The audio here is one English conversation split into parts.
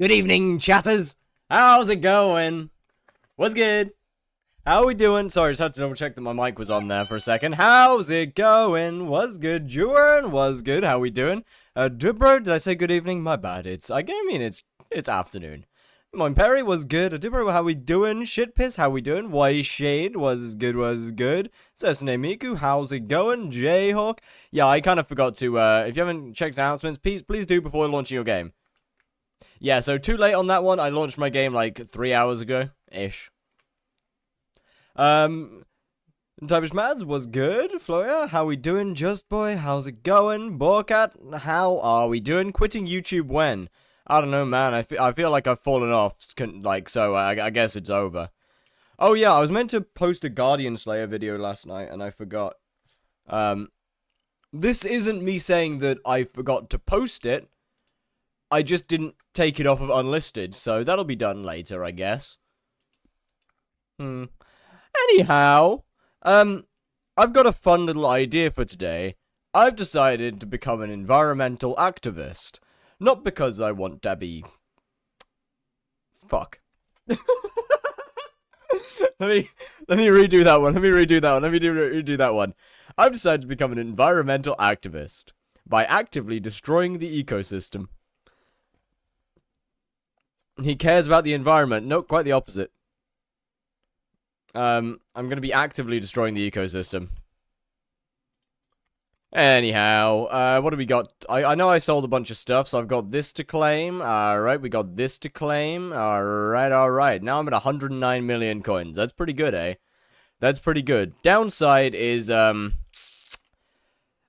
Good evening, chatters. How's it going? What's good? How are we doing? Sorry, just had to double check that my mic was on there for a second. How's it going? What's good? Juran, what's good? How we doing? Dubro, did I say good evening? My bad. It's afternoon. Mon Perry was good. Dubro, how we doing? Shitpiss, how we doing? Why Shade was good. Sesame Miku, how's it going? Jayhawk. Yeah, I kind of forgot to, if you haven't checked announcements, please do before launching your game. Yeah, so too late on that one. I launched my game like 3 hours ago-ish. Typish Mads was good. Floya, how we doing? Just Boy, how's it going? Borkat, how are we doing? Quitting YouTube when? I don't know, man. I feel like I've fallen off, so I guess it's over. Oh yeah, I was meant to post a Guardian Slayer video last night, and I forgot. This isn't me saying that I forgot to post it. I just didn't take it off of unlisted, so that'll be done later, I guess. Anyhow, I've got a fun little idea for today. I've decided to become an environmental activist. Not because I want to be... Fuck. let me redo that one. Let me redo that one. I've decided to become an environmental activist by actively destroying the ecosystem. He cares about the environment. No, quite the opposite. I'm gonna be actively destroying the ecosystem. Anyhow, what do we got? I know I sold a bunch of stuff, so I've got this to claim. Alright, we got this to claim. Alright. Now I'm at 109 million coins. That's pretty good, eh? That's pretty good. Downside is, as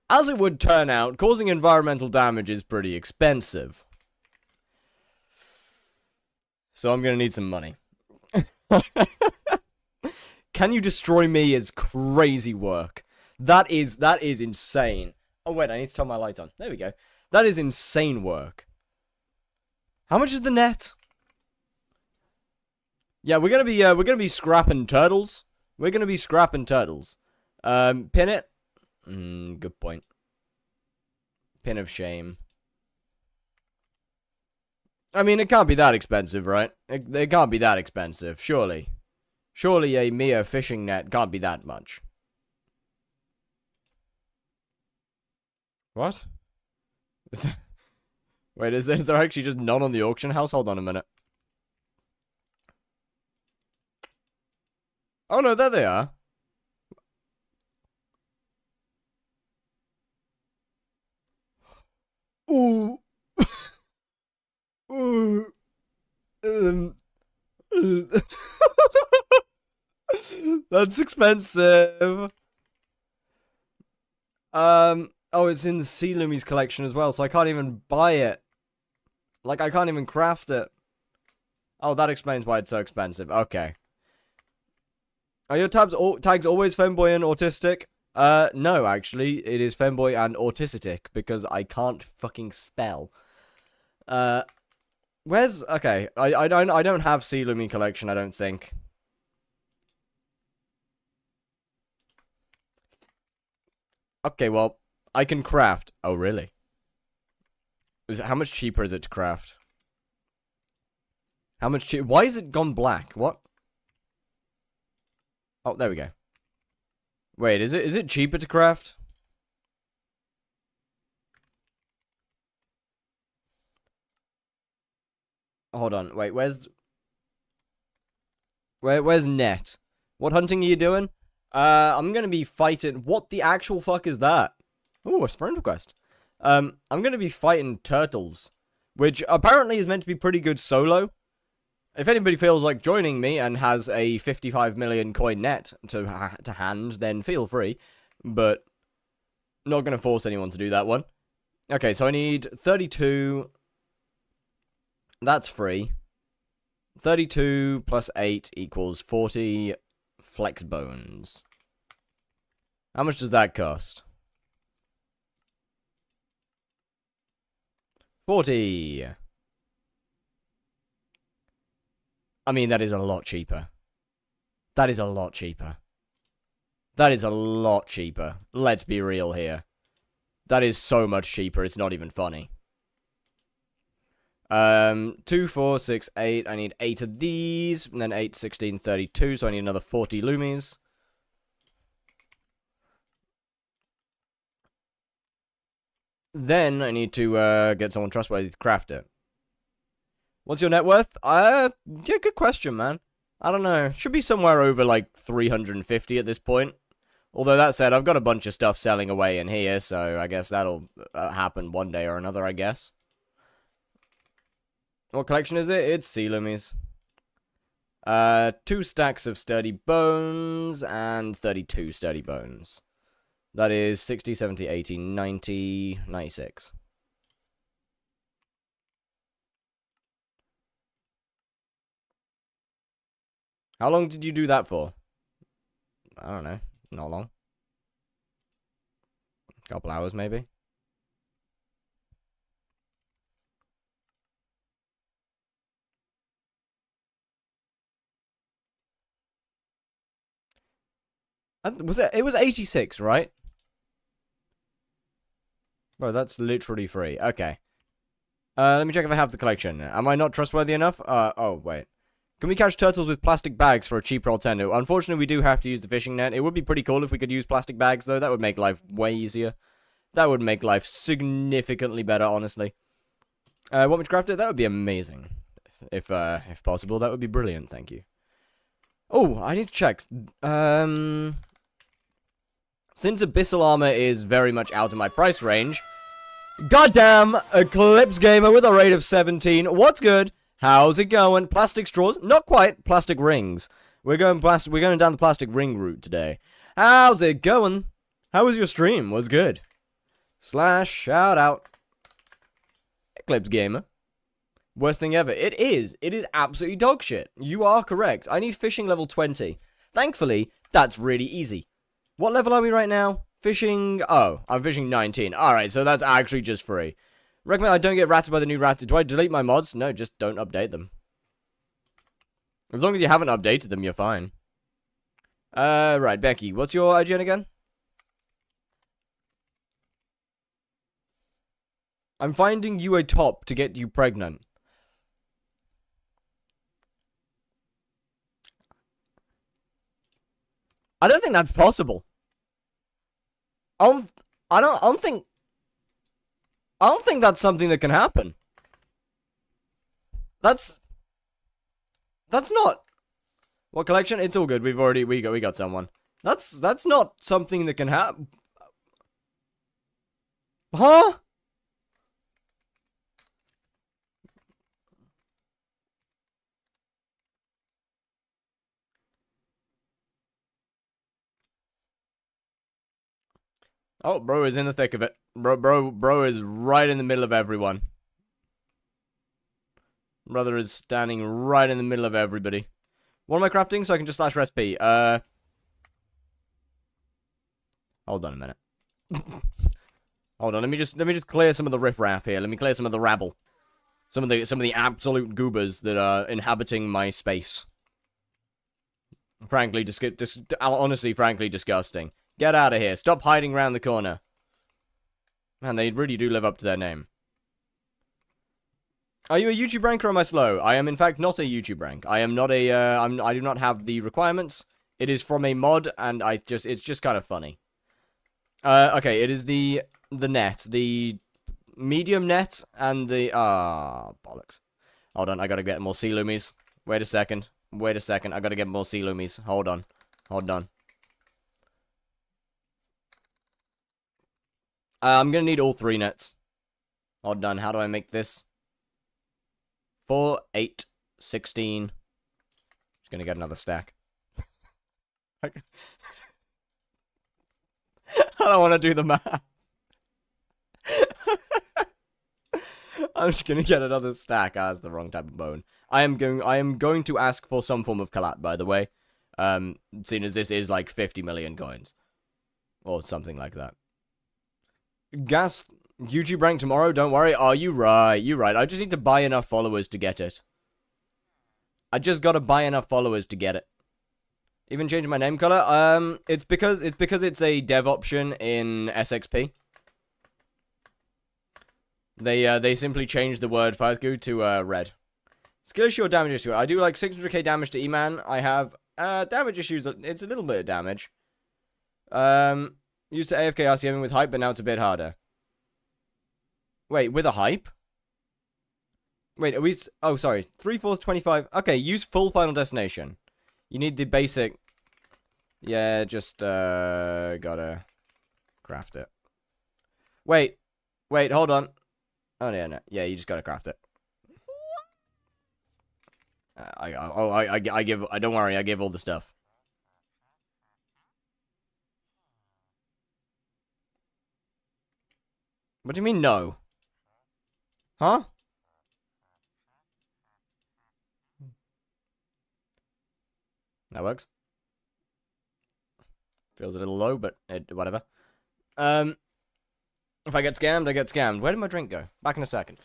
it would turn out, causing environmental damage is pretty expensive. So I'm gonna need some money. Can you destroy me is crazy work. That is insane. Oh wait, I need to turn my light on. There we go. That is insane work. How much is the net? Yeah, we're gonna be scrapping turtles. Pin it. Good point. Pin of shame. I mean, it can't be that expensive, right? It can't be that expensive, surely. Surely a mere fishing net can't be that much. What? Wait, is there actually just none on the auction house? Hold on a minute. Oh no, there they are. Ooh. That's expensive. Oh, it's in the Sea Loomies collection as well, so I can't even buy it. Like, I can't even craft it. Oh, that explains why it's so expensive. Okay. Are your tags always femboy and autistic? No, actually. It is femboy and autistic, because I can't fucking spell. Where's... Okay, I don't have Sea Loomie collection, I don't think. Okay, well... I can craft. Oh, really? How much cheaper is it to craft? How much cheaper? Why is it gone black? What? Oh, there we go. Wait, is it cheaper to craft? Hold on. Wait, where's net? What hunting are you doing? I'm gonna be fighting. What the actual fuck is that? Oh, a friend request. I'm gonna be fighting turtles, which apparently is meant to be pretty good solo. If anybody feels like joining me and has a 55 million coin net to hand, then feel free. But not gonna force anyone to do that one. Okay, so I need 32. That's free. 32 plus 8 equals 40 flex bones. How much does that cost? 40. I mean, that is a lot cheaper. That is a lot cheaper. Let's be real here. That is so much cheaper, it's not even funny. 2, 4, 6, 8. I need 8 of these. And then 8, 16, 32. So I need another 40 loomies. Then I need to get someone trustworthy to craft it. What's your net worth? Yeah, good question, man. I don't know. Should be somewhere over like 350 at this point. Although that said, I've got a bunch of stuff selling away in here, so I guess that'll happen one day or another, I guess. What collection is it? It's sea loomies. 2 stacks of sturdy bones and 32 sturdy bones. That is 60, 70, 80, 90, 96. How long did you do that for? I don't know. Not long. A couple hours, maybe. It was 86, right? Bro, that's literally free. Okay. Let me check if I have the collection. Am I not trustworthy enough? Oh, wait. Can we catch turtles with plastic bags for a cheaper alternative? Unfortunately, we do have to use the fishing net. It would be pretty cool if we could use plastic bags, though. That would make life way easier. That would make life significantly better, honestly. Want me to craft it? That would be amazing. If possible, that would be brilliant. Thank you. Oh, I need to check. Since Abyssal Armor is very much out of my price range... Goddamn! Eclipse Gamer with a rate of 17. What's good? How's it going? Plastic straws? Not quite. Plastic rings. We're going down the plastic ring route today. How's it going? How was your stream? What's good? / shout out. Eclipse Gamer. Worst thing ever. It is. It is absolutely dog shit. You are correct. I need fishing level 20. Thankfully, that's really easy. What level are we right now? Fishing... Oh, I'm fishing 19. Alright, so that's actually just free. Recommend I don't get ratted by the new rat. Do I delete my mods? No, just don't update them. As long as you haven't updated them, you're fine. Right, Becky, what's your IGN again? I'm finding you a top to get you pregnant. I don't think that's possible. I don't think that's something that can happen. That's not. What collection? It's all good. We got someone. That's not something that can happen. Huh? Oh, bro is in the thick of it. Bro is right in the middle of everyone. Brother is standing right in the middle of everybody. What am I crafting so I can just / recipe? Hold on a minute. Hold on, let me just clear some of the riffraff here. Let me clear some of the rabble. Some of the absolute goobers that are inhabiting my space. Frankly, honestly, frankly disgusting. Get out of here. Stop hiding around the corner. Man, they really do live up to their name. Are you a YouTube rank or am I slow? I am, in fact, not a YouTube rank. I am not a, I do not have the requirements. It is from a mod, and it's just kind of funny. Okay, it is the net. The medium net and the, bollocks. Hold on, I gotta get more sea loomies. Wait a second. I gotta get more sea loomies. Hold on. I'm gonna need all 3 nets. Hold on, how do I make this? 4, 8, 16. Just gonna get another stack. I don't want to do the math. I'm just gonna get another stack. That's the wrong type of bone. I am going to ask for some form of collat, by the way. Seeing as this is like 50 million coins. Or something like that. Gas YouTube rank tomorrow, don't worry. Oh, you right. I just need to buy enough followers to get it. I just gotta buy enough followers to get it. Even changing my name color? It's because it's a dev option in SXP. They simply changed the word Falgu to red. Skill issue or damage issue? I do like 600k damage to E-Man. I have damage issues. It's a little bit of damage. Used to AFK RCM with hype, but now it's a bit harder. Wait, with a hype? Wait, are we... Oh, sorry. 3/4, 25. Okay, use full Final Destination. You need the basic... Yeah, just, gotta craft it. Wait, hold on. Oh, yeah, no. Yeah, you just gotta craft it. Don't worry, I give all the stuff. What do you mean, no? Huh? That works. Feels a little low, but whatever. If I get scammed, I get scammed. Where did my drink go? Back in a second.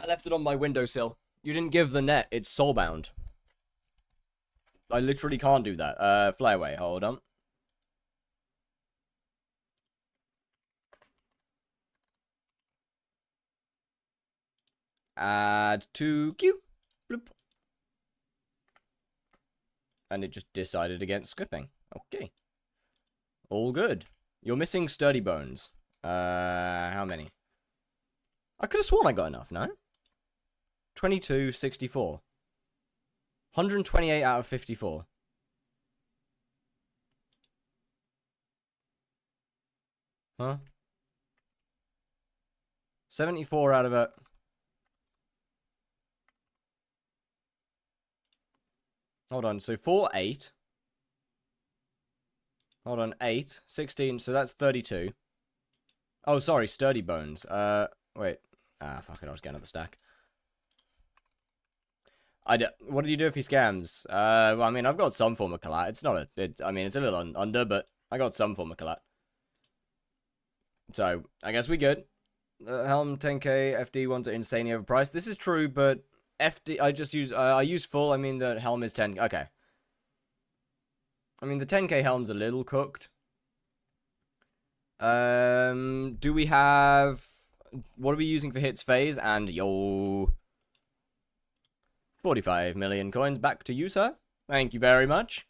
I left it on my windowsill. You didn't give the net. It's soulbound. I literally can't do that. Fly away. Hold on. Add to queue. Bloop. And it just decided against skipping. Okay. All good. You're missing sturdy bones. How many? I could have sworn I got enough, no? 22, 64. 128 out of 54. Huh? 74 out of it. Hold on, so 4, 8. Hold on, 8, 16, so that's 32. Oh, sorry, sturdy bones. Wait. Ah, fuck it, I was getting another stack. What do you do if he scams? Well, I mean, I've got some form of collat. It's not I mean, it's a little under, but I got some form of collat. So, I guess we good. Helm 10k, FD ones are insanely overpriced. This is true, but FD, I use full. I mean, the helm is 10. Okay. I mean, the 10k helm's a little cooked. Do we have... What are we using for hits phase? And yo... 45 million coins back to you, sir. Thank you very much.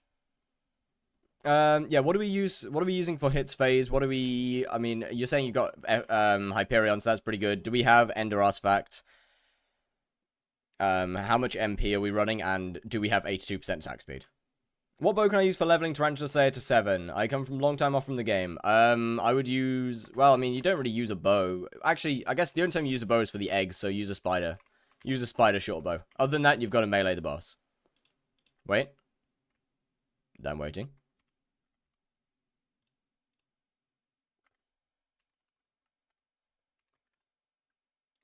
Yeah, what do we using for hits phase? What do we... I mean, you're saying you've got Hyperion, so that's pretty good. Do we have Ender Artifact? How much MP are we running? And do we have 82% attack speed? What bow can I use for leveling Tarantula Slayer to 7? I come from a long time off from the game. I would use... Well, I mean, you don't really use a bow. Actually, I guess the only time you use a bow is for the eggs, so use a spider. Use a spider short bow. Other than that, you've got to melee the boss. Wait. I'm waiting.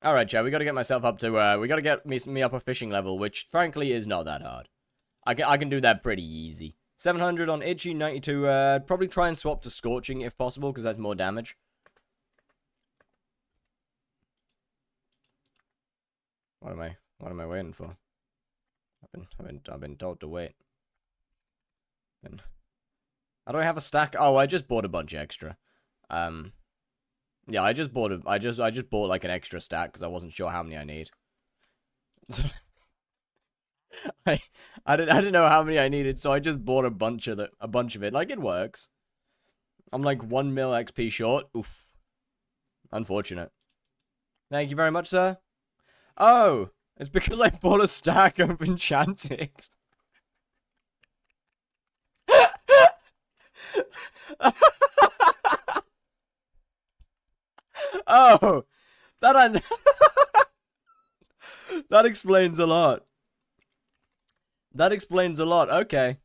Alright, Chad, we gotta get myself up to, we gotta get me up a fishing level, which, frankly, is not that hard. I can do that pretty easy. 700 on Itchy, 92, probably try and swap to Scorching if possible, because that's more damage. What am I waiting for? I've been told to wait. How do I have a stack? Oh, I just bought a bunch extra. Yeah, I just bought like an extra stack because I wasn't sure how many I need. I didn't know how many I needed, so I just bought a bunch of it. Like, it works. I'm like 1 mil XP short. Oof. Unfortunate. Thank you very much, sir. Oh, it's because I bought a stack of enchanted. Oh, that explains a lot. That explains a lot. Okay,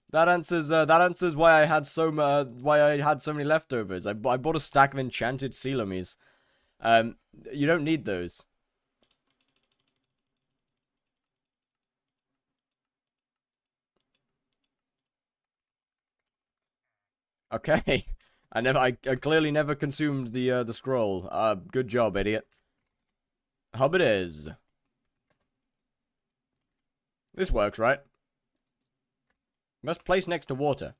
that answers why I had so many leftovers. I bought a stack of enchanted Sealomies. You don't need those. Okay. I clearly never consumed the scroll. Good job, idiot. Hub it is. This works, right? Best place next to water.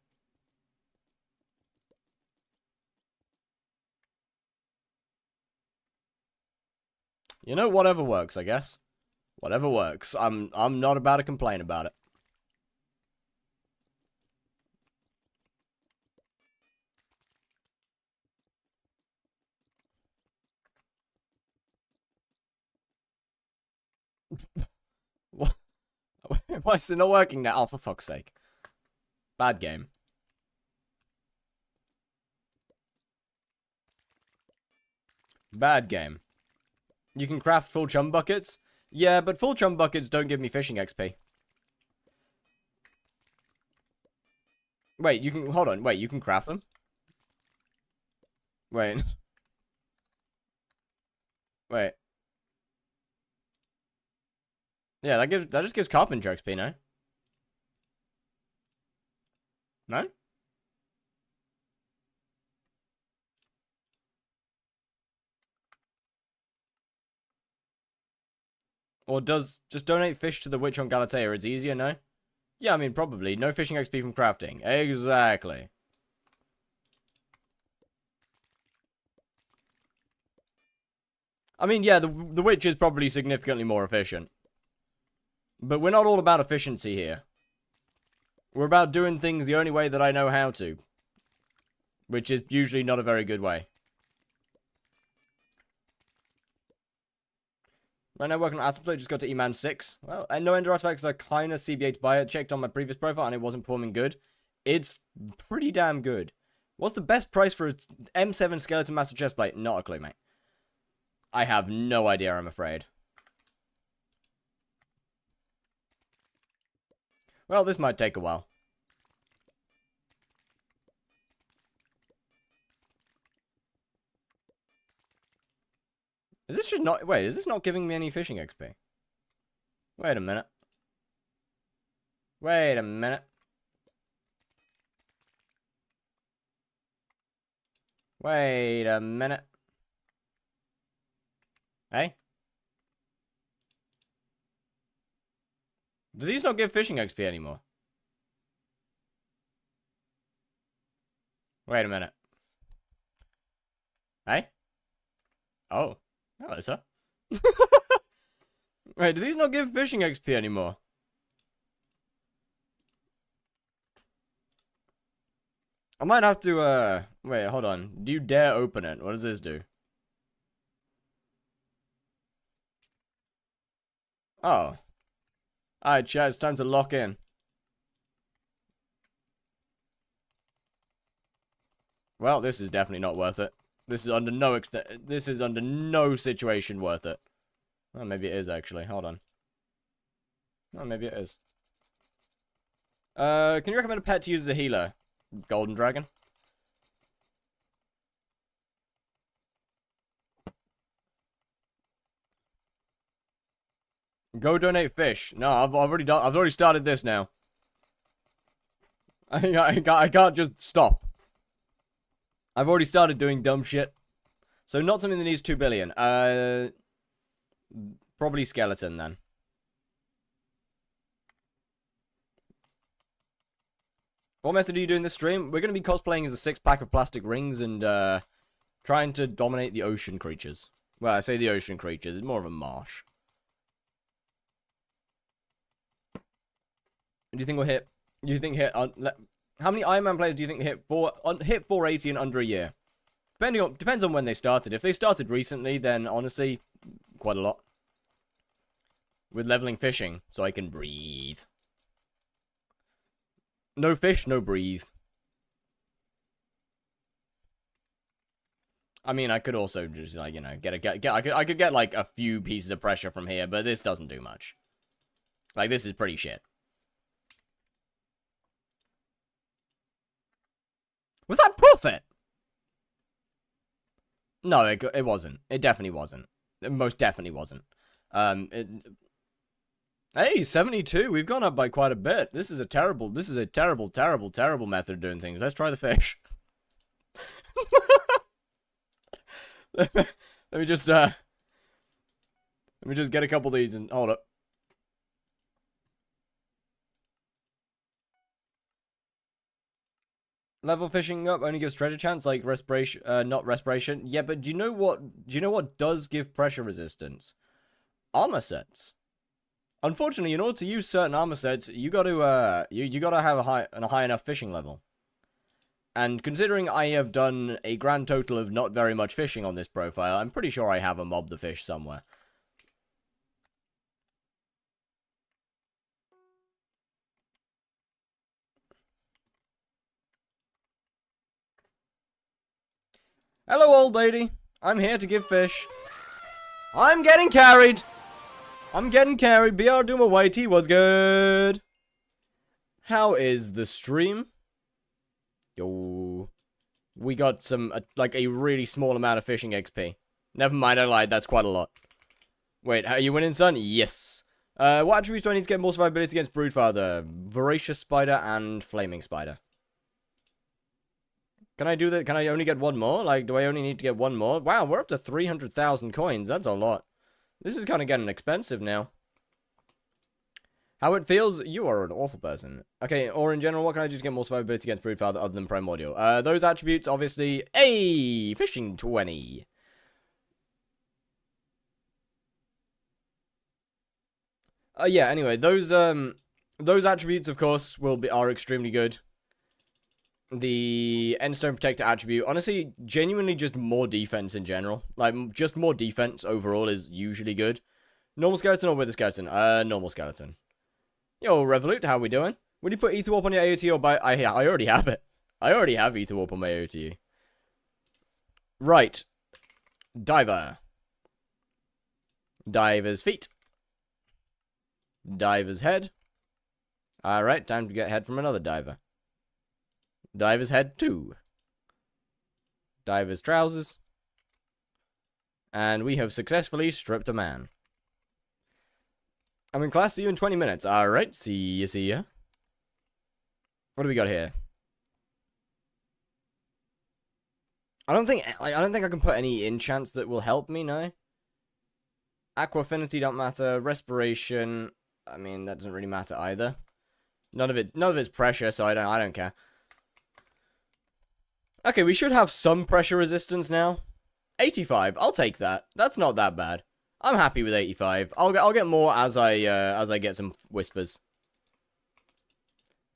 You know, whatever works, I guess. Whatever works. I'm not about to complain about it. What? Why is it not working now? Oh, for fuck's sake. Bad game. Bad game. You can craft full chum buckets? Yeah, but full chum buckets don't give me fishing XP. Wait, you can... Hold on. Wait, you can craft them? Wait. Wait. Yeah, that just gives carpenter XP, no? No? Or does just donate fish to the witch on Galatea? It's easier, no? Yeah, I mean, probably. No fishing XP from crafting. Exactly. I mean, yeah, the witch is probably significantly more efficient. But we're not all about efficiency here. We're about doing things the only way that I know how to. Which is usually not a very good way. Right now, working on Atomplay, just got to E-Man 6. Well, and no Ender Artifacts are kind of CBA to buy it. Checked on my previous profile and it wasn't performing good. It's pretty damn good. What's the best price for its M7 Skeleton Master Chestplate? Not a clue, mate. I have no idea, I'm afraid. Well, this might take a while. Is this just not... Wait, is this not giving me any fishing XP? Wait a minute. Wait a minute. Wait a minute. Hey? Do these not give fishing XP anymore? Wait a minute. Hey? Oh. Hello, sir. Wait, do these not give fishing XP anymore? I might have to, wait, hold on. Do you dare open it? What does this do? Oh. Alright, chat, it's time to lock in. Well, this is definitely not worth it. This is under no situation worth it. Well, maybe it is, actually. Hold on. Oh, maybe it is. Can you recommend a pet to use as a healer? Golden Dragon? Go donate fish. No, I've already started this now. I can't just stop. I've already started doing dumb shit. So not something that needs 2 billion. Probably skeleton then. What method are you doing this stream? We're going to be cosplaying as a 6-pack of plastic rings and trying to dominate the ocean creatures. Well, I say the ocean creatures. It's more of a marsh. Do you think we'll hit... Do you think hit... how many Iron Man players do you think hit 480 in under a year? Depends on when they started. If they started recently, then honestly, quite a lot. With leveling fishing, so I can breathe. No fish, no breathe. I mean, I could also just, like, you know, I could get like a few pieces of pressure from here, but this doesn't do much. Like, this is pretty shit. Was that profit? No, it wasn't. It definitely wasn't. It most definitely wasn't. Hey, 72. We've gone up by quite a bit. This is a terrible method of doing things. Let's try the fish. Let me just get a couple of these and hold up. Level fishing up only gives treasure chance, like respiration, not respiration. Yeah, but do you know what does give pressure resistance? Armor sets. Unfortunately, in order to use certain armor sets, you gotta you gotta have a high enough fishing level. And considering I have done a grand total of not very much fishing on this profile, I'm pretty sure I have a mob the fish somewhere. Hello, old lady. I'm here to give fish. I'm getting carried. I'm getting carried. BR Doom Whitey, what's good? How is the stream? Yo. We got some, like, a really small amount of fishing XP. Never mind, I lied. That's quite a lot. Wait, are you winning, son? Yes. What attributes do I need to get more survivability against Broodfather? Voracious Spider and Flaming Spider. Can I do that? Can I only get one more? Like, do I only need to get one more? Wow, we're up to 300,000 coins. That's a lot. This is kind of getting expensive now. How it feels? You are an awful person. Okay, or in general, what can I do to get more survivability against Broodfather other than Primordial? Those attributes, obviously. Hey, fishing 20. Yeah, anyway, those attributes, of course, are extremely good. The Endstone Protector attribute, honestly, genuinely just more defense in general. Like, just more defense overall is usually good. Normal skeleton or with a skeleton? Normal skeleton. Yo, Revolute, how we doing? Would you put Ether Warp on your AOT or by... I already have it. I already have Ether Warp on my AOT. Right. Diver. Diver's feet. Diver's head. Alright, time to get head from another diver. Diver's head 2. Diver's trousers. And we have successfully stripped a man. I'm in class, see you in 20 minutes. Alright, see ya. What do we got here? I don't think I can put any enchants that will help me, no. Aqua Affinity don't matter. Respiration, I mean, that doesn't really matter either. None of it's pressure, so I don't care. Okay, we should have some pressure resistance now. 85, I'll take that. That's not that bad. I'm happy with 85. I'll get more as I get some whispers.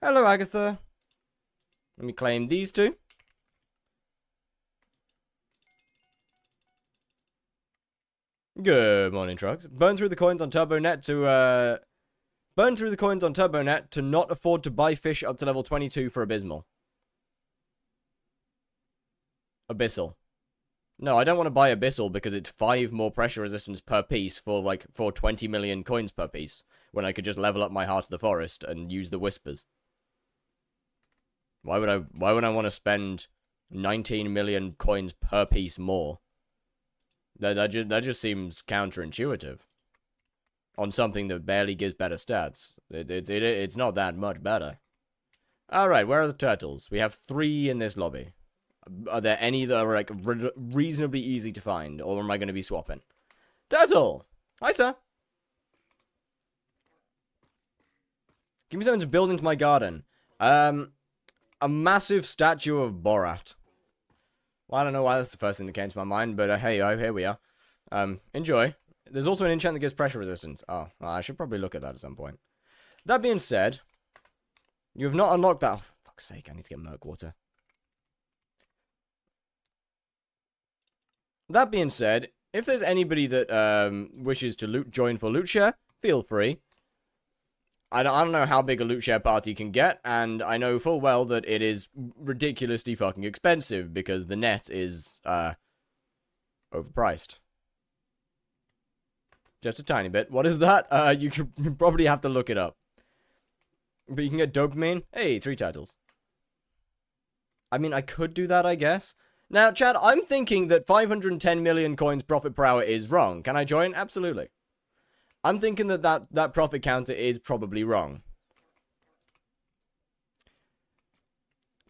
Hello, Agatha. Let me claim these two. Good morning, Trucks. Burn through the coins on TurboNet to not afford to buy fish up to level 22 for Abysmal. Abyssal. No, I don't want to buy Abyssal because it's 5 more pressure resistance per piece for 20 million coins per piece, when I could just level up my Heart of the Forest and use the Whispers. Why would I want to spend 19 million coins per piece more? That just seems counterintuitive. On something that barely gives better stats. It's not that much better. Alright, where are the turtles? We have 3 in this lobby. Are there any that are, like, reasonably easy to find? Or am I going to be swapping? Turtle! Hi, sir! Give me something to build into my garden. A massive statue of Borat. Well, I don't know why that's the first thing that came to my mind, but hey, here we are. Enjoy. There's also an enchant that gives pressure resistance. Oh, well, I should probably look at that at some point. That being said, you have not unlocked that. Oh, for fuck's sake, I need to get Murkwater. That being said, if there's anybody that wishes to join for loot share, feel free. I don't know how big a loot share party can get, and I know full well that it is ridiculously fucking expensive because the net is overpriced. Just a tiny bit. What is that? You could probably have to look it up. But you can get dopamine. Hey, 3 titles. I mean, I could do that, I guess. Now, Chad, I'm thinking that 510 million coins profit per hour is wrong. Can I join? Absolutely. I'm thinking that profit counter is probably wrong.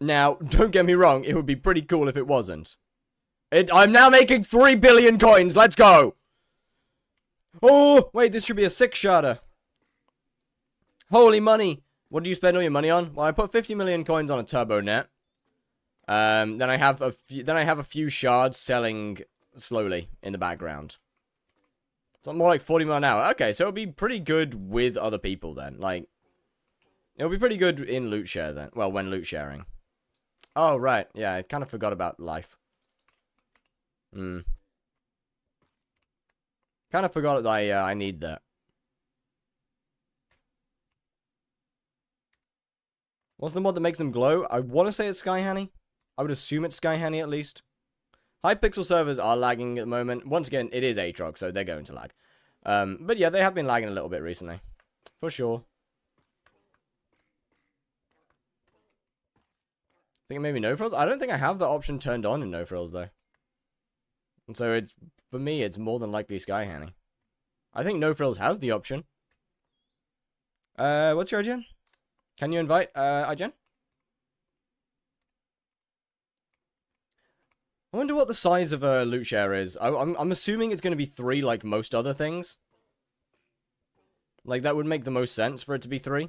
Now, don't get me wrong, it would be pretty cool if it wasn't. I'm now making 3 billion coins, let's go! Oh, wait, this should be a 6-sharder. Holy money! What do you spend all your money on? Well, I put 50 million coins on a turbo net. Then I have a few shards selling slowly in the background. So more like 40 mil an hour. Okay, so it'll be pretty good with other people then. Like, it'll be pretty good in loot share then. Well, when loot sharing. Oh, right. Yeah, I kind of forgot about life. Kind of forgot that I need that. What's the mod that makes them glow? I want to say it's Skyhanny. I would assume it's Skyhanny at least. Hypixel servers are lagging at the moment. Once again, it is Aatrox, so they're going to lag. But yeah, they have been lagging a little bit recently. For sure. I think maybe no frills? I don't think I have that option turned on in no frills, though. And so it's, for me, it's more than likely Skyhanny. I think no frills has the option. What's your IGN? Can you invite, IGN? I wonder what the size of a loot share is. I'm assuming it's going to be 3 like most other things. Like, that would make the most sense for it to be 3.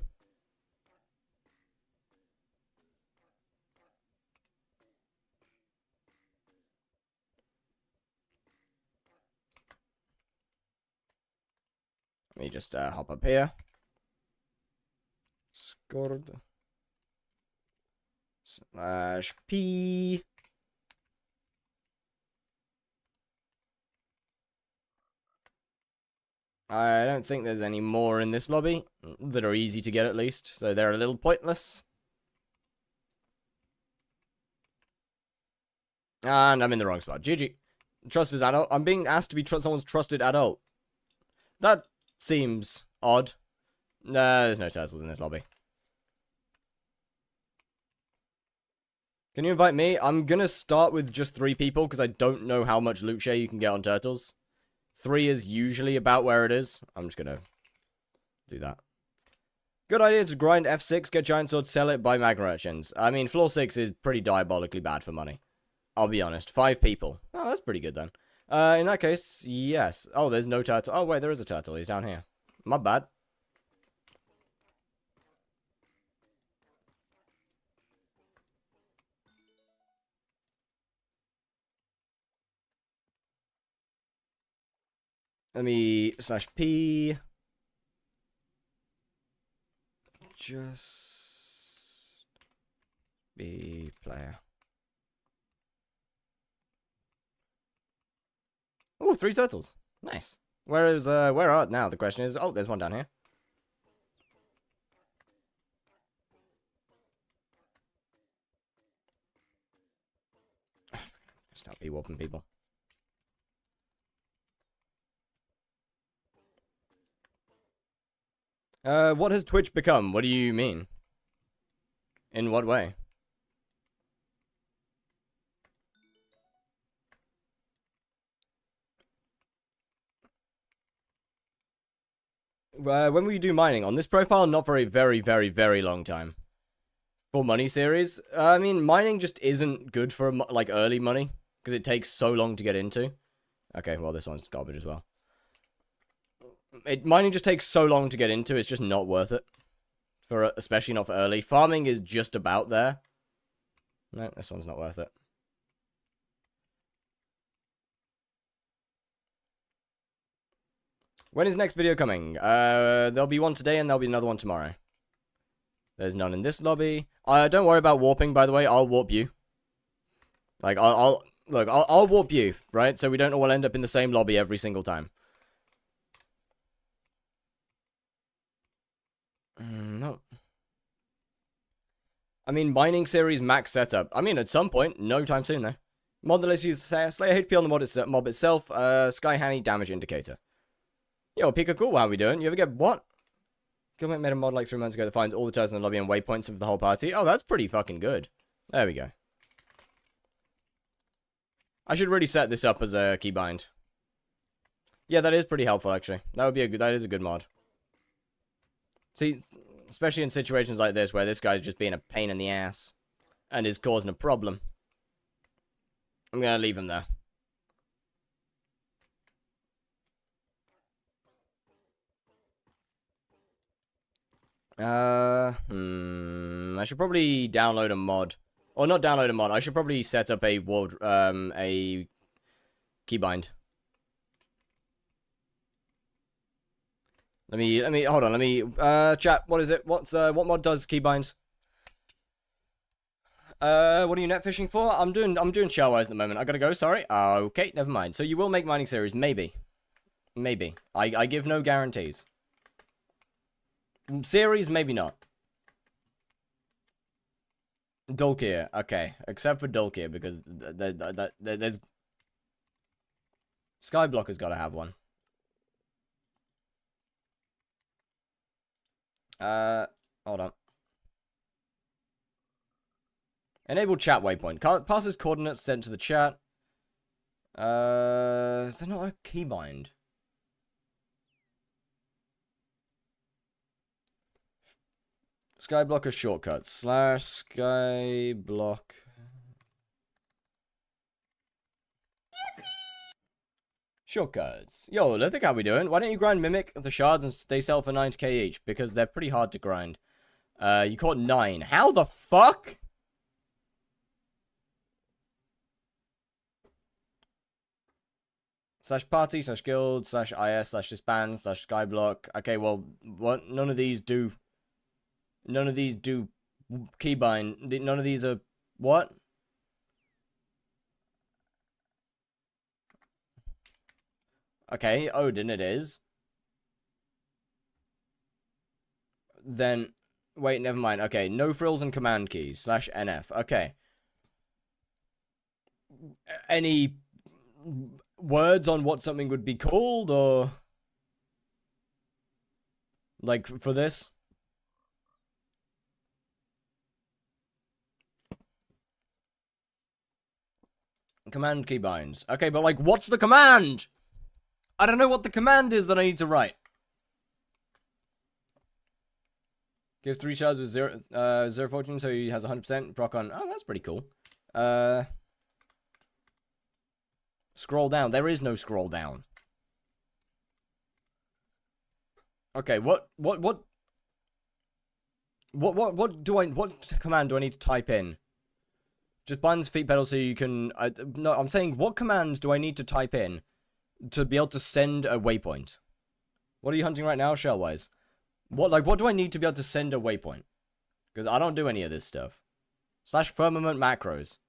Let me just hop up here. Scored. /P. I don't think there's any more in this lobby that are easy to get at least, so they're a little pointless. And I'm in the wrong spot. GG. Trusted adult. I'm being asked to be someone's trusted adult. That seems odd. No, there's no turtles in this lobby. Can you invite me? I'm gonna start with just 3 people because I don't know how much loot share you can get on turtles. 3 is usually about where it is. I'm just gonna do that. Good idea to grind F6, get giant sword, sell it, buy mag merchants. I mean, floor 6 is pretty diabolically bad for money. I'll be honest. 5 people. Oh, that's pretty good then. In that case, yes. Oh, there's no turtle. Oh, wait, there is a turtle. He's down here. My bad. Let me /P. Just be player. Oh, 3 turtles. Nice. Where are now? The question is, oh, there's one down here. Stop be-warping people. What has Twitch become? What do you mean? In what way? When we do mining on this profile, not for a very, very, very long time. For money series, I mean, mining just isn't good for like early money because it takes so long to get into. Okay, well this one's garbage as well. Mining just takes so long to get into. It's just not worth it. Especially not for early. Farming is just about there. No, this one's not worth it. When is next video coming? There'll be one today and there'll be another one tomorrow. There's none in this lobby. Don't worry about warping, by the way. I'll warp you. Like, I'll warp you, right? So we don't all end up in the same lobby every single time. No. I mean, mining series max setup. I mean, at some point, no time soon, though. Mod that lets you Slayer HP on the mob itself. Skyhanny damage indicator. Yo, Pika, cool. How we doing? You ever get what? Government made a mod like 3 months ago that finds all the turtles in the lobby and waypoints for the whole party. Oh, that's pretty fucking good. There we go. I should really set this up as a keybind. Yeah, that is pretty helpful, actually. That is a good mod. See, especially in situations like this where this guy's just being a pain in the ass and is causing a problem. I'm gonna leave him there. I should probably download a mod Or not download a mod. I should probably set up a keybind. Let me hold on. Let me chat. What is it? What mod does keybinds? What are you net fishing for? I'm doing Shellwise at the moment. I gotta go. Sorry. Okay, never mind. So you will make mining series, maybe. I give no guarantees. Series, maybe not. Dulkir, okay. Except for Dulkir, because there's... Skyblock has got to have one. Hold on. Enable chat waypoint. Passes coordinates sent to the chat. Is there not a keybind? Skyblock or shortcuts. / skyblock. Shortcuts. Yo, look how we doing. Why don't you grind Mimic the shards and they sell for 90k each? Because they're pretty hard to grind. You caught 9. How the fuck? /party, /guild, /is, /disband, /skyblock. Okay, well, what? None of these do keybind. None of these are... What? Okay, Odin it is. Then... Wait, never mind. Okay, no frills and command keys. /nf. Okay. Any words on what something would be called, or... Like, for this? Command keybinds. Okay, but like, what's the command? I don't know what the command is that I need to write. Give 3 shards with 0 fortune, so he has 100% proc on. Oh, that's pretty cool. Scroll down. There is no scroll down. Okay, what command do I need to type in? Just binds feet pedal so you can... no, I'm saying, what commands do I need to type in to be able to send a waypoint? What are you hunting right now, Shellwise? What do I need to be able to send a waypoint? Because I don't do any of this stuff. /firmament macros.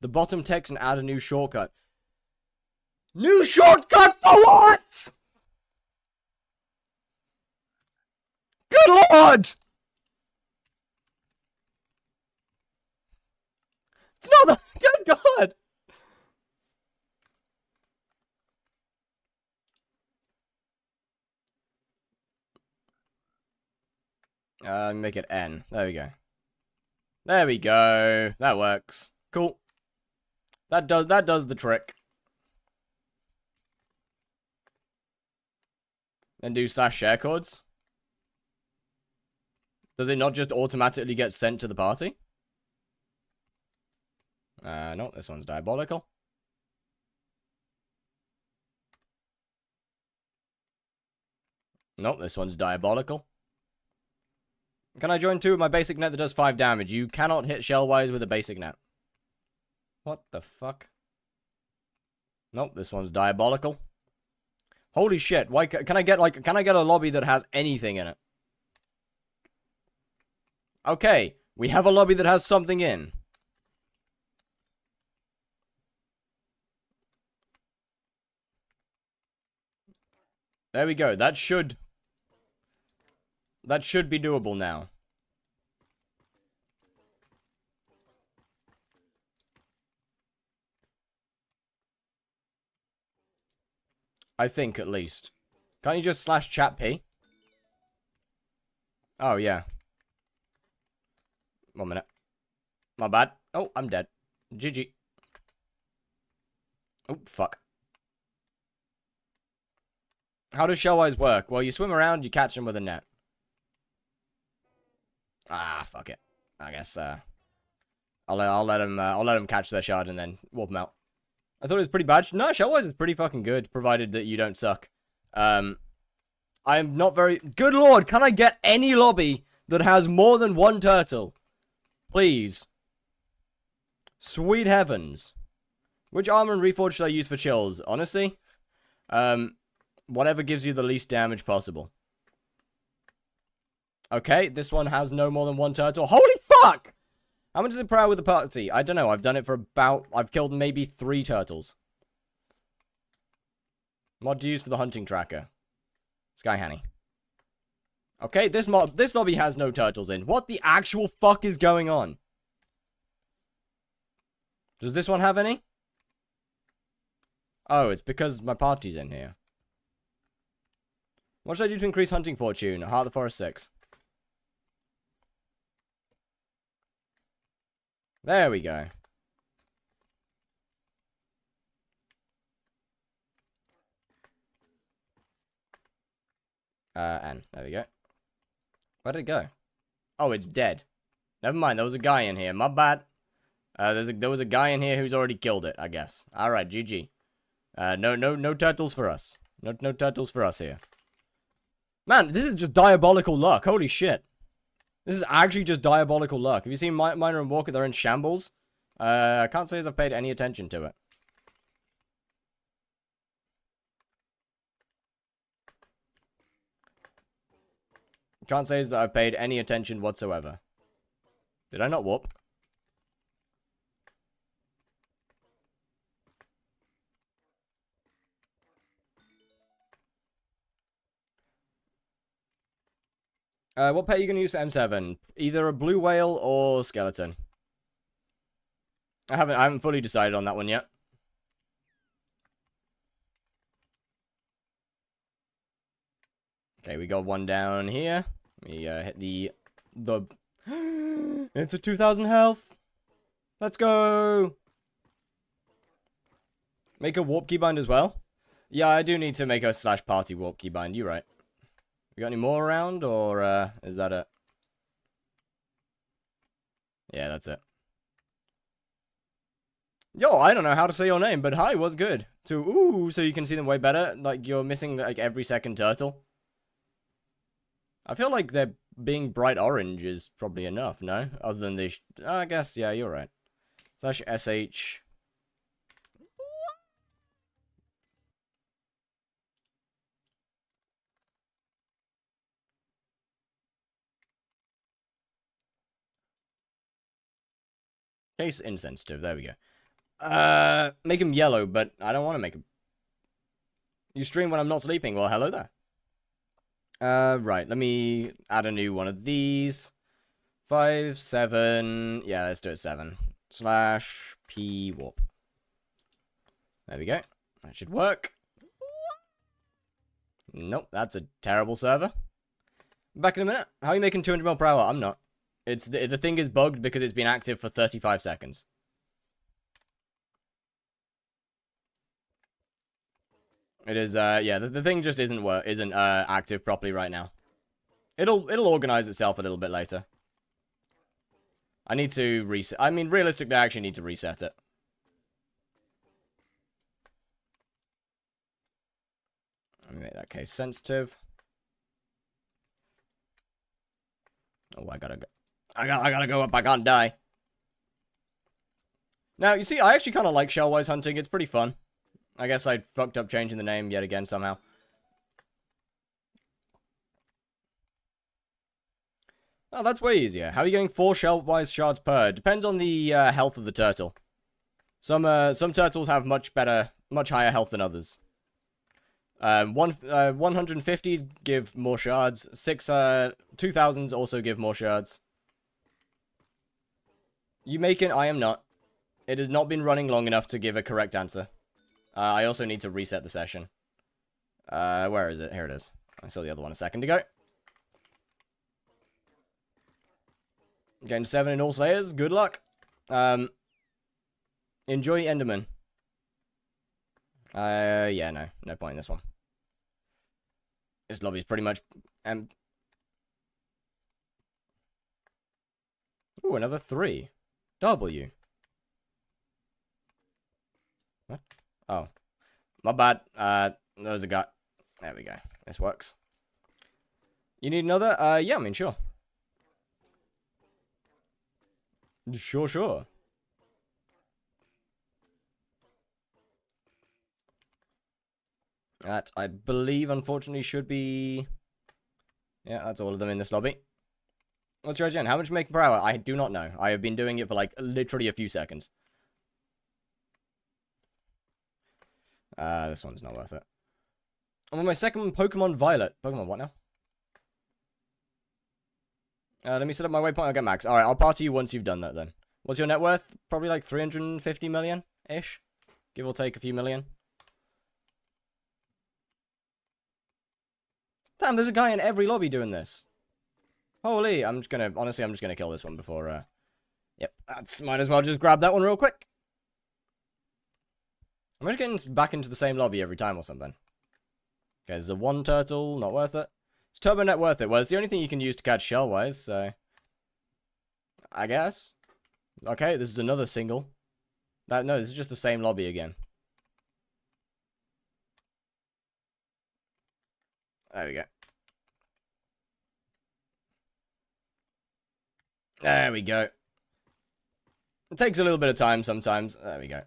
The bottom text and add a new shortcut. New shortcut for what? Good lord! It's not the... Good god! Make it N. There we go. There we go. That works. Cool. That does the trick. Then do /share codes. Does it not just automatically get sent to the party? No, this one's diabolical. Nope, this one's diabolical. Can I join 2 with my basic net that does 5 damage? You cannot hit Shellwise with a basic net. What the fuck? Nope, this one's diabolical. Holy shit, why can I get a lobby that has anything in it? Okay, we have a lobby that has something in. There we go. That should be doable now. I think, at least. Can't you just /chat P? Oh, yeah. 1 minute. My bad. Oh, I'm dead. GG. Oh, fuck. How does Shellwise work? Well, you swim around, you catch them with a net. Ah, fuck it. I guess, I'll let him catch their shard and then warp them out. I thought it was pretty bad. No, Shellwise is pretty fucking good, provided that you don't suck. I am not very... Good lord, can I get any lobby that has more than 1 turtle? Please. Sweet heavens. Which armor and reforge should I use for chills? Honestly, whatever gives you the least damage possible. Okay, this one has no more than one turtle. Holy fuck! How much is it per hour with the party? I don't know. I've done it for about... I've killed maybe 3 turtles. Mod to use for the hunting tracker. Sky Hanny. Okay, this lobby has no turtles in. What the actual fuck is going on? Does this one have any? Oh, it's because my party's in here. What should I do to increase hunting fortune? Heart of the Forest 6. There we go. N. There we go. Where did it go? Oh, it's dead. Never mind, there was a guy in here. My bad. There was a guy in here who's already killed it, I guess. Alright, GG. No turtles for us. No turtles for us here. Man, this is just diabolical luck. Holy shit. This is actually just diabolical luck. Have you seen Miner and Walker? They're in shambles. I can't say as I've paid any attention to it. Can't say as that I've paid any attention whatsoever. Did I not whoop? What pet are you going to use for M7? Either a blue whale or skeleton. I haven't fully decided on that one yet. Okay, we got one down here. We hit the It's a 2000 health. Let's go. Make a warp keybind as well. Yeah, I do need to make a /party warp keybind. You're right. We got any more around, or is that it? Yeah, that's it. Yo, I don't know how to say your name, but hi, what's good? So you can see them way better. Like, you're missing, like, every second turtle. I feel like they're being bright orange is probably enough, no? Other than they I guess, yeah, you're right. /sh. Case insensitive, there we go. Make them yellow, but I don't want to make them. You stream when I'm not sleeping. Well, hello there. Right, let me add a new one of these. 5, 7, yeah, let's do it 7. /p warp. There we go. That should work. Nope, that's a terrible server. Back in a minute. How are you making 200 mil per hour? I'm not. The thing is bugged because it's been active for 35 seconds. It is, yeah, the thing just isn't active properly right now. It'll organize itself a little bit later. I need to reset. I mean, realistically, I actually need to reset it. Let me make that case sensitive. Oh, I gotta go. I gotta go up. I can't die. Now, you see, I actually kind of like shellwise hunting. It's pretty fun. I guess I fucked up changing the name yet again somehow. Oh, that's way easier. How are you getting 4 shellwise shards per? Depends on the health of the turtle. Some turtles have much higher health than others. 150s give more shards. 2000s also give more shards. You make it, I am not. It has not been running long enough to give a correct answer. I also need to reset the session. Where is it? Here it is. I saw the other one a second ago. Getting 7 in all slayers. Good luck. Enjoy Enderman. Yeah, no point in this one. This lobby is pretty much Ooh, another 3. W. What? Oh. My bad. There's a guy. There we go. This works. You need another? Yeah, I mean, sure. Sure. That, I believe, unfortunately, should be... Yeah, that's all of them in this lobby. What's your regen? How much make per hour? I do not know. I have been doing it for, like, literally a few seconds. This one's not worth it. I'm on my second Pokemon Violet. Pokemon what now? Let me set up my waypoint. I'll get max. Alright, I'll party you once you've done that then. What's your net worth? Probably like 350 million-ish. Give or take a few million. Damn, there's a guy in every lobby doing this. Holy, honestly, I'm just gonna kill this one before, Yep, might as well just grab that one real quick. I'm just getting back into the same lobby every time or something. Okay, there's a one turtle, not worth it. Is Turbo Net worth it? Well, it's the only thing you can use to catch Shellwise, so... I guess. Okay, this is another single. No, this is just the same lobby again. There we go. There we go. It takes a little bit of time sometimes. There we go.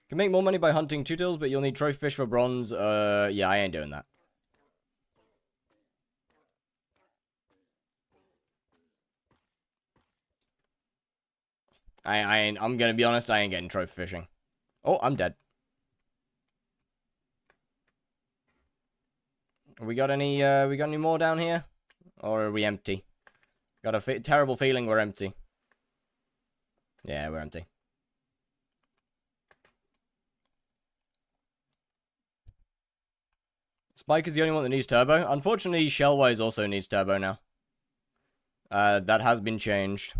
Can make more money by hunting Tootles, but you'll need trophy fish for bronze. Yeah, I ain't doing that. I'm gonna be honest, I ain't getting trophy fishing. Oh, I'm dead. We got any more down here? Or are we empty? Got a terrible feeling we're empty. Yeah, we're empty. Spike is the only one that needs turbo. Unfortunately, Shellwise also needs turbo now. That has been changed.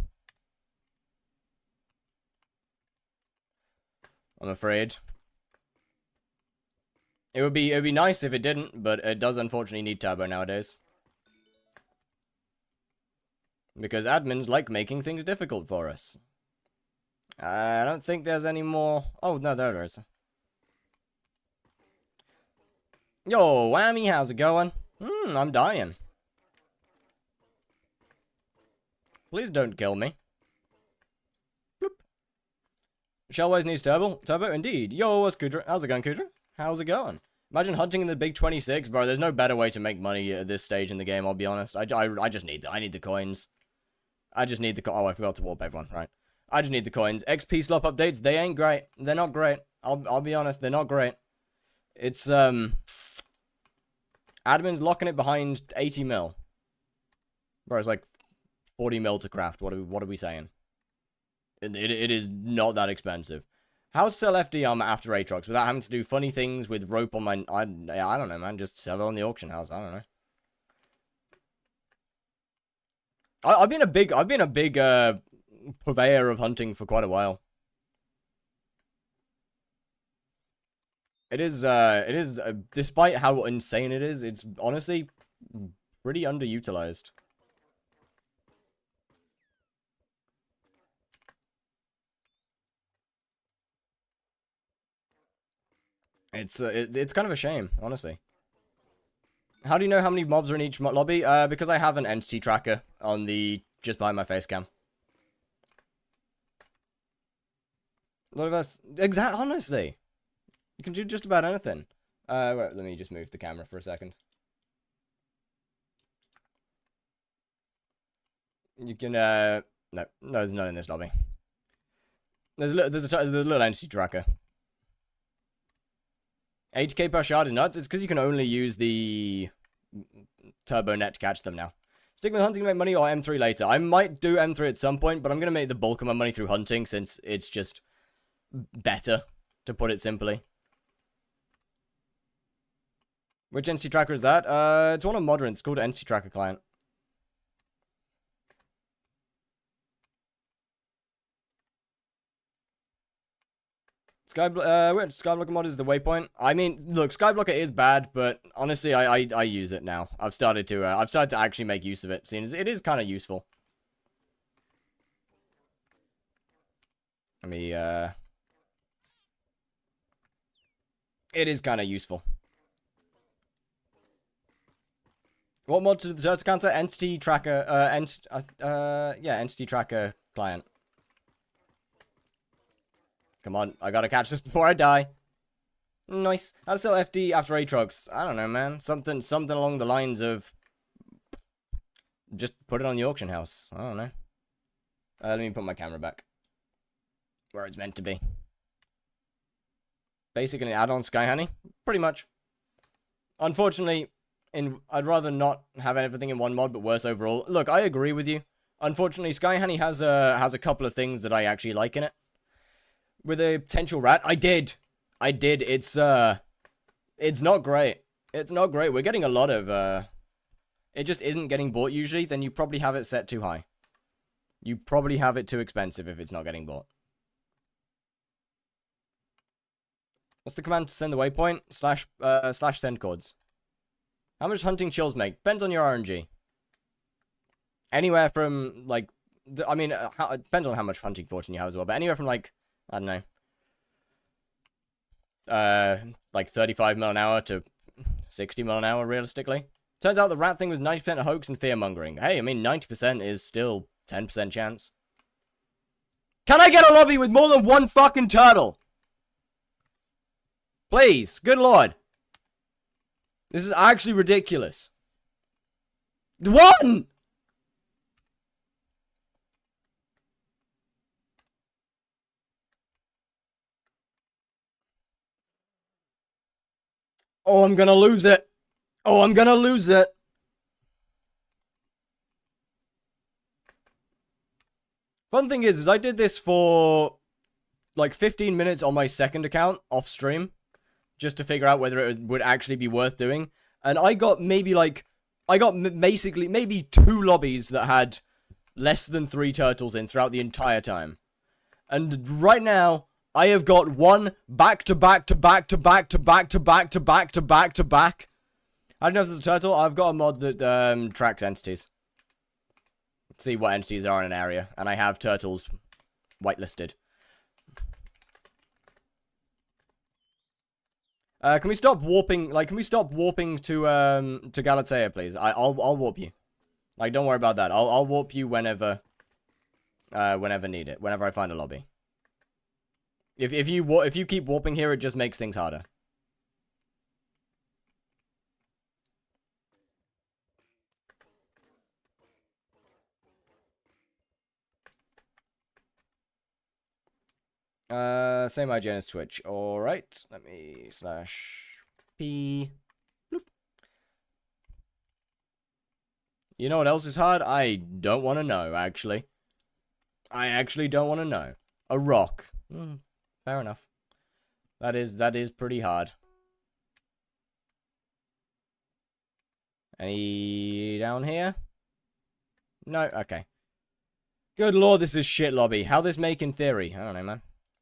I'm afraid. It would be nice if it didn't, but it does unfortunately need turbo nowadays. Because admins like making things difficult for us. I don't think there's any more... Oh, no, there is. Yo, Whammy, how's it going? I'm dying. Please don't kill me. Bloop. Shellwise needs turbo. Turbo, indeed. Yo, what's Kudra? How's it going, Kudra? How's it going? Imagine hunting in the big 26, bro. There's no better way to make money at this stage in the game, I'll be honest. I just need I need the coins. I just need the oh, I forgot to warp everyone, right. I just need the coins. XP slop updates, they ain't great. They're not great. I'll be honest, they're not great. It's, admin's locking it behind 80 mil. Bro, it's like 40 mil to craft. What are we saying? It is not that expensive. How to sell FD armor after Aatrox without having to do funny things with rope on my... I don't know, man. Just sell it on the auction house. I don't know. I've been a big purveyor of hunting for quite a while. It is, despite how insane it is, it's honestly pretty underutilized. It's kind of a shame, honestly. How do you know how many mobs are in each lobby? Because I have an entity tracker on the just behind my face cam. A lot of us, honestly, you can do just about anything. Wait, let me just move the camera for a second. You can no, there's none in this lobby. There's a little entity tracker. 80k per shard is nuts. It's because you can only use the turbo net to catch them now. Stick with hunting to make money or M3 later. I might do M3 at some point, but I'm going to make the bulk of my money through hunting since it's just better, to put it simply. Which entity tracker is that? It's one of Modern. It's called Entity Tracker Client. Skyblocker mod is the waypoint. I mean, look, Skyblocker is bad, but honestly, I use it now. I've started to actually make use of it, seeing as it is kind of useful. Let me, it is kind of useful. What mod to the turtle counter? Entity Tracker, yeah, Entity Tracker Client. Come on, I gotta catch this before I die. Nice. How to sell FD after Aatrox? I don't know, man. Something along the lines of just put it on the auction house. I don't know. Let me put my camera back where it's meant to be. Basically, an add-on Sky Honey, pretty much. Unfortunately, I'd rather not have everything in one mod, but worse overall. Look, I agree with you. Unfortunately, Sky Honey has a couple of things that I actually like in it. With a potential rat, I did. It's not great. It's not great. We're getting a lot of it just isn't getting bought usually. Then you probably have it set too high. You probably have it too expensive if it's not getting bought. What's the command to send the waypoint? Slash send coords. How much hunting chills make? Depends on your RNG. Anywhere from, like, I mean, it depends on how much hunting fortune you have as well, but anywhere from, like, I don't know, like 35 mile an hour to 60 mile an hour, realistically. Turns out the rat thing was 90% a hoax and fear-mongering. Hey, I mean, 90% is still 10% chance. Can I get a lobby with more than one fucking turtle? Please, good lord. This is actually ridiculous. One! Oh, I'm gonna lose it. Oh, I'm gonna lose it. Fun thing is I did this for like 15 minutes on my second account off stream, just to figure out whether it would actually be worth doing. And I got maybe basically maybe 2 lobbies that had less than 3 turtles in throughout the entire time. And right now, I have got one back to back to back to back to back to back to back to back to back. I don't know if there's a turtle. I've got a mod that tracks entities. Let's see what entities are in an area, and I have turtles whitelisted. Can we stop warping? Like, can we stop warping to Galatea, please? I'll warp you. Like, don't worry about that. I'll warp you whenever need it. Whenever I find a lobby. If you keep warping here, it just makes things harder. Same IGN as Twitch. Alright, let me /P. Bloop. You know what else is hard? I don't want to know, actually. I actually don't want to know. A rock. Fair enough. That is pretty hard. Any down here? No? Okay. Good lord, this is shit lobby. How this make in theory? I don't know, man.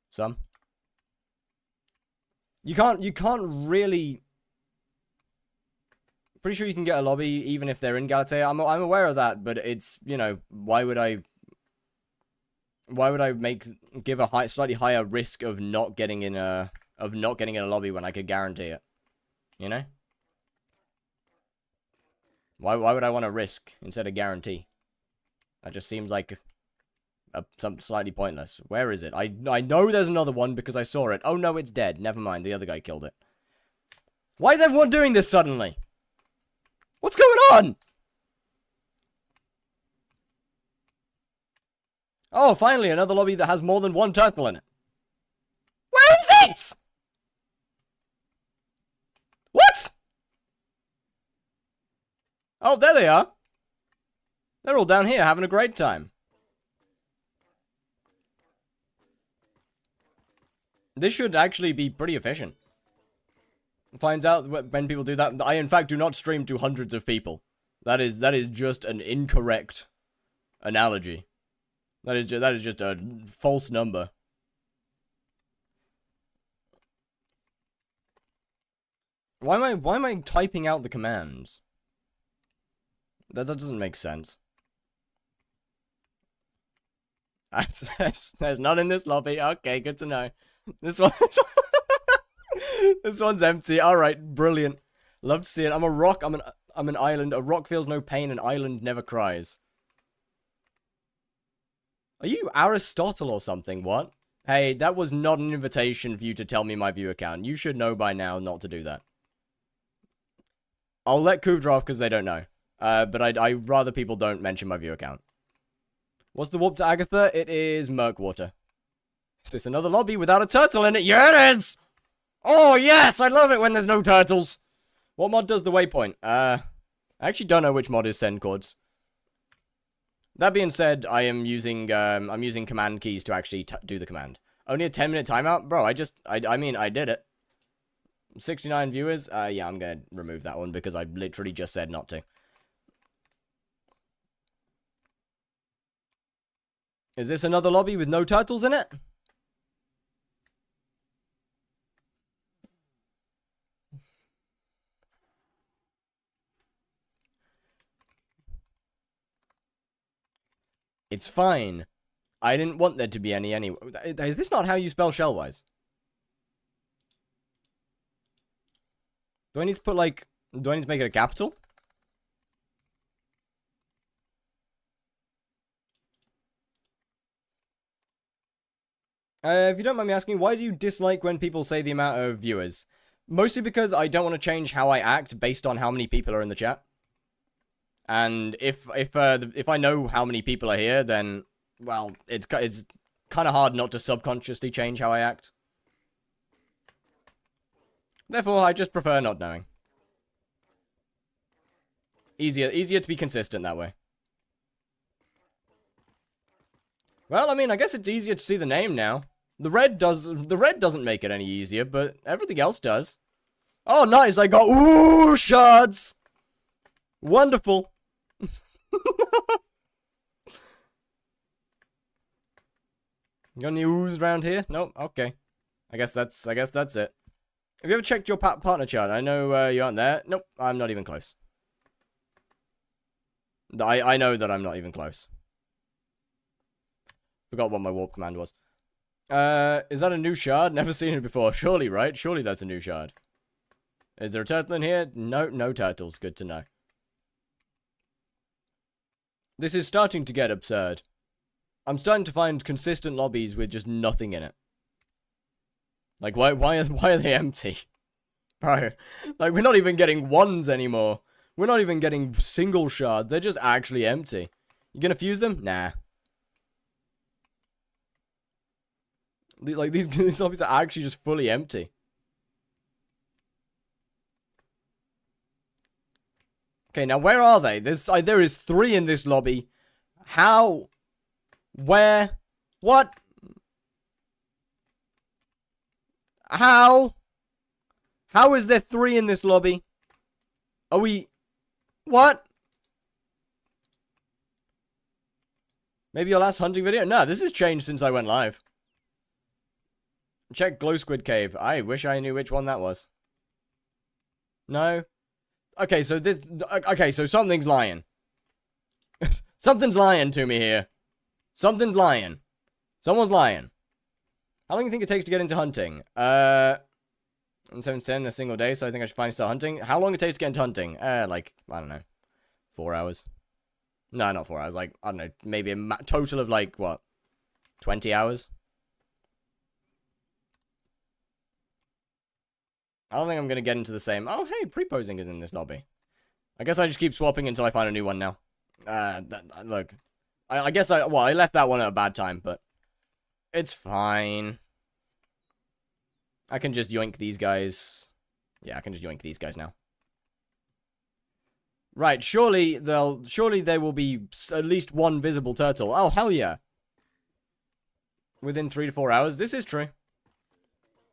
Some. You can't really... Pretty sure you can get a lobby even if they're in Galatea. I'm aware of that, but it's, you know, why would I give a slightly higher risk of not getting in a lobby when I could guarantee it? You know? Why would I want to risk instead of guarantee? That just seems like something slightly pointless. Where is it? I know there's another one because I saw it. Oh no, it's dead. Never mind. The other guy killed it. Why is everyone doing this suddenly? What's going on? Oh, finally, another lobby that has more than one turtle in it. Where is it? What? Oh, there they are. They're all down here having a great time. This should actually be pretty efficient. Finds out when people do that. I, in fact, do not stream to hundreds of people. That is just an incorrect analogy. That is just a false number. Why am I typing out the commands? That doesn't make sense. There's none in this lobby. Okay, good to know. This one's empty. All right, brilliant. Love to see it. I'm a rock. I'm an island. A rock feels no pain. An island never cries. Are you Aristotle or something? What? Hey, that was not an invitation for you to tell me my view account. You should know by now not to do that. I'll let Kuvra off because they don't know. But I'd rather people don't mention my view account. What's the warp to Agatha? It is Murkwater. Is this another lobby without a turtle in it? Yeah, it is! Oh, yes! I love it when there's no turtles! What mod does the waypoint? I actually don't know which mod is send chords. That being said, I'm using command keys to actually do the command. Only a 10-minute timeout? Bro, I mean, I did it. 69 viewers? Yeah, I'm gonna remove that one because I literally just said not to. Is this another lobby with no turtles in it? It's fine. I didn't want there to be any anyway. Is this not how you spell Shellwise? Do I need to put, like... Do I need to make it a capital? If you don't mind me asking, why do you dislike when people say the amount of viewers? Mostly because I don't want to change how I act based on how many people are in the chat. And if I know how many people are here, then, well, it's kind of hard not to subconsciously change how I act. Therefore, I just prefer not knowing. Easier to be consistent that way. Well, I mean, I guess it's easier to see the name now. The red doesn't make it any easier, but everything else does. Oh, nice! I got ooh shards. Wonderful. Got any ooze around here? Nope. Okay. I guess that's it. Have you ever checked your partner chart? I know you aren't there. Nope. I'm not even close. I know that I'm not even close. Forgot what my warp command was. Is that a new shard? Never seen it before. Surely, right? Surely that's a new shard. Is there a turtle in here? No, no turtles. Good to know. This is starting to get absurd. I'm starting to find consistent lobbies with just nothing in it. Like, why are they empty? Bro, like, we're not even getting ones anymore. We're not even getting single shards. They're just actually empty. You gonna fuse them? Nah. Like, these lobbies are actually just fully empty. Okay, now where are they? There is 3 in this lobby. How? Where? What? How? How is there 3 in this lobby? Are we... What? Maybe your last hunting video? No, this has changed since I went live. Check Glow Squid Cave. I wish I knew which one that was. No? Okay, so this... Okay, so something's lying. Something's lying to me here. Something's lying. Someone's lying. How long do you think it takes to get into hunting? I'm 7 in a single day, so I think I should finally start hunting. How long it takes to get into hunting? Like, I don't know. 4 hours. No, not 4 hours. Like, I don't know. Maybe a total of, like, what? 20 hours? I don't think I'm going to get into the same... Oh, hey, pre-posing is in this lobby. I guess I just keep swapping until I find a new one now. Look. I guess I left that one at a bad time, but... It's fine. I can just yoink these guys. Yeah, I can just yoink these guys now. Right, surely there will be at least one visible turtle. Oh, hell yeah. Within 3 to 4 hours. This is true.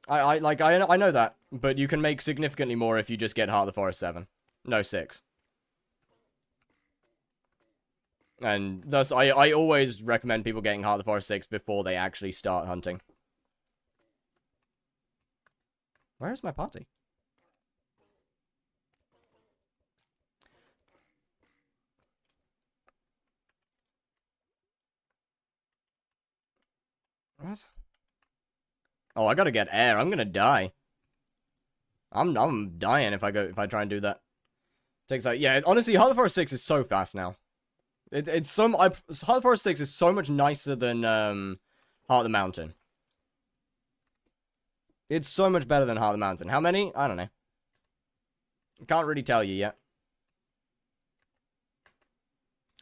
I know that, but you can make significantly more if you just get Heart of the Forest 7. No, 6. And thus, I always recommend people getting Heart of the Forest 6 before they actually start hunting. Where is my party? What? Oh, I gotta get air. I'm gonna die. I'm dying if I try and do that. Takes like, yeah, honestly, Heart of the Forest 6 is so fast now. Heart of the Forest 6 is so much nicer than Heart of the Mountain. It's so much better than Heart of the Mountain. How many? I don't know. Can't really tell you yet.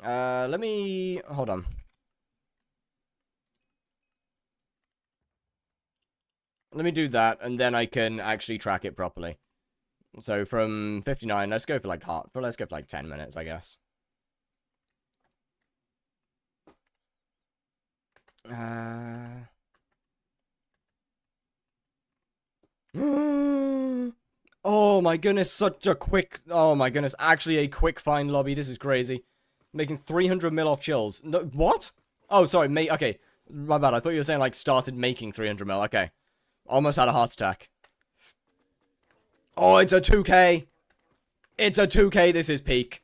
Let me... Hold on. Let me do that, and then I can actually track it properly. So from 59, let's go for like let's go for like 10 minutes, I guess. Oh my goodness, such a quick... Oh my goodness, actually a quick find lobby. This is crazy. Making 300 mil off chills. No, what? Oh, sorry, mate. Okay, my bad. I thought you were saying like started making 300 mil. Okay. Almost had a heart attack. Oh, it's a 2K. It's a 2K. This is peak.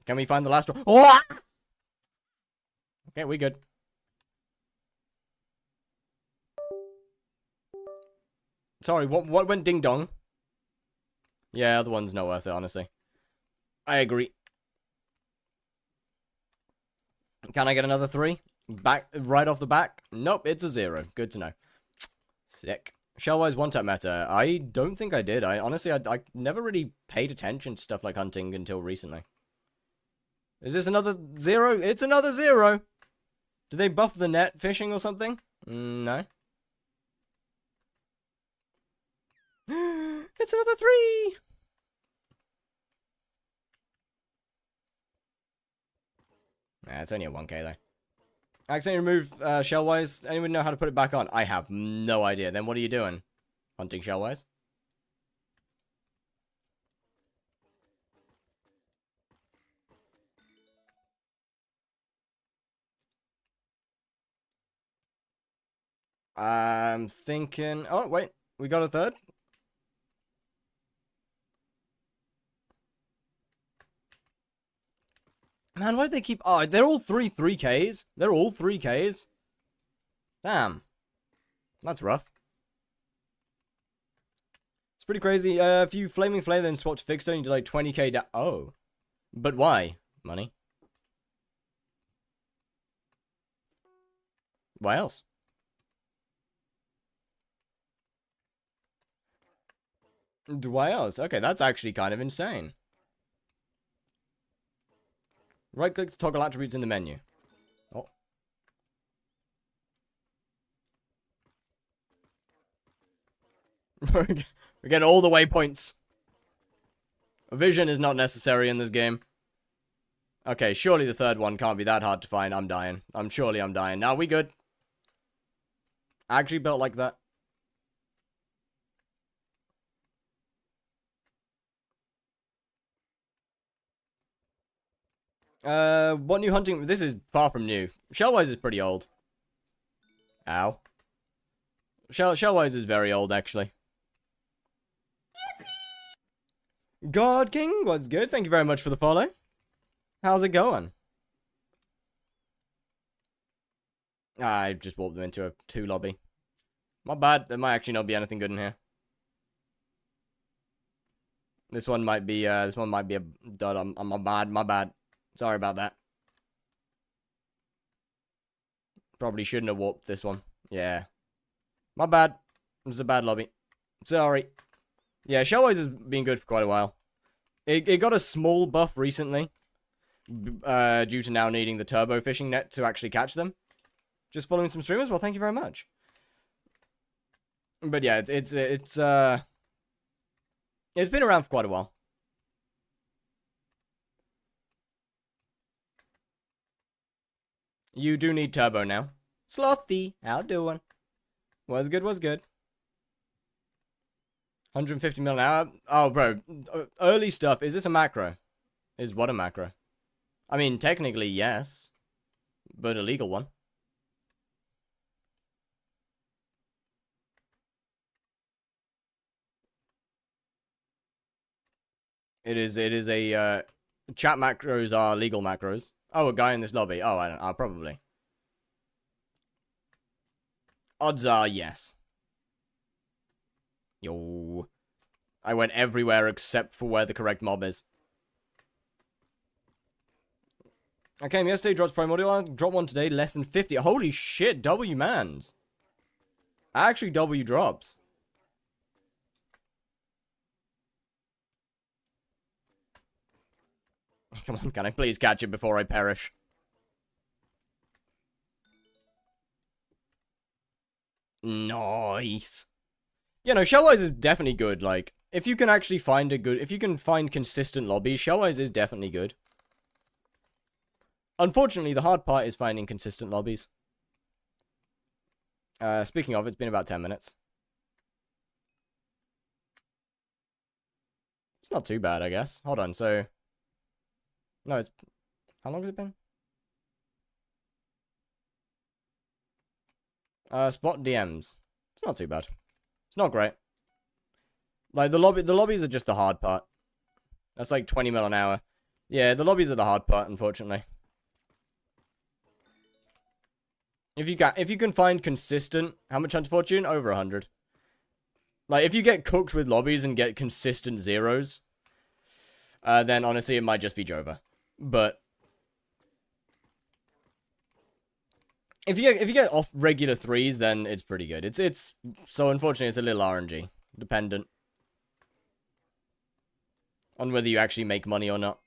Can we find the last one? Oh! Okay, we good. Sorry, what went ding dong? Yeah, the one's not worth it, honestly. I agree. Can I get another 3? Back right off the back? Nope, it's a 0. Good to know. Sick. Shellwise one-tap meta. I don't think I did. Honestly, I never really paid attention to stuff like hunting until recently. Is this another 0? It's another 0! Did they buff the net fishing or something? No. It's another 3! Nah, it's only a 1K though. I accidentally removed Shellwise. Anyone know how to put it back on? I have no idea. Then what are you doing? Hunting Shellwise? I'm thinking... Oh, wait. We got a 3rd? Man, why do they keep... Oh, they're all 3Ks? They're all 3Ks? Damn. That's rough. It's pretty crazy. If you Flaming Flare then swap to Fixed Stone, you do like 20k down... Oh. But why? Money. Why else? Why else? Okay, that's actually kind of insane. Right-click to toggle attributes in the menu. Oh. We're getting all the waypoints. Vision is not necessary in this game. Okay, surely the 3rd one can't be that hard to find. I'm dying. Surely I'm dying. Now we good. Actually built like that. What new hunting? This is far from new. Shellwise is pretty old. Ow. Shellwise is very old, actually. God King was good. Thank you very much for the follow. How's it going? I just walked them into a 2 lobby. My bad. There might actually not be anything good in here. This one might be a dud. My bad. Sorry about that. Probably shouldn't have warped this one. Yeah. My bad. It was a bad lobby. Sorry. Yeah, Shellwise has been good for quite a while. It got a small buff recently. Due to now needing the turbo fishing net to actually catch them. Just following some streamers? Well, thank you very much. But yeah, it's been around for quite a while. You do need turbo now. Slothy, how doing? Was good, was good. 150 mil an hour? Oh, bro. Early stuff. Is this a macro? Is what a macro? I mean, technically, yes. But a legal one. It is a, chat macros are legal macros. Oh, a guy in this lobby. Oh, I don't know. Probably. Odds are yes. Yo. I went everywhere except for where the correct mob is. I came yesterday, dropped primordial, dropped one today, less than 50. Holy shit, W mans. Actually, W drops. Come on, can I please catch it before I perish? Nice. You know, Shellwise is definitely good. Like, if you can actually find if you can find consistent lobbies, Shellwise is definitely good. Unfortunately, the hard part is finding consistent lobbies. Speaking of, it's been about 10 minutes. It's not too bad, I guess. Hold on, so... No, it's... How long has it been? Spot DMs. It's not too bad. It's not great. Like, the lobbies are just the hard part. That's like 20 mil an hour. Yeah, the lobbies are the hard part, unfortunately. If you can find consistent... How much Hunter Fortune? Over 100. Like, if you get cooked with lobbies and get consistent zeros, then honestly, it might just be Jova. But if you get off regular 3s, then it's pretty good. It's so unfortunately it's a little RNG dependent on whether you actually make money or not.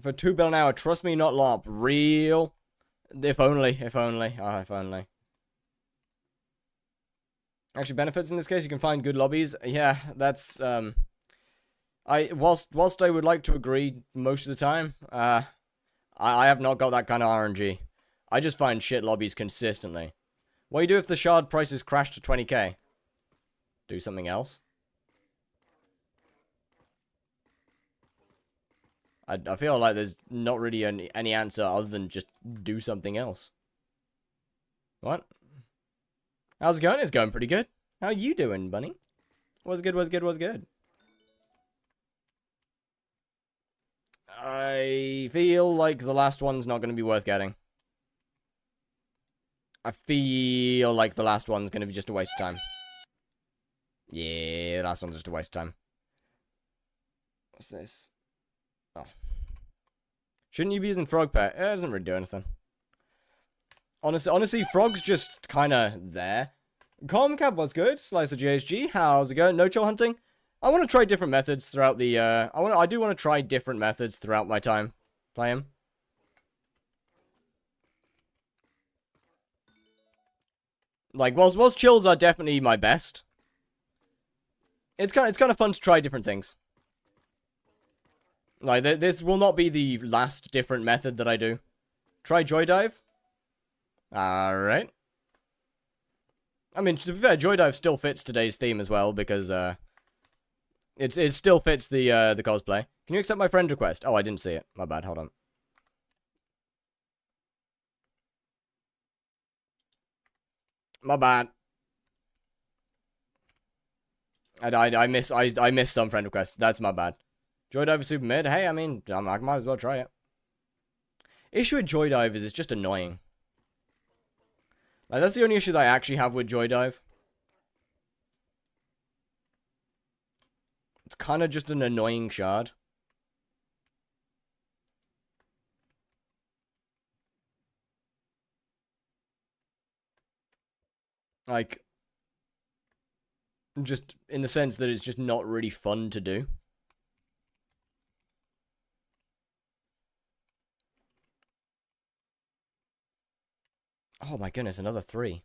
For 2 bill an hour, trust me, not LARP. Real. If only. If only. Ah, if only. Actually, benefits in this case, you can find good lobbies. Yeah, that's, whilst I would like to agree most of the time, I have not got that kind of RNG. I just find shit lobbies consistently. What do you do if the shard prices crash to 20k? Do something else? I feel like there's not really any answer other than just do something else. What? How's it going? It's going pretty good. How you doing, bunny? What's good, what's good, what's good? I feel like the last one's not going to be worth getting. I feel like the last one's going to be just a waste of time. Yeah, the last one's just a waste of time. What's this? Oh. Shouldn't you be using Frog Pet? It doesn't really do anything. Honestly, Frog's just kind of there. Comcab, what's good? Slicer GHG, how's it going? No chill hunting? I want to try different methods throughout the, I do want to try different methods throughout my time playing. Like, whilst chills are definitely my best, it's kind of fun to try different things. Like, this will not be the last different method that I do. Try Joy Dive. Alright. I mean, to be fair, Joy Dive still fits today's theme as well, because, it still fits the cosplay. Can you accept my friend request? Oh, I didn't see it. My bad, hold on. My bad. I missed some friend requests. That's my bad. Joy Dive is super mid. Hey, I mean, I might as well try it. Issue with Joy Dive is it's just annoying. Like, that's the only issue that I actually have with Joy Dive. It's kind of just an annoying shard. Like, just in the sense that it's just not really fun to do. Oh my goodness, another 3.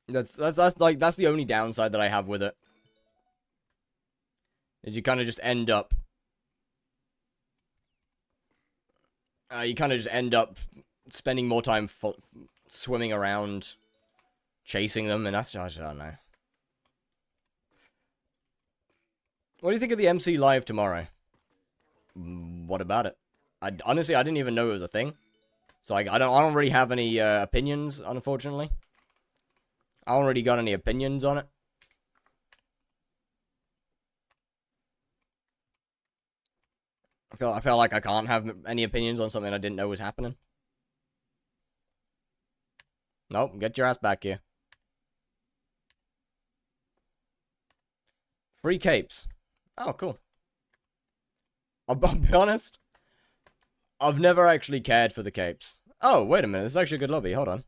That's the only downside that I have with it. Is you kind of just end up spending more time swimming around chasing them, and that's just, I don't know. What do you think of the MC live tomorrow? What about it? Honestly, I didn't even know it was a thing. So I don't really have any opinions, unfortunately. I don't really got any opinions on it. I feel like I can't have any opinions on something I didn't know was happening. Nope, get your ass back here. Free capes. Oh, cool. I'll be honest. I've never actually cared for the capes. Oh, wait a minute. This is actually a good lobby. Hold on.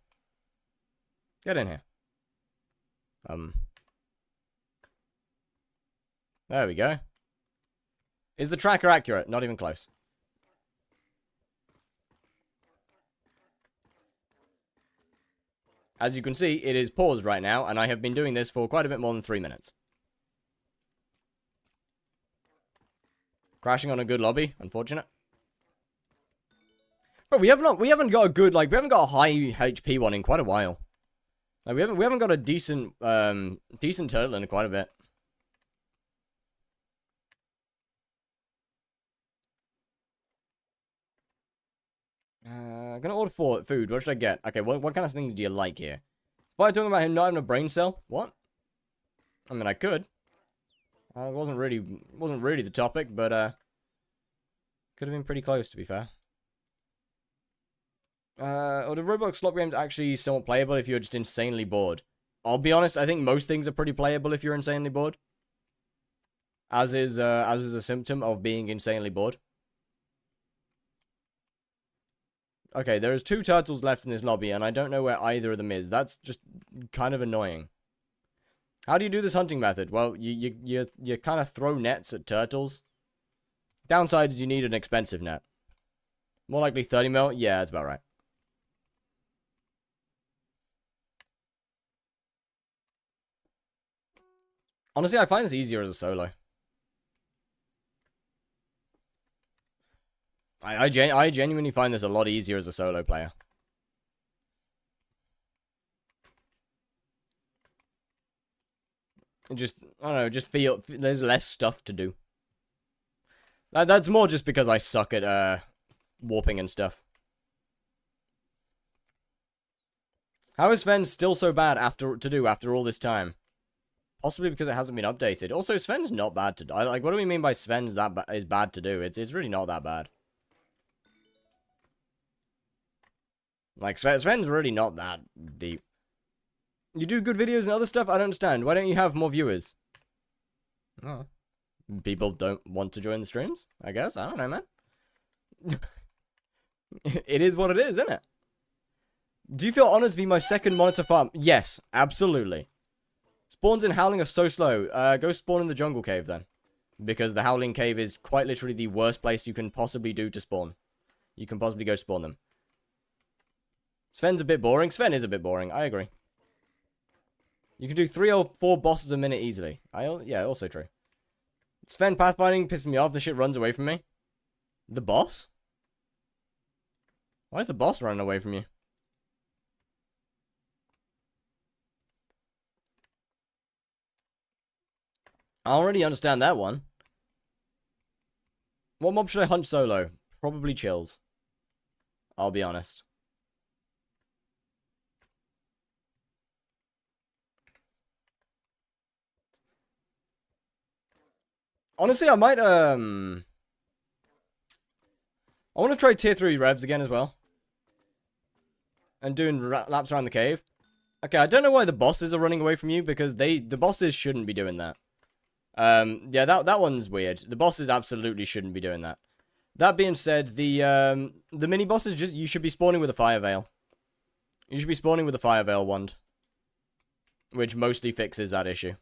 Get in here. There we go. Is the tracker accurate? Not even close. As you can see, it is paused right now, and I have been doing this for quite a bit more than 3 minutes. Crashing on a good lobby, unfortunate. But we haven't got a good, like, we haven't got a high HP one in quite a while. Like, we haven't got a decent turtle in quite a bit. I'm gonna order for food. What should I get? Okay, what kind of things do you like here? Why talking about him not having a brain cell? What? I mean, I could. It wasn't really the topic, but could have been pretty close, to be fair. Or the Roblox slot games actually somewhat playable if you're just insanely bored. I'll be honest, I think most things are pretty playable if you're insanely bored. As is a symptom of being insanely bored. Okay, there's 2 turtles left in this lobby, and I don't know where either of them is. That's just kind of annoying. How do you do this hunting method? Well, you kind of throw nets at turtles. Downside is you need an expensive net. More likely 30 mil? Yeah, that's about right. Honestly, I find this easier as a solo. I genuinely find this a lot easier as a solo player. Just, I don't know, just feel there's less stuff to do. That's more just because I suck at warping and stuff. How is Sven still so bad after all this time? Possibly because it hasn't been updated. Also, Sven's not bad to do. Like, what do we mean by Sven's is bad to do? It's really not that bad. Like, Sven's really not that deep. You do good videos and other stuff? I don't understand. Why don't you have more viewers? Oh. People don't want to join the streams? I guess. I don't know, man. It is what it is, isn't it? Do you feel honored to be my second monitor farm? Yes, absolutely. Spawns in Howling are so slow. Go spawn in the jungle cave, then. Because the Howling cave is quite literally the worst place you can possibly do to spawn. You can possibly go spawn them. Sven's a bit boring. Sven is a bit boring. I agree. You can do 3 or 4 bosses a minute easily. Yeah, also true. Sven pathfinding pisses me off. The shit runs away from me. The boss? Why is the boss running away from you? I already understand that one. What mob should I hunt solo? Probably chills. I'll be honest. Honestly, I might, I want to try tier 3 revs again as well. And doing laps around the cave. Okay, I don't know why the bosses are running away from you, because the bosses shouldn't be doing that. Yeah, that one's weird. The bosses absolutely shouldn't be doing that. That being said, the mini bosses, you should be spawning with a fire veil. You should be spawning with a fire veil wand. Which mostly fixes that issue.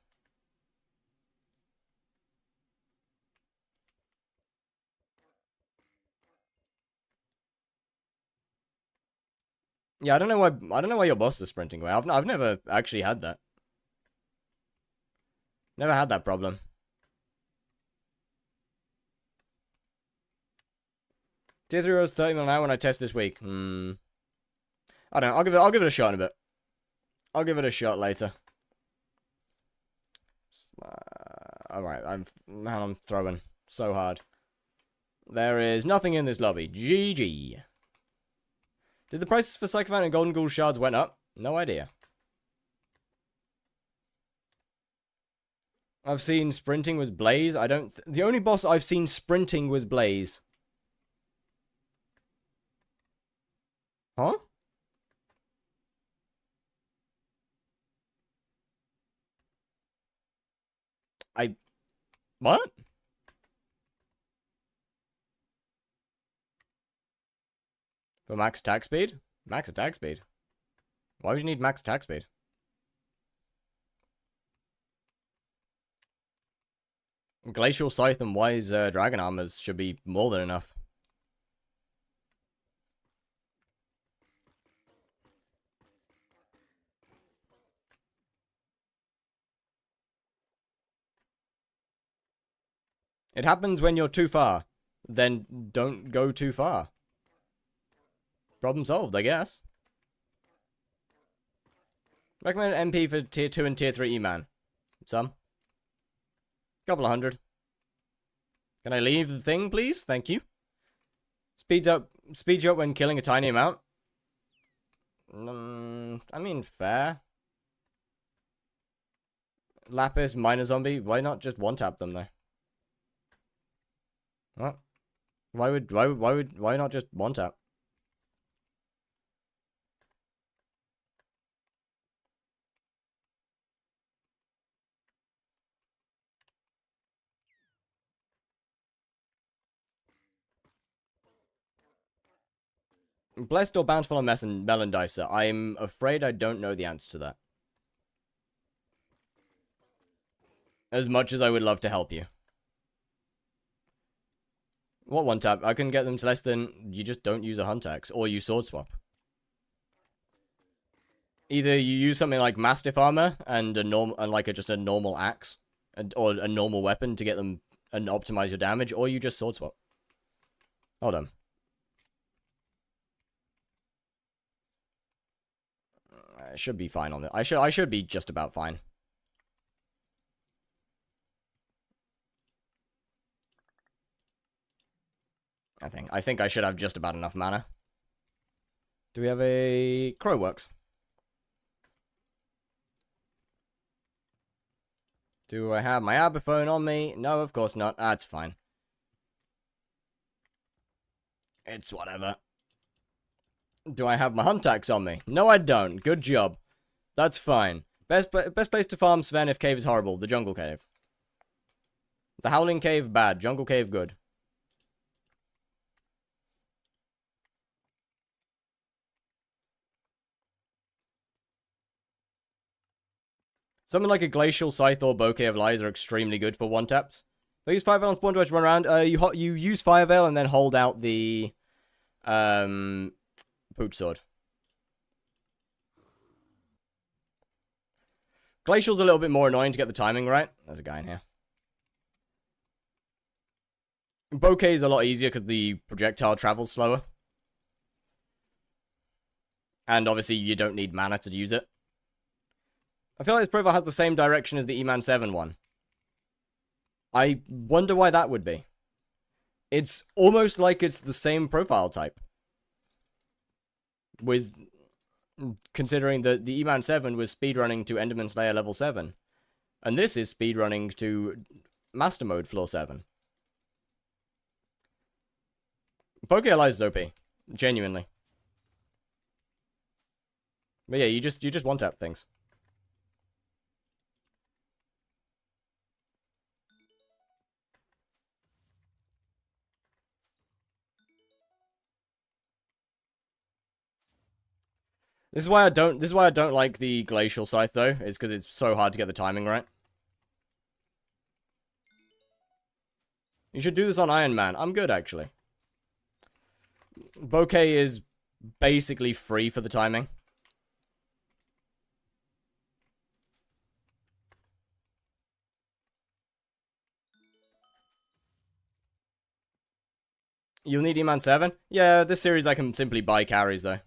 Yeah, I don't know why your boss is sprinting away. I've never actually had that. Never had that problem. Tier 3 rolls 30 mil an hour when I test this week. I don't know. I'll give it a shot in a bit. I'll give it a shot later. Alright, I'm throwing so hard. There is nothing in this lobby. GG. Did the prices for Sycophant and Golden Ghoul shards went up? No idea. I've seen sprinting was Blaze. The only boss I've seen sprinting was Blaze. Huh? What? For max attack speed? Max attack speed? Why would you need max attack speed? Glacial Scythe and Wise Dragon Armors should be more than enough. It happens when you're too far. Then don't go too far. Problem solved, I guess. Recommended MP for tier 2 and tier 3 E-Man. Some. Couple of hundred. Can I leave the thing, please? Thank you. Speeds you up when killing a tiny amount. I mean, fair. Lapis, Miner Zombie. Why not just one-tap them, though? What? Why not just one-tap? Blessed or bountiful on melon dicer? I'm afraid I don't know the answer to that. As much as I would love to help you. What one tap? I can get them to less than... You just don't use a hunt axe, or you sword swap. Either you use something like Mastiff Armor and just a normal axe, or a normal weapon to get them and optimize your damage, or you just sword swap. Hold on. I should be fine on it. I should be just about fine. I think I should have just about enough mana. Do we have a Crowworks? Do I have my Aberphone on me? No, of course not. That's fine. It's whatever. Do I have my hunt axe on me? No, I don't. Good job. That's fine. Best place to farm Sven if cave is horrible. The jungle cave. The howling cave, bad. Jungle cave, good. Something like a Glacial Scythe or Bouquet of Lies are extremely good for one-taps. They use Fire Veil on spawn to run around. You use Fire Veil and then hold out the... Pooch Sword. Glacial's a little bit more annoying to get the timing right. There's a guy in here. Bouquet is a lot easier because the projectile travels slower. And obviously you don't need mana to use it. I feel like this profile has the same direction as the E-Man 7 one. I wonder why that would be. It's almost like it's the same profile type. With... Considering that the E-Man 7 was speedrunning to Enderman Slayer level 7. And this is speedrunning to Master Mode floor 7. Poke-Alize is OP. Genuinely. But yeah, you just one-tap things. This is why I don't like the Glacial Scythe though, is because it's so hard to get the timing right. You should do this on Iron Man. I'm good actually. Bouquet is basically free for the timing. You'll need E-Man 7? Yeah, this series I can simply buy carries though.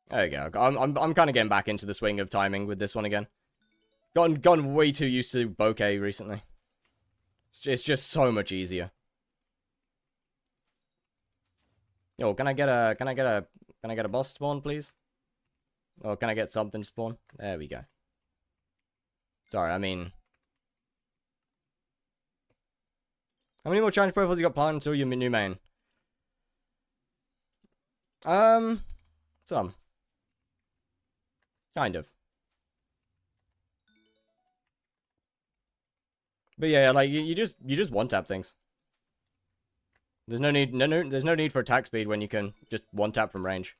There you go. I'm kind of getting back into the swing of timing with this one again. Gotten way too used to Bouquet recently. It's just so much easier. Yo, can I get a boss spawn, please? Or can I get something spawn? There we go. Sorry, I mean... How many more challenge profiles you got planned until your new main? Some. Kind of. But yeah, like you just one tap things. There's no need there's no need for attack speed when you can just one tap from range.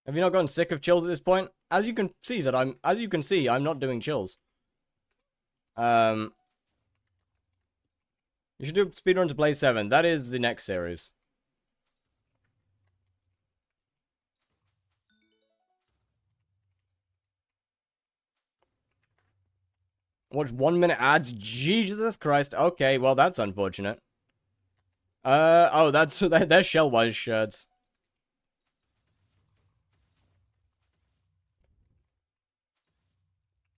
Have you not gotten sick of chills at this point? As you can see, I'm not doing chills. You should do speedrun to Blaze 7. That is the next series. Watch 1 minute ads? Jesus Christ. Okay, well, that's unfortunate. Oh, they're Shellwise shirts.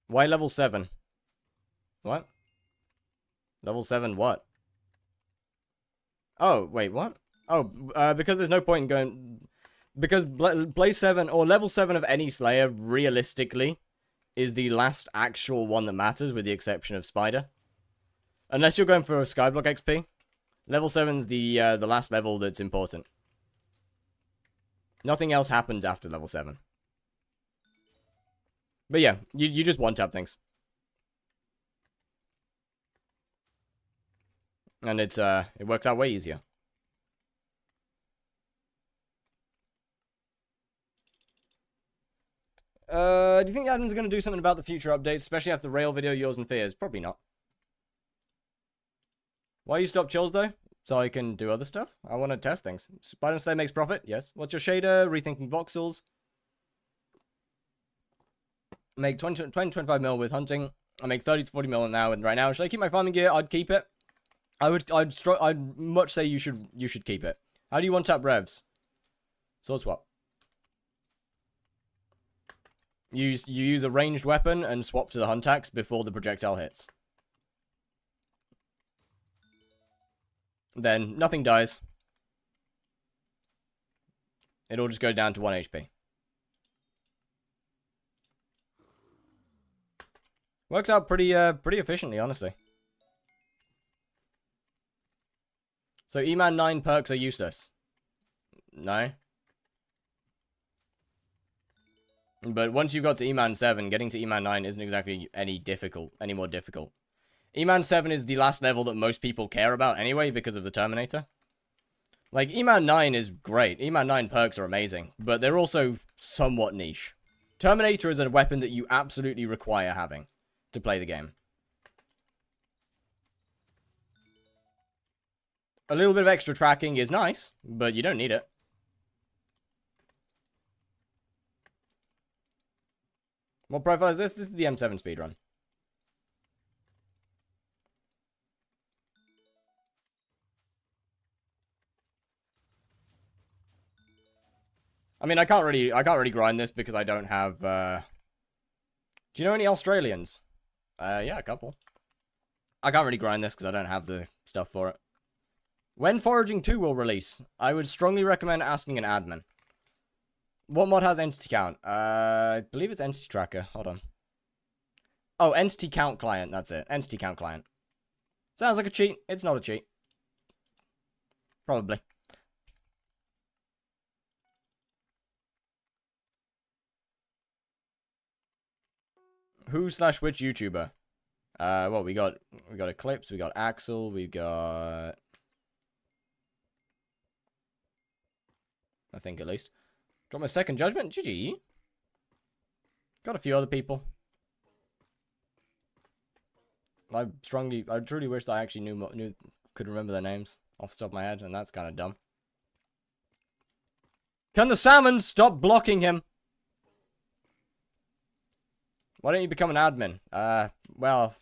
Why level 7? What? Level 7 what? Oh, wait, what? Oh, because there's no point in going... Because Blaze 7, or level 7 of any Slayer, realistically, is the last actual one that matters, with the exception of Spider. Unless you're going for a skyblock XP. Level 7's the last level that's important. Nothing else happens after level 7. But yeah, you just one-tap things. And it works out way easier. Do you think Adam's going to do something about the future updates, especially after the rail video, yours and Fears? Probably not. Why you stop chills, though? So I can do other stuff? I want to test things. Spider Slay makes profit? Yes. What's your shader? Rethinking voxels. Make 20-25 mil with hunting. I make 30 to 40 mil now right now. Should I keep my farming gear? I'd keep it. I'd much say you should keep it. How do you one-tap revs? Sword swap. You use a ranged weapon and swap to the hunt axe before the projectile hits. Then nothing dies. It all just goes down to 1 HP. Works out pretty efficiently, honestly. So E-Man 9 perks are useless. No. But once you've got to E-Man 7, getting to E-Man 9 isn't exactly any more difficult. E-Man 7 is the last level that most people care about anyway because of the Terminator. Like, E-Man 9 is great. E-Man 9 perks are amazing, but they're also somewhat niche. Terminator is a weapon that you absolutely require having to play the game. A little bit of extra tracking is nice, but you don't need it. What profile is this? This is the M7 speedrun. I mean, I can't really grind this because I don't have, Do you know any Australians? Yeah, a couple. I can't really grind this because I don't have the stuff for it. When Foraging 2 will release, I would strongly recommend asking an admin. What mod has entity count? I believe it's entity tracker. Hold on. Oh, entity count client. That's it. Entity count client. Sounds like a cheat. It's not a cheat. Probably. Who/which YouTuber? Well, we got Eclipse, we got Axel, we got... I think, at least. Got my second judgment. GG. Got a few other people. I truly wish that I actually could remember their names off the top of my head, and that's kind of dumb. Can the salmon stop blocking him? Why don't you become an admin? Well,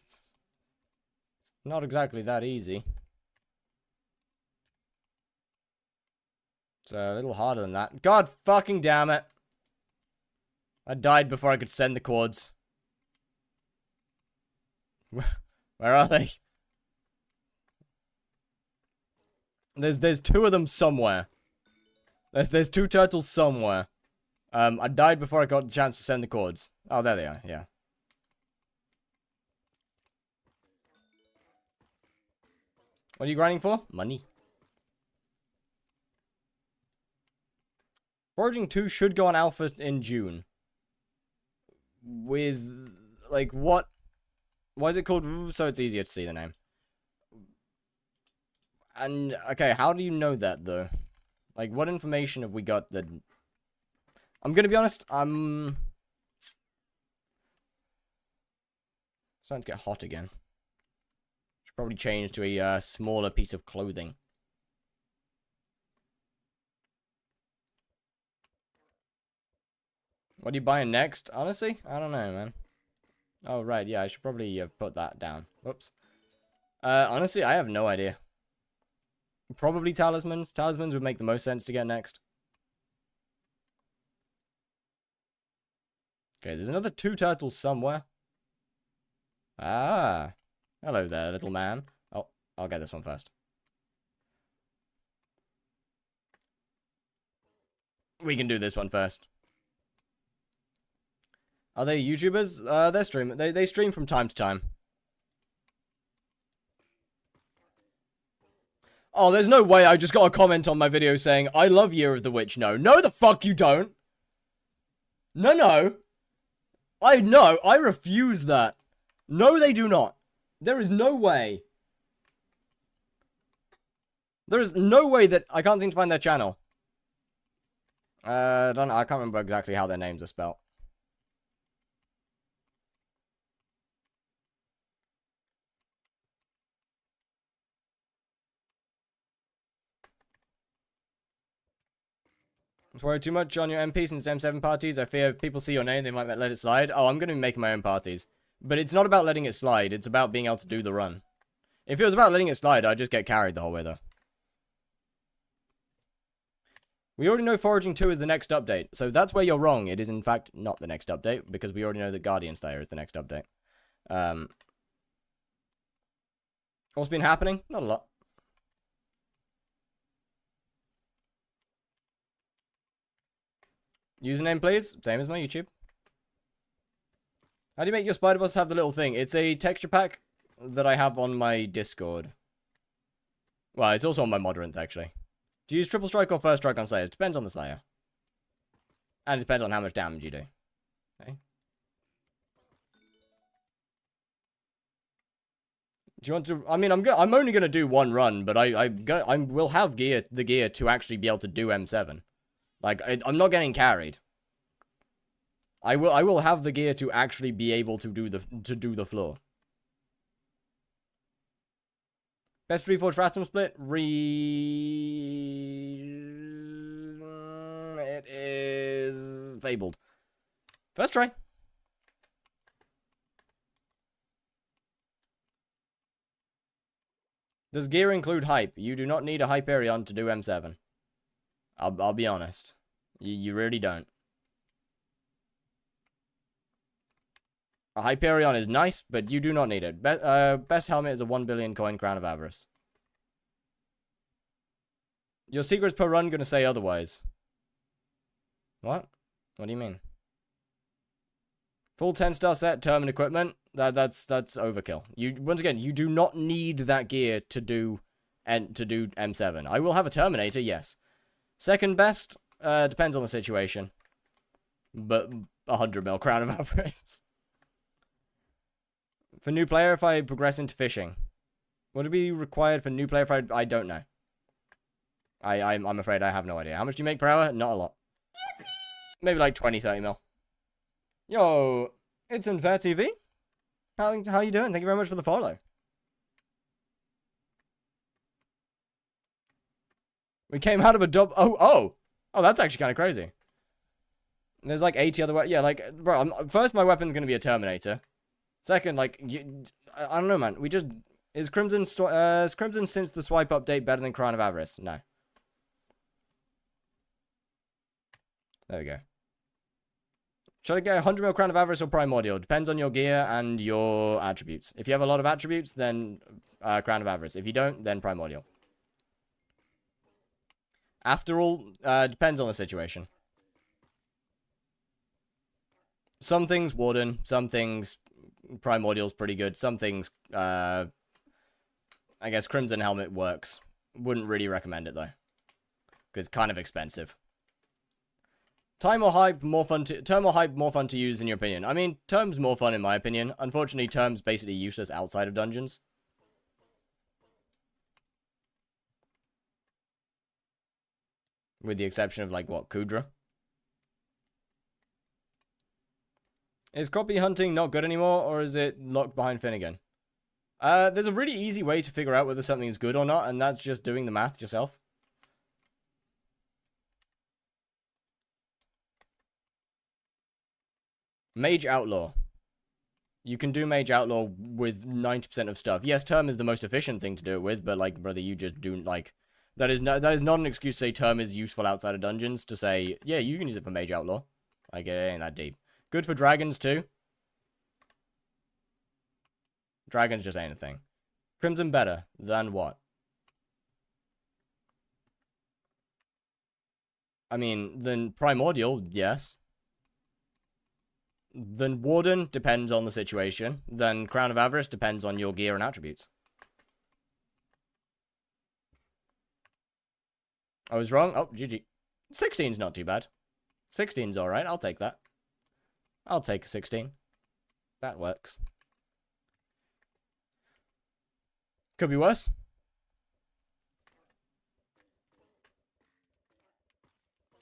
not exactly that easy. It's a little harder than that. God fucking damn it. I died before I could send the quads. Where are they? There's two of them somewhere. There's two turtles somewhere. I died before I got the chance to send the cords. Oh, there they are, yeah. What are you grinding for? Money. Foraging 2 should go on alpha in June. With, like, what? Why is it called? So it's easier to see the name. And, okay, how do you know that, though? Like, what information have we got that... I'm gonna be honest, I'm... starting to get hot again. Should probably change to a smaller piece of clothing. What are you buying next? Honestly, I don't know, man. Oh, right, yeah, I should probably have put that down. Whoops. Honestly, I have no idea. Probably talismans. Talismans would make the most sense to get next. Okay, there's another two turtles somewhere. Ah. Hello there, little man. Oh, I'll get this one first. We can do this one first. Are they YouTubers? They're streaming. They stream from time to time. Oh, there's no way I just got a comment on my video saying, I love Year of the Witch. No. No, the fuck you don't. No. I refuse that. No, they do not. There is no way. There is no way that I can't seem to find their channel. I can't remember exactly how their names are spelled. Don't worry too much on your MP since M7 parties. I fear if people see your name, they might let it slide. Oh, I'm going to be making my own parties. But it's not about letting it slide. It's about being able to do the run. If it was about letting it slide, I'd just get carried the whole way, though. We already know Foraging 2 is the next update. So that's where you're wrong. It is, in fact, not the next update. Because we already know that Guardian Slayer is the next update. What's been happening? Not a lot. Username, please. Same as my YouTube. How do you make your spider boss have the little thing? It's a texture pack that I have on my Discord. Well, it's also on my Modrinth, actually. Do you use triple strike or first strike on Slayers? Depends on the Slayer. And it depends on how much damage you do. Okay. Do you want to... I mean, I'm only going to do one run, but I will have the gear to actually be able to do M7. Like, I'm not getting carried. I will have the gear to actually be able to do the floor. Best Reforged for Atom Split? It is... Fabled. First try. Does gear include hype? You do not need a Hyperion to do M7. I'll be honest. You really don't. A Hyperion is nice, but you do not need it. Best helmet is a 1 billion coin Crown of Avarice. Your secrets per run gonna say otherwise. What? What do you mean? Full 10-star set, term and equipment. That's overkill. Once again, you do not need that gear to do M7. I will have a Terminator, yes. Second best, depends on the situation. But 100 mil Crown of Avarice. For new player, if I progress into fishing. Would it be required for new player if I don't know. I'm afraid I have no idea. How much do you make per hour? Not a lot. Maybe like 20, 30 mil. Yo, it's Unfair TV. How you doing? Thank you very much for the follow. We came out of a dub. Oh, that's actually kind of crazy. There's like 80 other weapons. Yeah, like, bro, first my weapon's going to be a Terminator. Second, like, I don't know, man. Is Crimson since the swipe update better than Crown of Avarice? No. There we go. Should I get 100 mil Crown of Avarice or Primordial? Depends on your gear and your attributes. If you have a lot of attributes, then Crown of Avarice. If you don't, then Primordial. After all, depends on the situation. Some things Warden, some things Primordial's pretty good, some things, I guess Crimson Helmet works. Wouldn't really recommend it, though. Because it's kind of expensive. Term or hype, more fun to use, in your opinion? I mean, Term's more fun, in my opinion. Unfortunately, Term's basically useless outside of dungeons. With the exception of, like, what, Kudra? Is copy hunting not good anymore, or is it locked behind Finnegan? There's a really easy way to figure out whether something is good or not, and that's just doing the math yourself. Mage Outlaw. You can do Mage Outlaw with 90% of stuff. Yes, Term is the most efficient thing to do it with, but, like, brother, you just do, like... That is not an excuse to say Term is useful outside of dungeons, to say, yeah, you can use it for Mage Outlaw. Like, it ain't that deep. Good for dragons, too. Dragons just ain't a thing. Crimson better than what? I mean, than Primordial, yes. Then Warden depends on the situation. Then Crown of Avarice depends on your gear and attributes. I was wrong. Oh, GG. 16's not too bad. 16's alright. I'll take that. I'll take a 16. That works. Could be worse.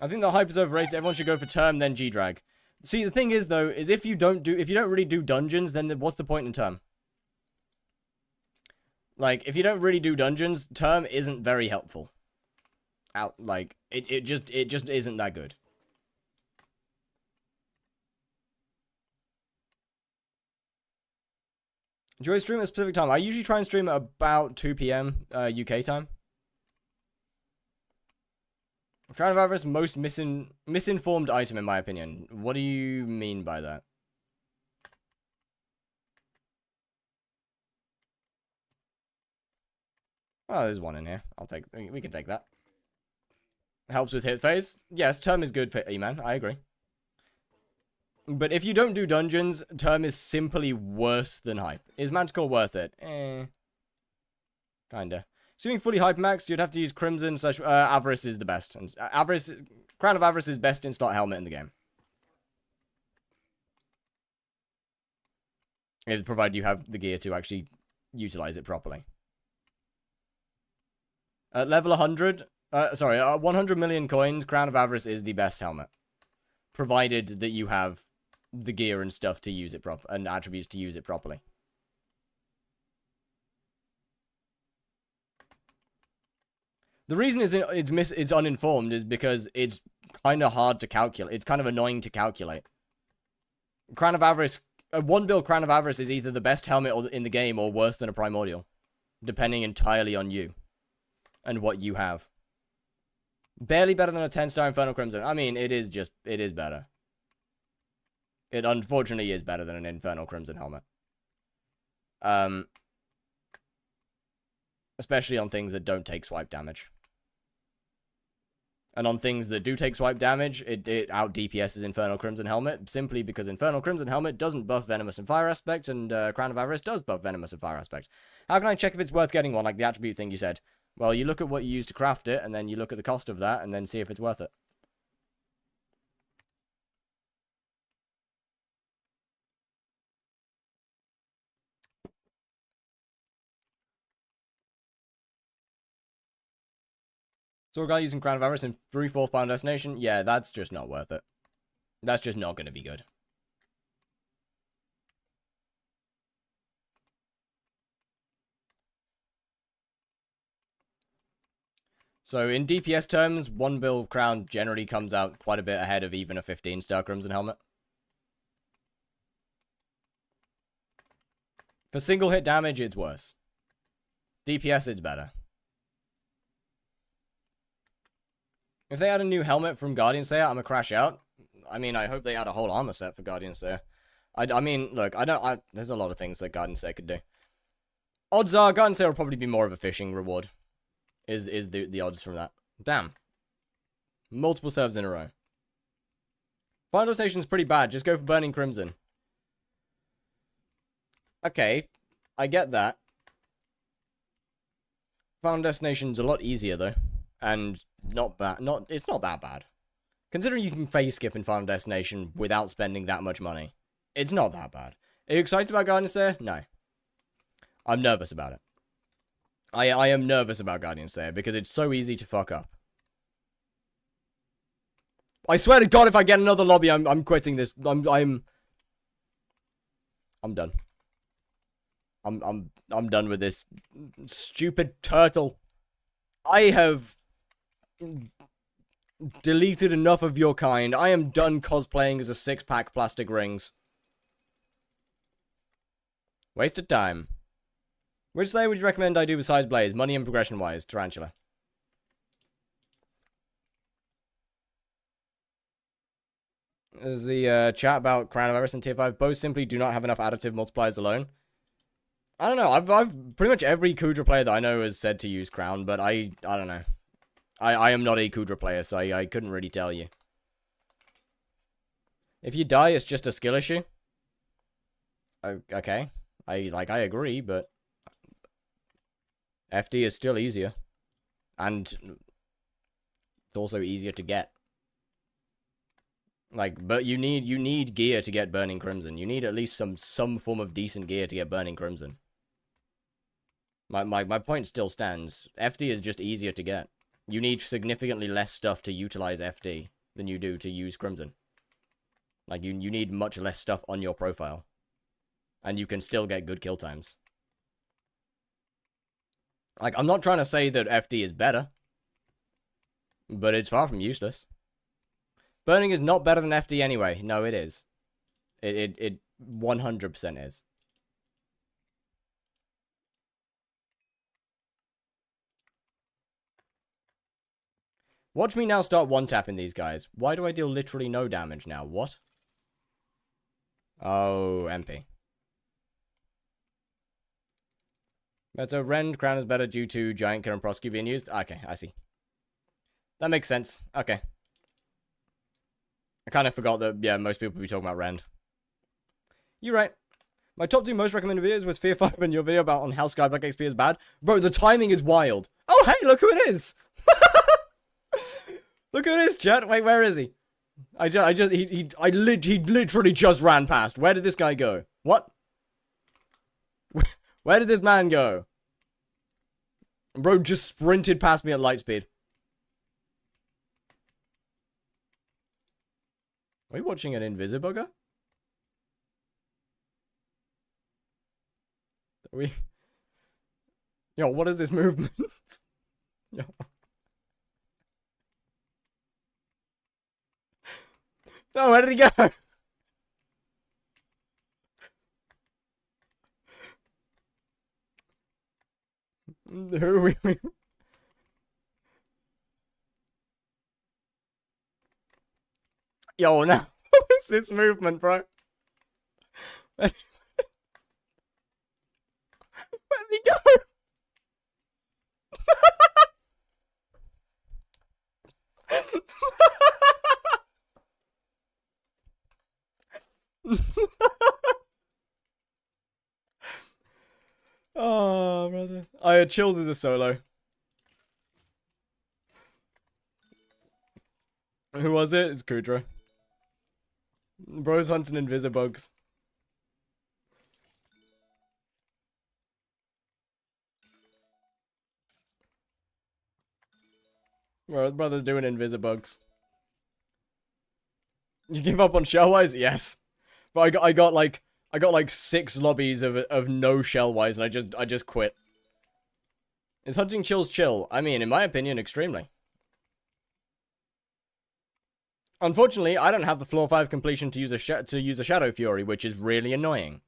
I think the hype is overrated. Everyone should go for Term, then G-Drag. See, the thing is, though, is if you don't really do dungeons, then what's the point in Term? Like, if you don't really do dungeons, Term isn't very helpful. It just isn't that good. Do you always stream at a specific time? I usually try and stream at about 2 p.m. UK time. Crown of Avarice, most misinformed item in my opinion. What do you mean by that? Oh, there's one in here. We can take that. Helps with hit phase. Yes, Term is good for E-Man. I agree. But if you don't do dungeons, Term is simply worse than hype. Is Manticore worth it? Kinda. Assuming fully hype max, you'd have to use Crimson / Avarice is the best. And Crown of Avarice is best in slot helmet in the game. Provided you have the gear to actually utilize it properly. At level 100, 100 million coins, Crown of Avarice is the best helmet. Provided that you have the gear and stuff to use it and attributes to use it properly. The reason it's uninformed is because it's kind of hard to calculate. It's kind of annoying to calculate. Crown of Avarice, one build Crown of Avarice is either the best helmet in the game or worse than a Primordial, depending entirely on you and what you have. Barely better than a 10-star Infernal Crimson. I mean, it is better. It unfortunately is better than an Infernal Crimson helmet. Especially on things that don't take swipe damage. And on things that do take swipe damage, it out DPS's Infernal Crimson Helmet, simply because Infernal Crimson Helmet doesn't buff Venomous and Fire Aspect, and Crown of Avarice does buff Venomous and Fire Aspect. How can I check if it's worth getting one, like the attribute thing you said? Well, you look at what you use to craft it, and then you look at the cost of that, and then see if it's worth it. So a guy using Crown of Avarice in 3/4 Final Destination? Yeah, that's just not worth it. That's just not going to be good. So in DPS terms, one build Crown generally comes out quite a bit ahead of even a 15-star Crimson Helmet. For single hit damage, it's worse. DPS, it's better. If they add a new helmet from Guardian Slayer, I'm gonna crash out. I mean, I hope they add a whole armor set for Guardian Slayer. I mean, look, there's a lot of things that Guardian Slayer could do. Odds are, Guardian Slayer will probably be more of a fishing reward. Is the odds from that. Damn. Multiple servers in a row. Final Destination's pretty bad. Just go for Burning Crimson. Okay. I get that. Final Destination's a lot easier, though. And not bad. It's not that bad. Considering you can phase skip in Final Destination without spending that much money. It's not that bad. Are you excited about Guardians Slayer? No. I'm nervous about it. I am nervous about Guardian Slayer because it's so easy to fuck up. I swear to God, if I get another lobby, I'm quitting this. I'm done. I'm done with this stupid turtle. I have deleted enough of your kind. I am done cosplaying as a six-pack plastic rings. Waste of time. Which Slayer would you recommend I do besides Blaze? Money and progression-wise, Tarantula. There's the chat about Crown of Everest and Tier 5. Both simply do not have enough additive multipliers alone. I don't know. I've pretty much every Kudra player that I know has said to use Crown, but I don't know. I am not a Kudra player, so I couldn't really tell you. If you die, it's just a skill issue. Okay. I agree, but FD is still easier. And it's also easier to get. But you need gear to get Burning Crimson. You need at least some form of decent gear to get Burning Crimson. My point still stands. FD is just easier to get. You need significantly less stuff to utilize FD than you do to use Crimson. You need much less stuff on your profile. And you can still get good kill times. I'm not trying to say that FD is better. But it's far from useless. Burning is not better than FD anyway. No, it is. It 100% is. Watch me now start one-tapping these guys. Why do I deal literally no damage now? What? Oh, MP. Better Rend, Crown is better due to Giant Kill and Prosecute being used? Okay, I see. That makes sense. Okay. I kind of forgot that, yeah, most people be talking about Rend. You're right. My top 2 most recommended videos was Fear 5 and your video about on how Skyblock XP is bad. Bro, the timing is wild. Oh, hey, look who it is. Look who it is, chat. Wait, where is he? He literally just ran past. Where did this guy go? What? Where did this man go? Bro just sprinted past me at light speed. Are you watching an Invisibugger? Are we... Yo, what is this movement? Yo. No, where did he go? Who are we? Yo, now, what is this movement, bro? Where did he go? Oh, brother. Chills is a solo. Who was it? It's Kudra. Bro's hunting Invisibugs. Brother's doing Invisibugs. You give up on Shellwise? Yes. But I got like 6 lobbies of no Shellwise and I just quit. Is hunting chills chill? I mean, in my opinion, extremely. Unfortunately, I don't have the floor 5 completion to use a Shadow Fury, which is really annoying.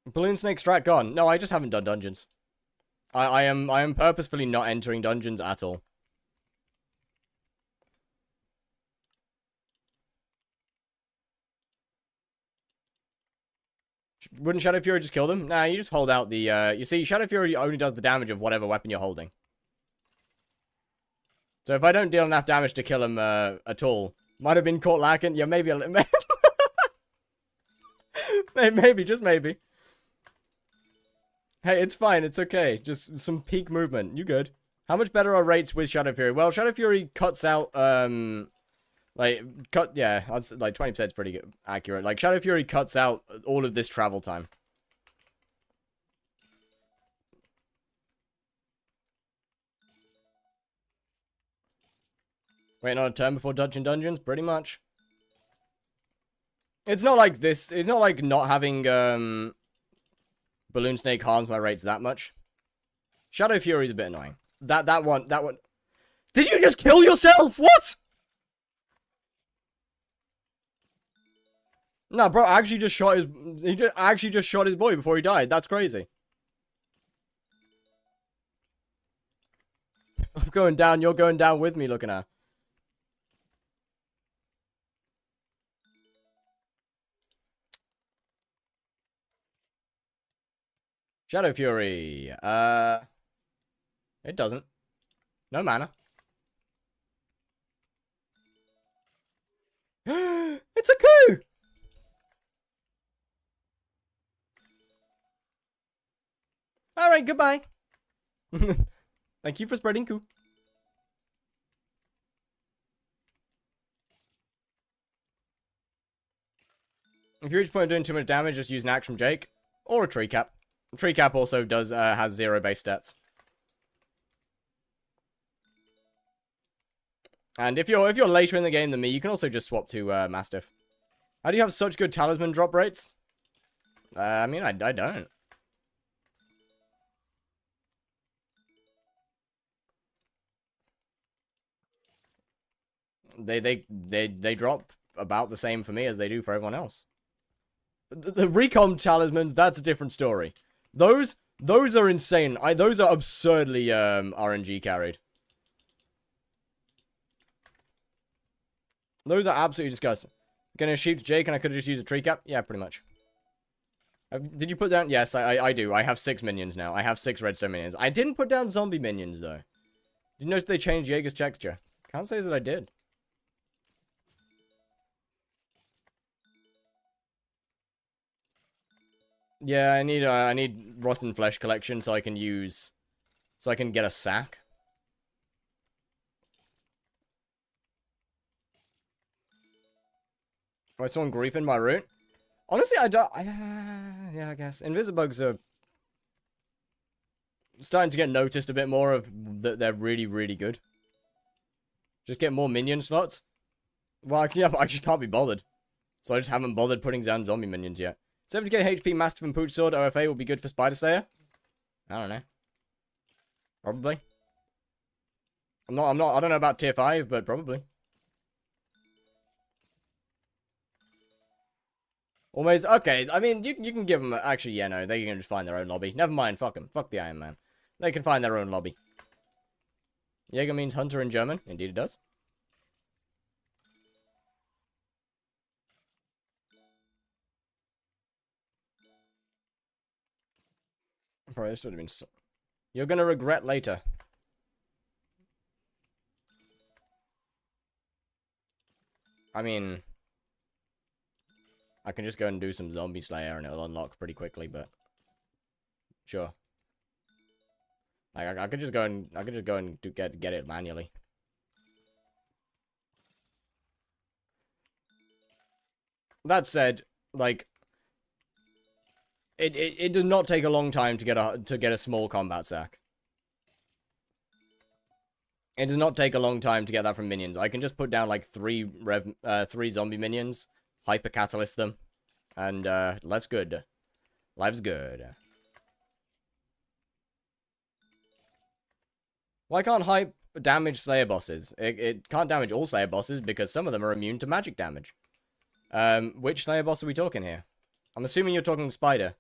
Balloon Snake Strat gone. No, I just haven't done dungeons. I am purposefully not entering dungeons at all. Wouldn't Shadow Fury just kill them? Nah, you just hold out the, you see, Shadow Fury only does the damage of whatever weapon you're holding. So if I don't deal enough damage to kill him, at all, might have been caught lacking. Yeah, maybe a little. Maybe, just maybe. Hey, it's fine, it's okay. Just some peak movement. You good. How much better are rates with Shadow Fury? Well, Shadow Fury cuts out, like, yeah, like 20% is pretty good, accurate. Like, Shadow Fury cuts out all of this travel time. Waiting on a turn before touching dungeons? Pretty much. It's not like this, it's not like not having, Balloon Snake harms my rates that much. Shadow Fury is a bit annoying. That one. Did you just kill yourself? What? Nah, bro, actually just shot his, actually just shot his boy before he died. That's crazy. I'm going down, you're going down with me, looking at. Shadow Fury. It doesn't. No mana. It's a coup! Alright, goodbye. Thank you for spreading coup. If you reach point of doing too much damage, just use an axe from Jake. Or a tree cap. Tree cap also does has 0 base stats. And if you're later in the game than me, you can also just swap to Mastiff. How do you have such good talisman drop rates? I mean, I don't. They drop about the same for me as they do for everyone else. The recon talismans, that's a different story. Those are insane. Those are absurdly RNG carried. Those are absolutely disgusting. Gonna shoot Jake and I could have just used a tree cap? Yeah, pretty much. Did you put down? Yes, I do. I have 6 minions now. I have 6 redstone minions. I didn't put down zombie minions, though. Did you notice they changed Jaeger's texture? Can't say that I did. Yeah, I need rotten flesh collection so I can get a sack. Oh, I saw grief in my root. Honestly, I don't. Yeah, I guess invisibugs are starting to get noticed a bit more of that. They're really, really good. Just get more minion slots. Well, I just can't be bothered, so I just haven't bothered putting down zombie minions yet. 70k HP Mastiff and Pooch Sword OFA will be good for Spider Slayer. I don't know. Probably. I don't know about tier 5, but probably. Almost, okay, I mean, you can give them, actually, yeah, no, they can just find their own lobby. Never mind, fuck them. Fuck the Iron Man. They can find their own lobby. Jäger means hunter in German. Indeed it does. Probably this would have been so... You're gonna regret later. I mean... I can just go and do some Zombie Slayer and it'll unlock pretty quickly, but... Sure. Like, I could just go and... get it manually. That said, like... It does not take a long time to get a small combat sack. It does not take a long time to get that from minions. I can just put down like 3 zombie minions, hyper catalyst them, and life's good. Life's good. Why can't hype damage Slayer bosses? It can't damage all Slayer bosses because some of them are immune to magic damage. Which Slayer boss are we talking here? I'm assuming you're talking Spider.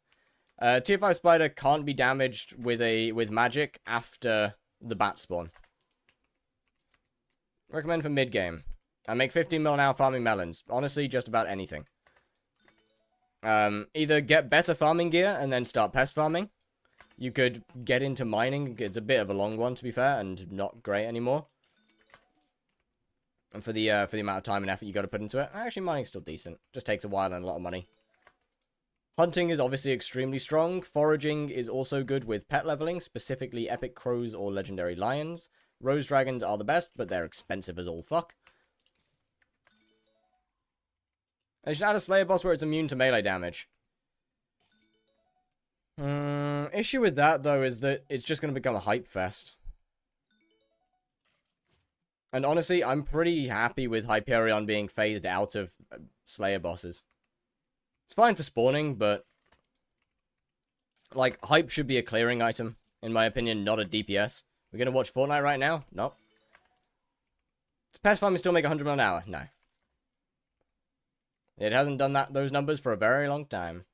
Tier 5 Spider can't be damaged with magic after the bat spawn. Recommend for mid game. I make 15 mil an hour farming melons. Honestly, just about anything. Either get better farming gear and then start pest farming. You could get into mining. It's a bit of a long one, to be fair, and not great anymore. And for the amount of time and effort you got to put into it, actually mining's still decent. Just takes a while and a lot of money. Hunting is obviously extremely strong. Foraging is also good with pet leveling, specifically epic crows or legendary lions. Rose dragons are the best, but they're expensive as all fuck. They should add a Slayer boss where it's immune to melee damage. Issue with that, though, is that it's just going to become a hype fest. And honestly, I'm pretty happy with Hyperion being phased out of Slayer bosses. It's fine for spawning, but... like, hype should be a clearing item, in my opinion, not a DPS. We're going to watch Fortnite right now? Nope. Does pest farming still make 100 mil an hour? No. It hasn't done those numbers for a very long time.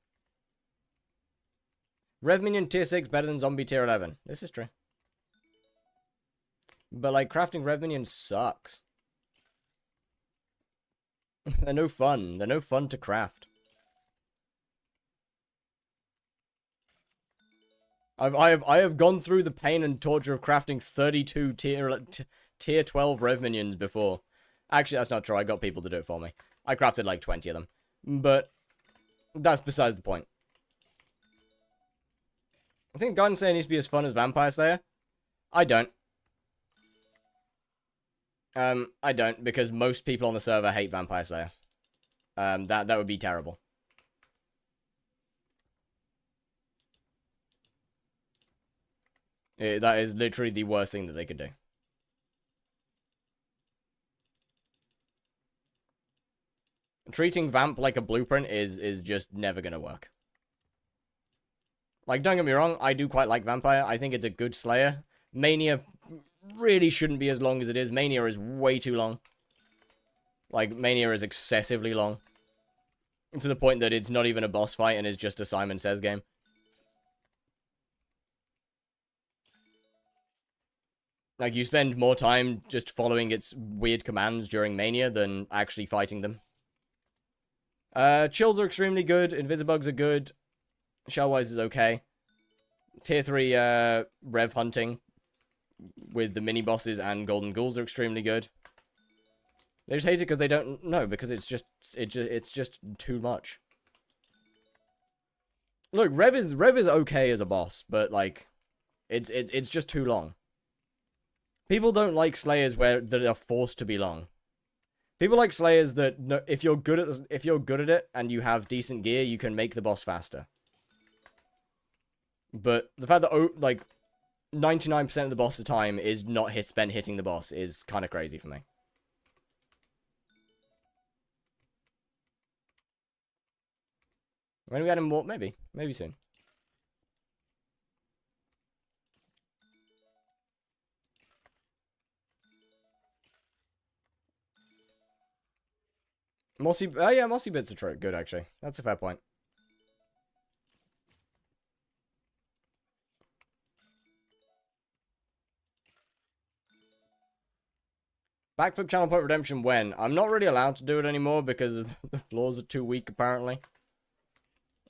Rev Minion tier 6 better than Zombie tier 11. This is true. But, like, crafting Rev Minions sucks. They're no fun. They're no fun to craft. I have gone through the pain and torture of crafting 32 tier 12 Rev Minions before. Actually, that's not true. I got people to do it for me. I crafted like 20 of them. But that's besides the point. I think Garden Slayer needs to be as fun as Vampire Slayer. I don't. I don't, because most people on the server hate Vampire Slayer. That would be terrible. That is literally the worst thing that they could do. Treating Vamp like a blueprint is just never gonna work. Like, don't get me wrong, I do quite like Vampire. I think it's a good Slayer. Mania really shouldn't be as long as it is. Mania is way too long. Like, Mania is excessively long. To the point that it's not even a boss fight and is just a Simon Says game. Like, you spend more time just following its weird commands during Mania than actually fighting them. Chills are extremely good. Invisibugs are good. Shellwise is okay. Tier 3 Rev Hunting with the mini-bosses and Golden Ghouls are extremely good. They just hate it because they don't know, because it's just too much. Look, Rev is okay as a boss, but like it's just too long. People don't like Slayers that are forced to be long. People like Slayers that if you're good at it and you have decent gear, you can make the boss faster. But the fact that like 99% of the boss of time is not spent hitting the boss is kind of crazy for me. When are we adding more? Maybe soon. Mossy, yeah, Mossy Bits are good, actually. That's a fair point. Backflip channel point redemption when? I'm not really allowed to do it anymore because the floors are too weak, apparently.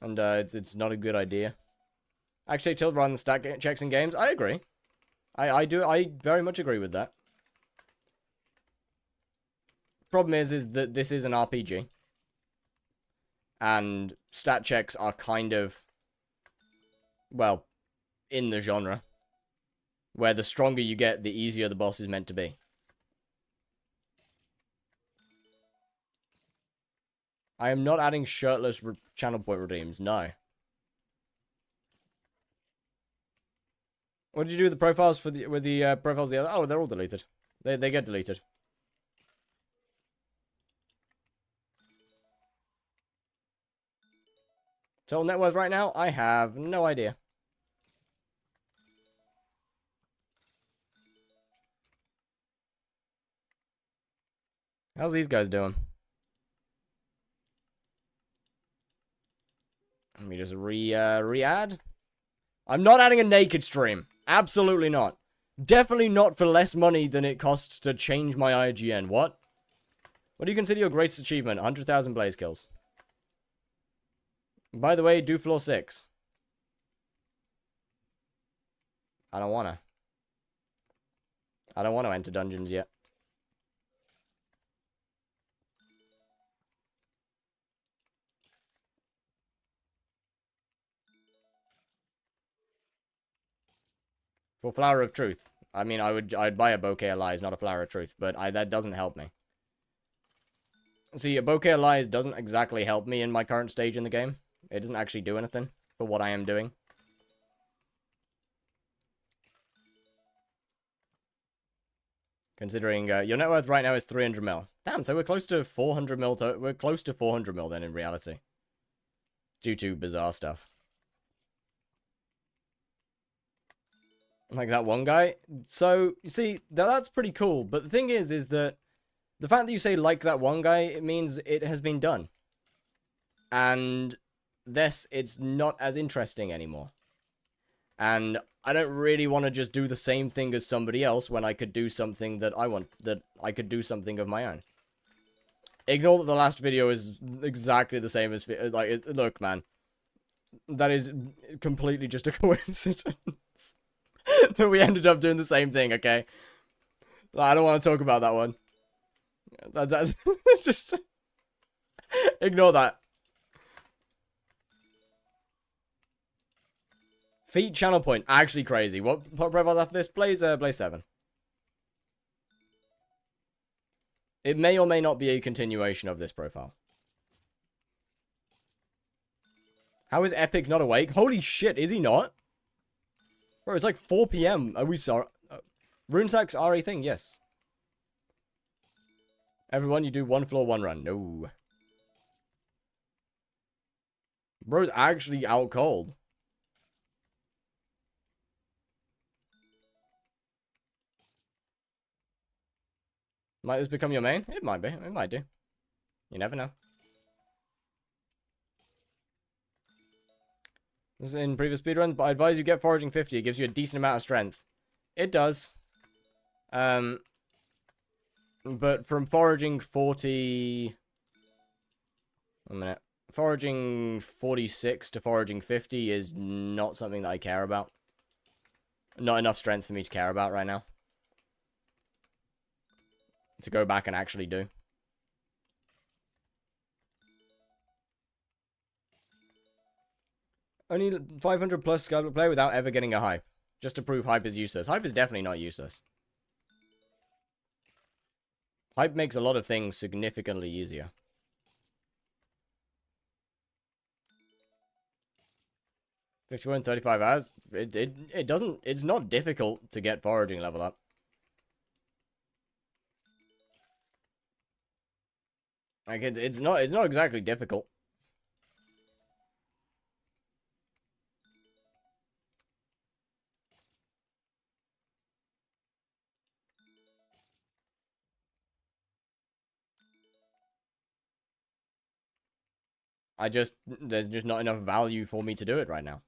And it's not a good idea. Actually, Tilde run stat checks in games. I agree. I very much agree with that. Problem is that this is an RPG. And stat checks are kind of, well, in the genre. Where the stronger you get, the easier the boss is meant to be. I am not adding shirtless channel point redeems, no. What did you do with the profiles with the profiles the other? Oh, they're all deleted. They get deleted. Total net worth right now? I have no idea. How's these guys doing? Let me just re-add. I'm not adding a naked stream. Absolutely not. Definitely not for less money than it costs to change my IGN. What? What do you consider your greatest achievement? 100,000 blaze kills. By the way, do floor 6. I don't wanna. I don't want to enter dungeons yet. For Flower of Truth. I mean, I'd buy a Bouquet of Lies, not a Flower of Truth, but that doesn't help me. See, a Bouquet of Lies doesn't exactly help me in my current stage in the game. It doesn't actually do anything for what I am doing. Considering your net worth right now is 300 mil. Damn, so we're close to 400 mil. We're close to 400 mil then in reality. Due to bizarre stuff. Like that one guy. So, you see, that's pretty cool. But the thing is that the fact that you say like that one guy, it means it has been done. And thus, it's not as interesting anymore. And I don't really want to just do the same thing as somebody else when I could do something that I want, that I could do something of my own. Ignore that the last video is exactly the same as, like, look, man. That is completely just a coincidence. That we ended up doing the same thing, okay? I don't want to talk about that one. That's just... Ignore that. Feet channel point. Actually crazy. What profile after this? Blaze 7. It may or may not be a continuation of this profile. How is Epic not awake? Holy shit, is he not? Bro, it's like 4 PM. Are we sorry? Runesacks are a thing, yes. Everyone, you do 1 floor, 1 run. No. Bro's actually out cold. Might this become your main? It might be. It might do. You never know. This is in previous speedruns, but I advise you get foraging 50. It gives you a decent amount of strength. It does. But from foraging 40... One minute. Foraging 46 to foraging 50 is not something that I care about. Not enough strength for me to care about right now. To go back and actually do. Only 500 plus skyblock play without ever getting a hype. Just to prove hype is useless. Hype is definitely not useless. Hype makes a lot of things significantly easier. $51 in 35 hours. It doesn't. It's not difficult to get foraging level up. Like it's not exactly difficult. There's just not enough value for me to do it right now.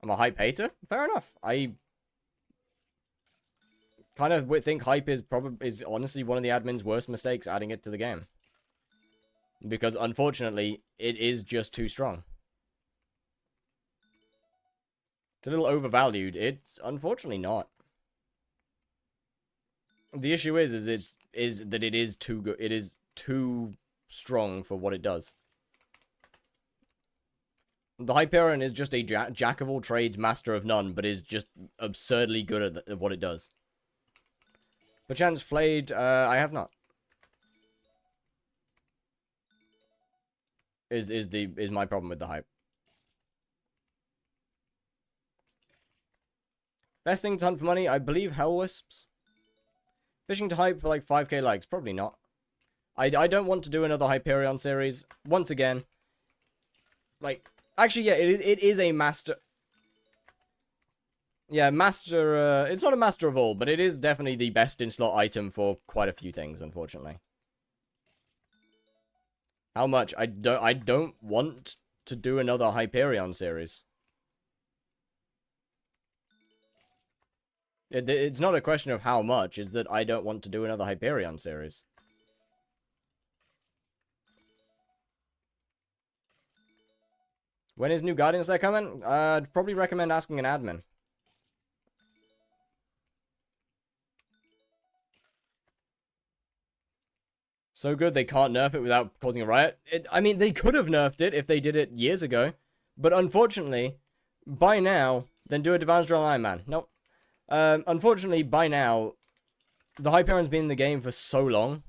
I'm a hype hater? Fair enough. I kind of think hype is honestly one of the admin's worst mistakes, adding it to the game. Because unfortunately, it is just too strong. It's a little overvalued. It's unfortunately not. The issue is that it is too good. It is too strong for what it does. The Hyperion is just a jack of all trades, master of none, but is just absurdly good at what it does. Perchance flayed, I have not. Is my problem with the hype. Best thing to hunt for money, I believe hell wisps. Fishing to hype for like 5k likes, probably not. I don't want to do another Hyperion series. Once again, like, actually, yeah, it is a master. Yeah, master, it's not a master of all, but it is definitely the best in-slot item for quite a few things, unfortunately. How much? I don't want to do another Hyperion series. It's not a question of how much, it's that I don't want to do another Hyperion series. When is new Guardian Slayer coming? I'd probably recommend asking an admin. So good they can't nerf it without causing a riot. I mean, they could have nerfed it if they did it years ago. But unfortunately, by now, then do a Advanced Drill Iron Man. Nope. Unfortunately, by now, the Hyperion's been in the game for so long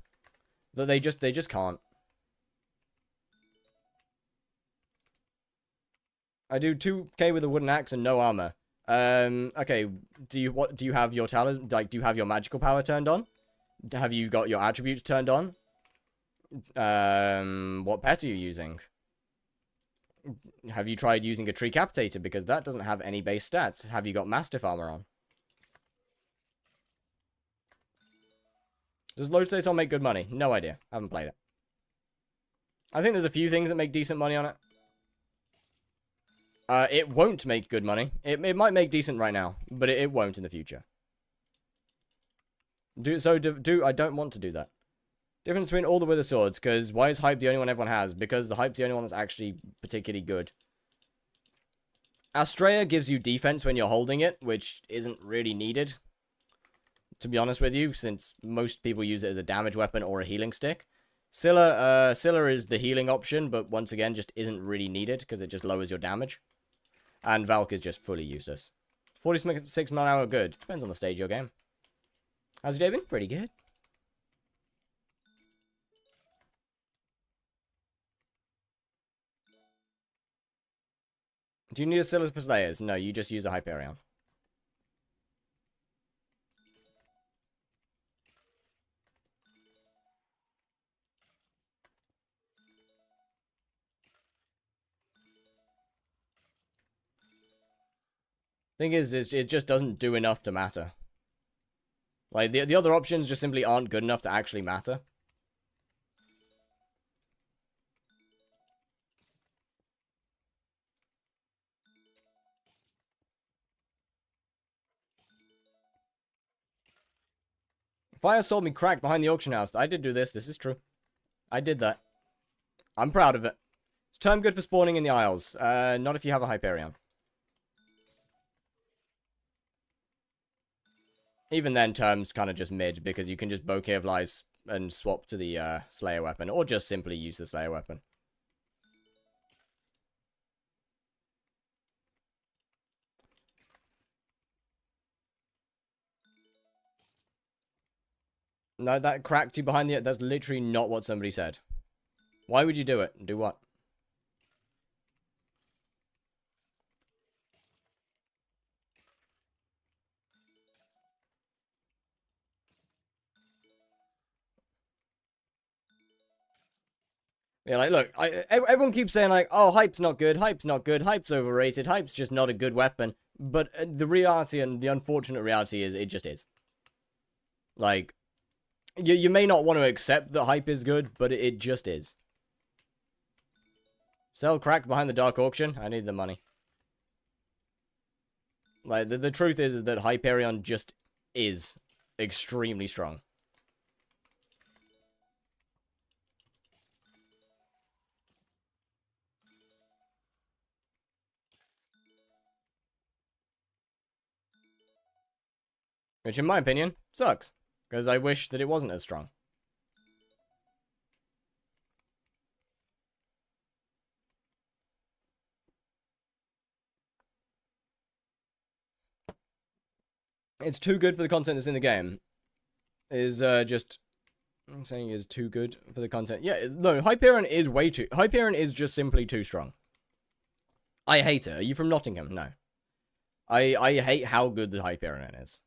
that they just can't. I do 2k with a wooden axe and no armor. Okay. Do you have your talent? Like, do you have your magical power turned on? Have you got your attributes turned on? What pet are you using? Have you tried using a tree captator? Because that doesn't have any base stats. Have you got mastiff armor on? Does Lodestone make good money? No idea. I haven't played it. I think there's a few things that make decent money on it. It won't make good money. It might make decent right now, but it won't in the future. I don't want to do that. Difference between all the Wither Swords, because why is Hype the only one everyone has? Because the Hype's the only one that's actually particularly good. Astrea gives you defense when you're holding it, which isn't really needed, to be honest with you, since most people use it as a damage weapon or a healing stick. Scylla is the healing option, but once again, just isn't really needed, because it just lowers your damage. And Valk is just fully useless. 46 man-hour good. Depends on the stage of your game. How's your day been? Pretty good. Do you need a Scylla for Slayers? No, you just use a Hyperion. Thing is, it just doesn't do enough to matter. Like, the other options just simply aren't good enough to actually matter. Fire sold me crack behind the auction house. I did do this. This is true. I did that. I'm proud of it. It's term good for spawning in the Isles. Not if you have a Hyperion. Even then, term's kind of just mid, because you can just Bouquet of Lies and swap to the Slayer weapon, or just simply use the Slayer weapon. No, that cracked you behind the... That's literally not what somebody said. Why would you do it? Do what? Yeah, like, look, everyone keeps saying, like, oh, Hype's not good, Hype's not good, Hype's overrated, Hype's just not a good weapon. But the reality and the unfortunate reality is it just is. Like, you may not want to accept that Hype is good, but it just is. Sell crack behind the dark auction? I need the money. Like, the truth is that Hyperion just is extremely strong. Which, in my opinion, sucks. Because I wish that it wasn't as strong. It's too good for the content that's in the game. Is just... I'm saying is too good for the content. Yeah, no, Hyperion is way too... Hyperion is just simply too strong. I hate it. Are you from Nottingham? No. I hate how good the Hyperion is.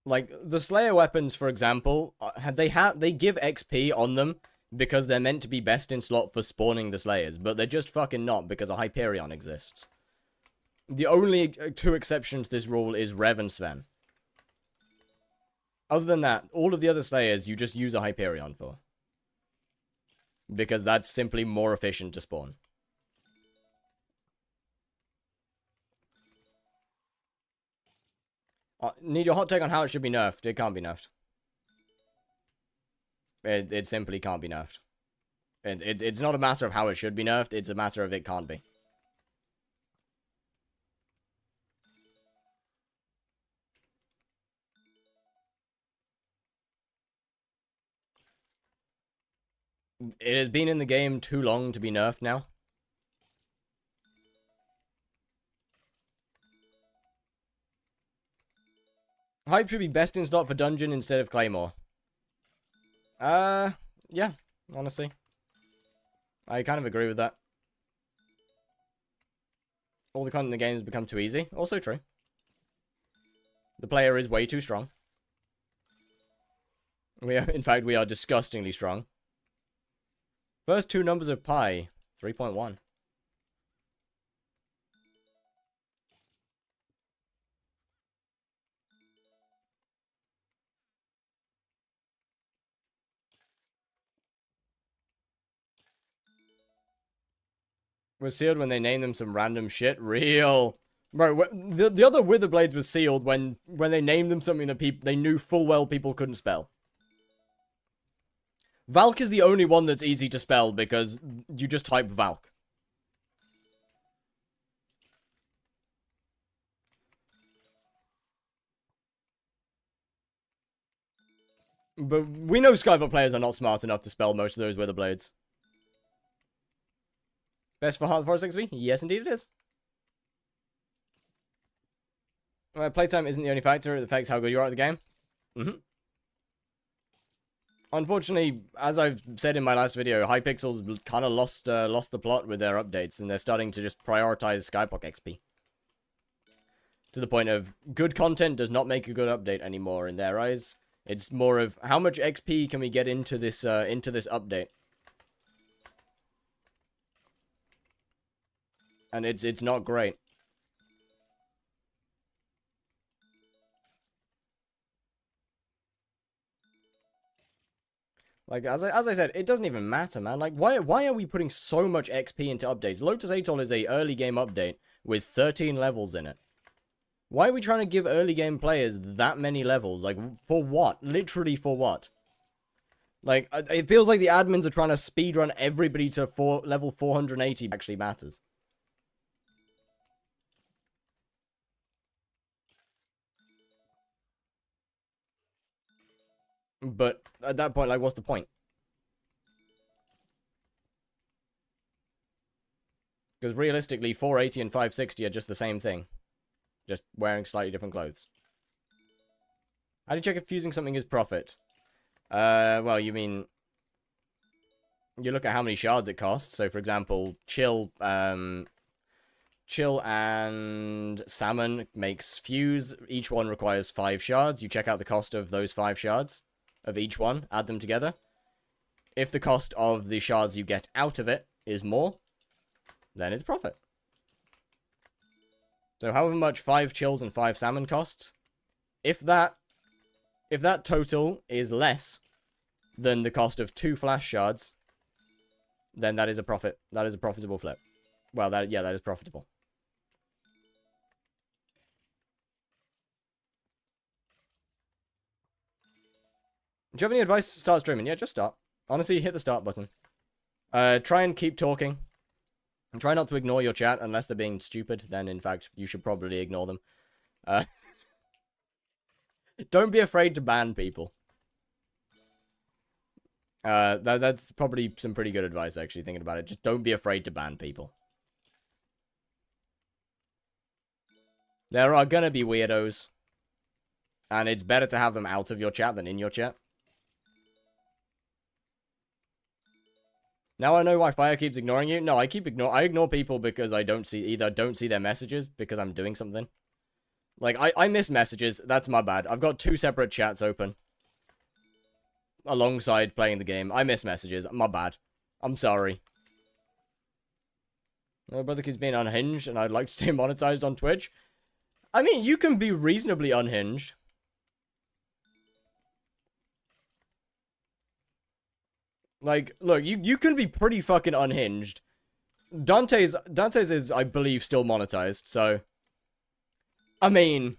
Like, the Slayer weapons, for example, they give XP on them because they're meant to be best in slot for spawning the Slayers, but they're just fucking not because a Hyperion exists. The only two exceptions to this rule is Rev and Sven. Other than that, all of the other Slayers you just use a Hyperion for. Because that's simply more efficient to spawn. Need your hot take on how it should be nerfed. It can't be nerfed. It simply can't be nerfed. It's not a matter of how it should be nerfed, it's a matter of it can't be. It has been in the game too long to be nerfed now. Hype should be best in slot for dungeon instead of claymore. Yeah, honestly. I kind of agree with that. All the content in the game has become too easy. Also true. The player is way too strong. In fact, we are disgustingly strong. First two numbers of pi, 3.1. Was sealed when they named them some random shit. Real. Bro, the other Wither Blades was sealed when they named them something that they knew full well people couldn't spell. Valk is the only one that's easy to spell because you just type Valk. But we know skyblock players are not smart enough to spell most of those Wither Blades. Best for Hard Forest XP? Yes, indeed it is. Playtime isn't the only factor. It affects how good you are at the game. Unfortunately, as I've said in my last video, hypixel kind of lost the plot with their updates, and they're starting to just prioritize skyblock XP. To the point of, good content does not make a good update anymore in their eyes. It's more of, how much XP can we get into this update? And it's not great. Like, as I said, it doesn't even matter, man. Like, why are we putting so much XP into updates? Lotus Atoll is a early game update with 13 levels in it. Why are we trying to give early game players that many levels? Like, for what? Literally for what? Like, it feels like the admins are trying to speedrun everybody to level 480 actually matters. But at that point, like, what's the point? Because realistically, 480 and 560 are just the same thing. Just wearing slightly different clothes. How do you check if fusing something is profit? Well, you mean... You look at how many shards it costs. So, for example, Chill and Salmon makes fuse. Each one requires 5 shards. You check out the cost of those 5 shards. Of each one, add them together. If the cost of the shards you get out of it is more, then it's profit. So however much 5 chills and 5 salmon costs, if that total is less than the cost of 2 flash shards, then that is a profit. That is a profitable flip. Well, that is profitable. Do you have any advice to start streaming? Yeah, just start. Honestly, hit the start button. Try and keep talking. And try not to ignore your chat unless they're being stupid. Then, in fact, you should probably ignore them. Don't be afraid to ban people. That's probably some pretty good advice, actually, thinking about it. Just don't be afraid to ban people. There are gonna be weirdos. And it's better to have them out of your chat than in your chat. Now I know why Fire keeps ignoring you. No, I ignore people because I don't see their messages because I'm doing something. Like, I miss messages. That's my bad. I've got 2 separate chats open. Alongside playing the game. I miss messages. My bad. I'm sorry. My brother keeps being unhinged and I'd like to stay monetized on Twitch. I mean, you can be reasonably unhinged. Like, look, you can be pretty fucking unhinged. Dante's is, I believe, still monetized, so... I mean...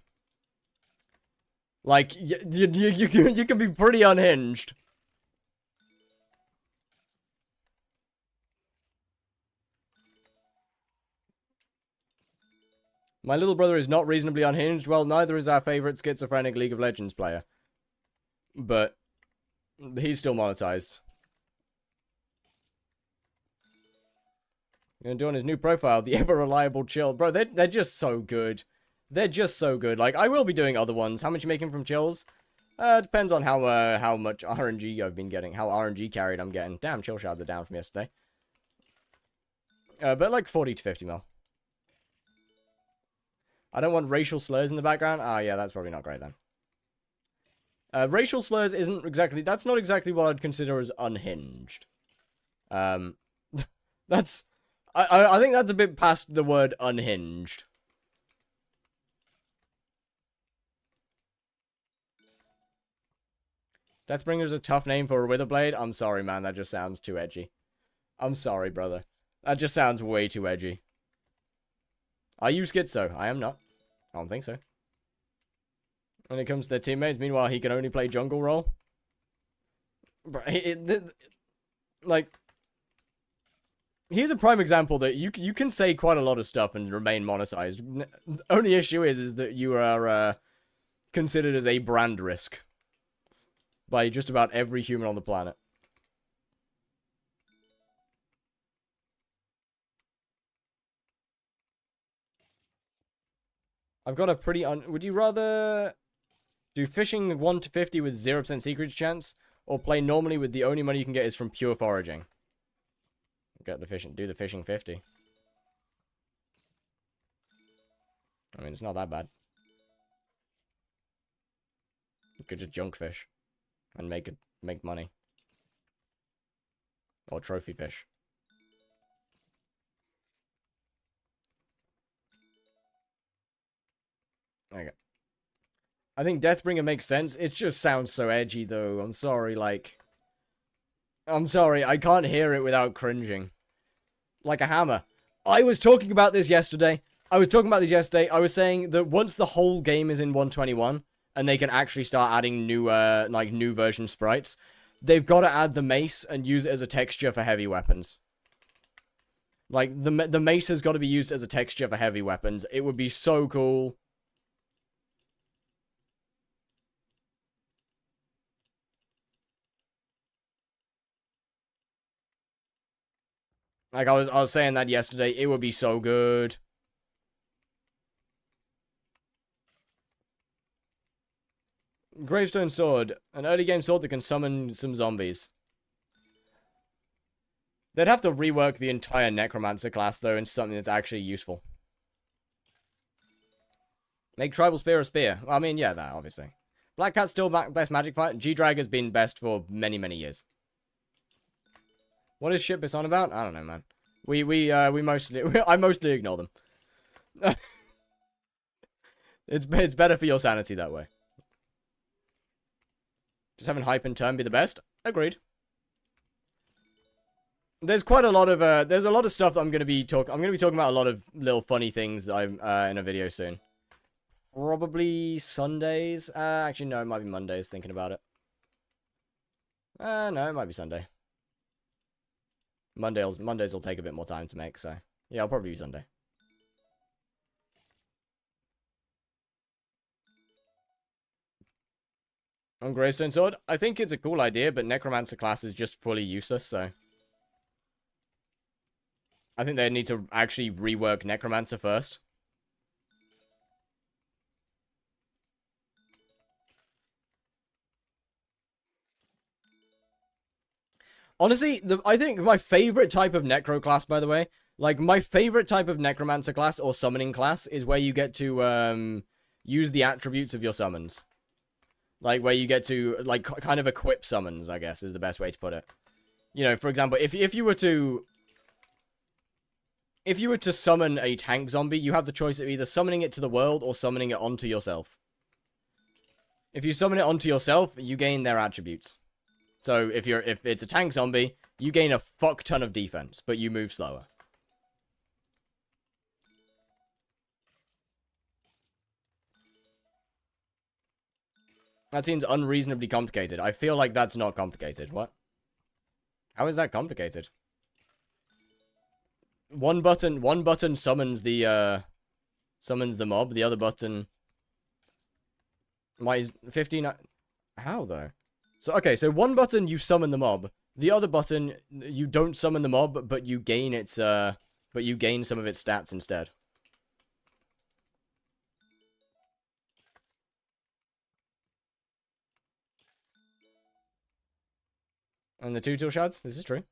Like, you can be pretty unhinged. My little brother is not reasonably unhinged. Well, neither is our favorite schizophrenic League of Legends player. But he's still monetized. Gonna do on his new profile, the ever-reliable chill. Bro, they're just so good. They're just so good. Like, I will be doing other ones. How much you making from chills? Depends on how much RNG I've been getting. How RNG carried I'm getting. Damn, chill shards are down from yesterday. But like 40 to 50 mil. I don't want racial slurs in the background. Ah, yeah, that's probably not great then. Racial slurs isn't exactly... That's not exactly what I'd consider as unhinged. That's... I think that's a bit past the word unhinged. Deathbringer's a tough name for a Witherblade. I'm sorry, man. That just sounds too edgy. I'm sorry, brother. That just sounds way too edgy. Are you schizo? I am not. I don't think so. When it comes to their teammates, meanwhile, he can only play jungle role. Like, here's a prime example that you can say quite a lot of stuff and remain monetized. The only issue is that you are considered as a brand risk by just about every human on the planet. I've got a pretty would you rather do fishing 1 to 50 with 0% secret chance, or play normally with the only money you can get is from pure foraging? Get the fishing, do the fishing 50. I mean, it's not that bad. You could just junk fish and make money. Or trophy fish. Okay. I think Deathbringer makes sense. It just sounds so edgy, though. I'm sorry, like... I'm sorry, I can't hear it without cringing. Like a hammer. I was talking about this yesterday. I was saying that once the whole game is in 121, and they can actually start adding new, new version sprites, they've got to add the mace and use it as a texture for heavy weapons. Like, the mace has got to be used as a texture for heavy weapons. It would be so cool. Like, I was saying that yesterday. It would be so good. Gravestone Sword. An early game sword that can summon some zombies. They'd have to rework the entire Necromancer class, though, into something that's actually useful. Make Tribal Spear a spear. Well, I mean, yeah, that, obviously. Black Cat's still best magic fight. G-Drag has been best for many, many years. What is shit piss on about? I don't know, man. We mostly... I mostly ignore them. It's better for your sanity that way. Just having hype and turn be the best? Agreed. There's quite a lot of, there's a lot of stuff that I'm going to be talking about a lot of little funny things I'm, in a video soon. Probably Sundays. Actually, no, it might be Mondays, thinking about it. No, it might be Sunday. Mondays will take a bit more time to make, so... Yeah, I'll probably be Sunday. On Gravestone Sword, I think it's a cool idea, but Necromancer class is just fully useless, so... I think they need to actually rework Necromancer first. Honestly, I think my favorite type of Necro class, by the way, like, my favorite type of Necromancer class or Summoning class is where you get to, use the attributes of your summons. Like, where you get to, like, kind of equip summons, I guess, is the best way to put it. You know, for example, if you were to... If you were to summon a tank zombie, you have the choice of either summoning it to the world or summoning it onto yourself. If you summon it onto yourself, you gain their attributes. So, if it's a tank zombie, you gain a fuck ton of defense, but you move slower. That seems unreasonably complicated. I feel like that's not complicated. What? How is that complicated? One button summons the mob. The other button might 15. How though? So okay, so one button you summon the mob. The other button you don't summon the mob, but you gain its but you gain some of its stats instead. And the 2 tool shards? This is true.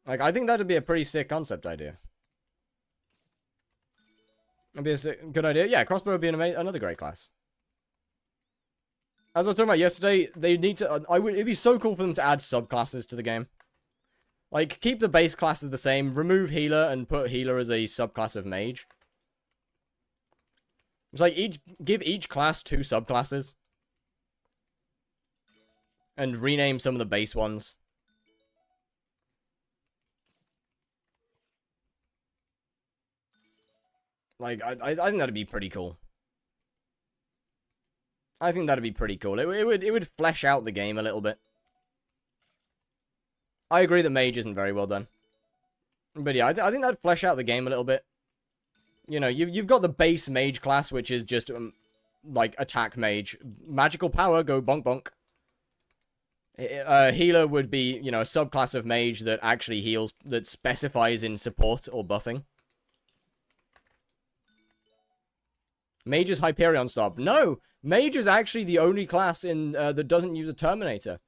Like, I think that'd be a pretty sick concept idea. That'd be a good idea. Yeah, crossbow would be another great class. As I was talking about yesterday, they need to... it'd be so cool for them to add subclasses to the game. Like, keep the base classes the same, remove healer, and put healer as a subclass of mage. It's like, give each class 2 subclasses. And rename some of the base ones. Like, I think that'd be pretty cool. I think that'd be pretty cool. It would flesh out the game a little bit. I agree that mage isn't very well done. But yeah, I think that'd flesh out the game a little bit. You know, you've got the base mage class, which is just, like, attack mage. Magical power, go bonk bonk. Healer would be, you know, a subclass of mage that actually heals, that specifies in support or buffing. Mage is Hyperion Stop. No! Mage is actually the only class in that doesn't use a Terminator.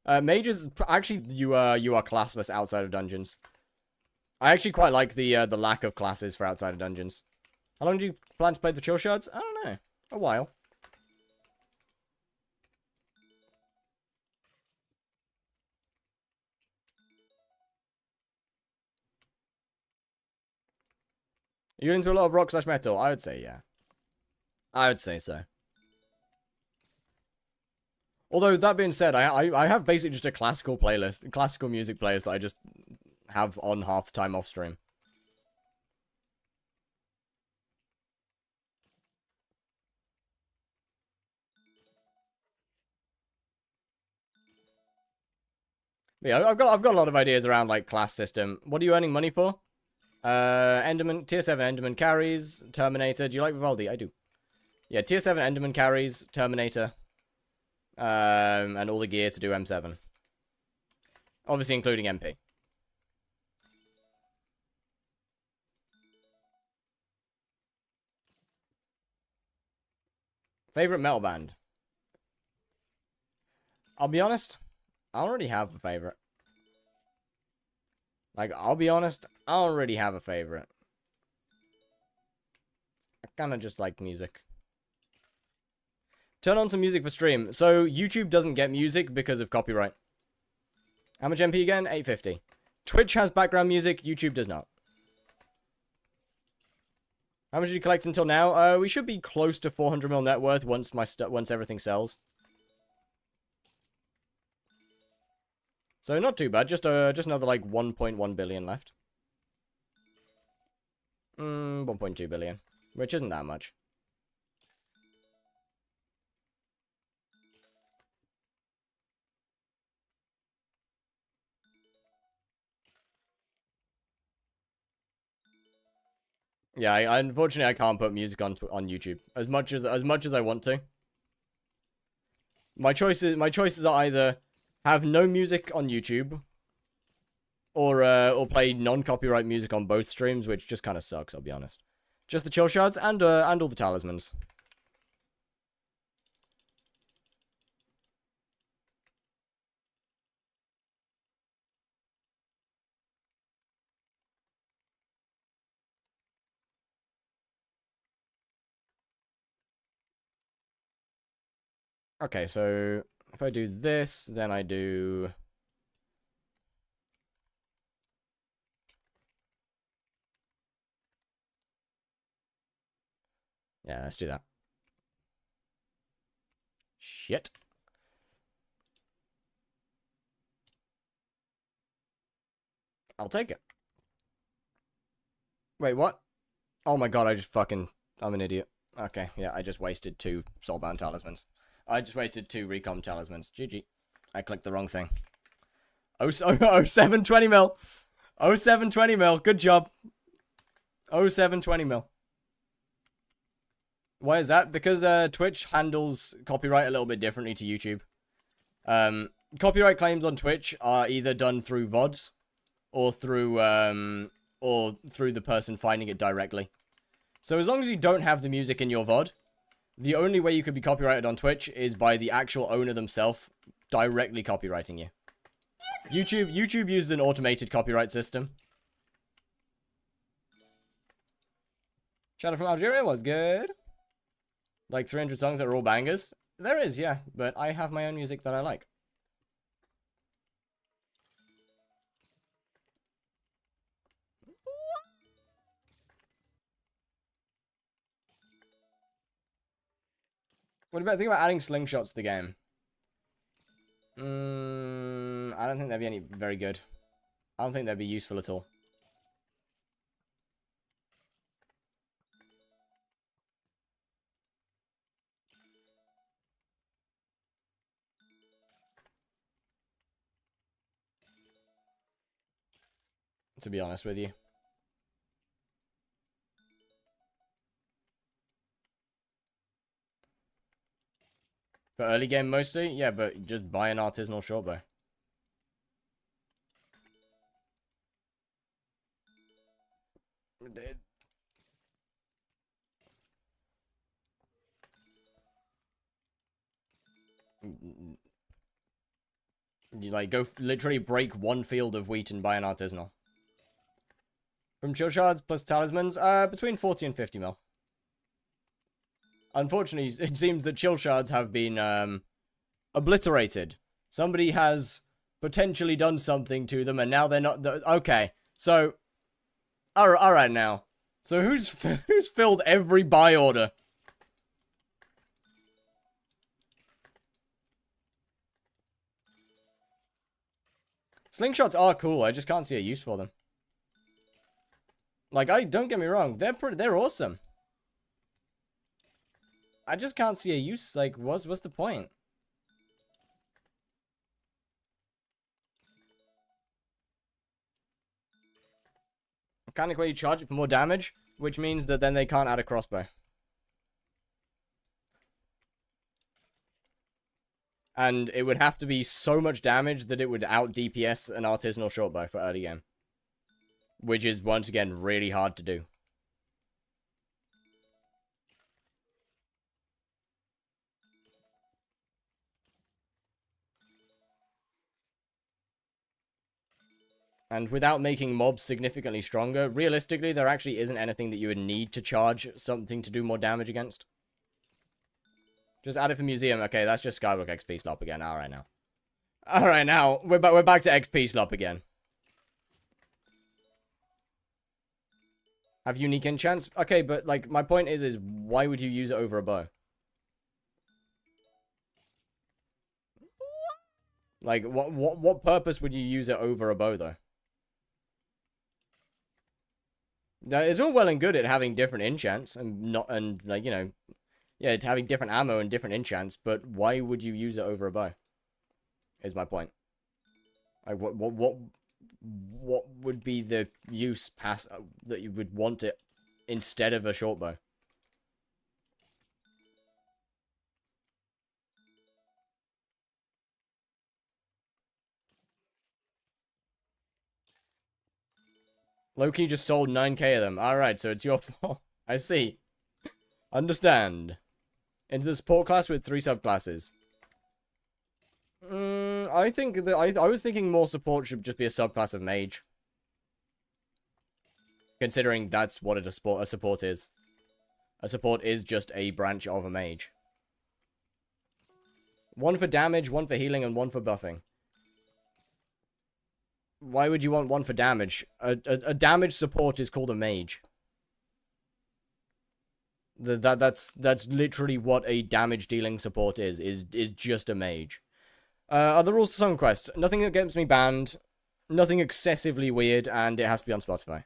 Mage is... Actually, you are classless outside of dungeons. I actually quite like the lack of classes for outside of dungeons. How long do you plan to play the chill shards? I don't know. A while. Are you into a lot of rock / metal? I would say yeah. I would say so. Although, that being said, I have basically just a classical playlist. Classical music playlist that I just have on half the time off stream. But yeah, I've got a lot of ideas around, like, class system. What are you earning money for? Enderman, tier 7 Enderman carries, Terminator. Do you like Vivaldi? I do. Yeah, tier 7 Enderman carries, Terminator. And all the gear to do M7. Obviously including MP. Favorite metal band? I'll be honest, I don't really have a favorite. Like, I'll be honest, I don't really have a favorite. I kind of just like music. Turn on some music for stream. So, YouTube doesn't get music because of copyright. How much MP again? 850. Twitch has background music, YouTube does not. How much did you collect until now? We should be close to 400 mil net worth once everything sells. So not too bad. Just another like 1.1 billion left. 1.2 billion, which isn't that much. Yeah, unfortunately I can't put music on YouTube as much as I want to. My choices are either have no music on YouTube, or play non-copyright music on both streams, which just kind of sucks. I'll be honest. Just the chill shards and all the talismans. Okay, so if I do this, then I do... Yeah, let's do that. Shit. I'll take it. Wait, what? Oh my god, I'm an idiot. Okay, yeah, I just wasted 2 soulbound talismans. I just wasted 2 recom talismans. GG. I clicked the wrong thing. Oh, 720 mil. 720 mil. Good job. 720 mil. Why is that? Because Twitch handles copyright a little bit differently to YouTube. Copyright claims on Twitch are either done through VODs or through the person finding it directly. So as long as you don't have the music in your VOD, the only way you could be copyrighted on Twitch is by the actual owner themselves directly copyrighting you. YouTube uses an automated copyright system. Shadow from Algeria was good. Like 300 songs that are all bangers? There is, yeah, but I have my own music that I like. What about think about adding slingshots to the game? I don't think they'd be any very good. I don't think they'd be useful at all. To be honest with you. For early game mostly? Yeah, but just buy an artisanal shortbow. You like go literally break 1 field of wheat and buy an artisanal. From chill shards plus talismans, between 40 and 50 mil. Unfortunately, it seems that chill shards have been obliterated. Somebody has potentially done something to them, and now they're not. Okay, so all right now. So who's filled every buy order? Slingshots are cool. I just can't see a use for them. Like, don't get me wrong, they're awesome. I just can't see a use. Like, what's the point? Mechanic where you charge it for more damage, which means that then they can't add a crossbow. And it would have to be so much damage that it would out DPS an artisanal shortbow for early game. Which is, once again, really hard to do. And without making mobs significantly stronger, realistically, there actually isn't anything that you would need to charge something to do more damage against. Just add it for museum. Okay, that's just skyblock XP slop again. Alright now. Alright now, we're back to XP slop again. Have unique enchants? Okay, but like my point is why would you use it over a bow? Like what purpose would you use it over a bow though? Now, it's all well and good at having different enchants and like, you know, yeah, having different ammo and different enchants, but why would you use it over a bow? Is my point. Like what would be the use that you would want it instead of a short bow? Loki just sold 9k of them. Alright, so it's your fault. I see. Understand. Into the support class with 3 subclasses. I think that I was thinking more support should just be a subclass of mage. Considering that's what a support is. A support is just a branch of a mage. 1 for damage, 1 for healing, and 1 for buffing. Why would you want 1 for damage? A damage support is called a mage. That's literally what a damage dealing support is just a mage. Other rules to Song Quest. Nothing that gets me banned. Nothing excessively weird, and it has to be on Spotify.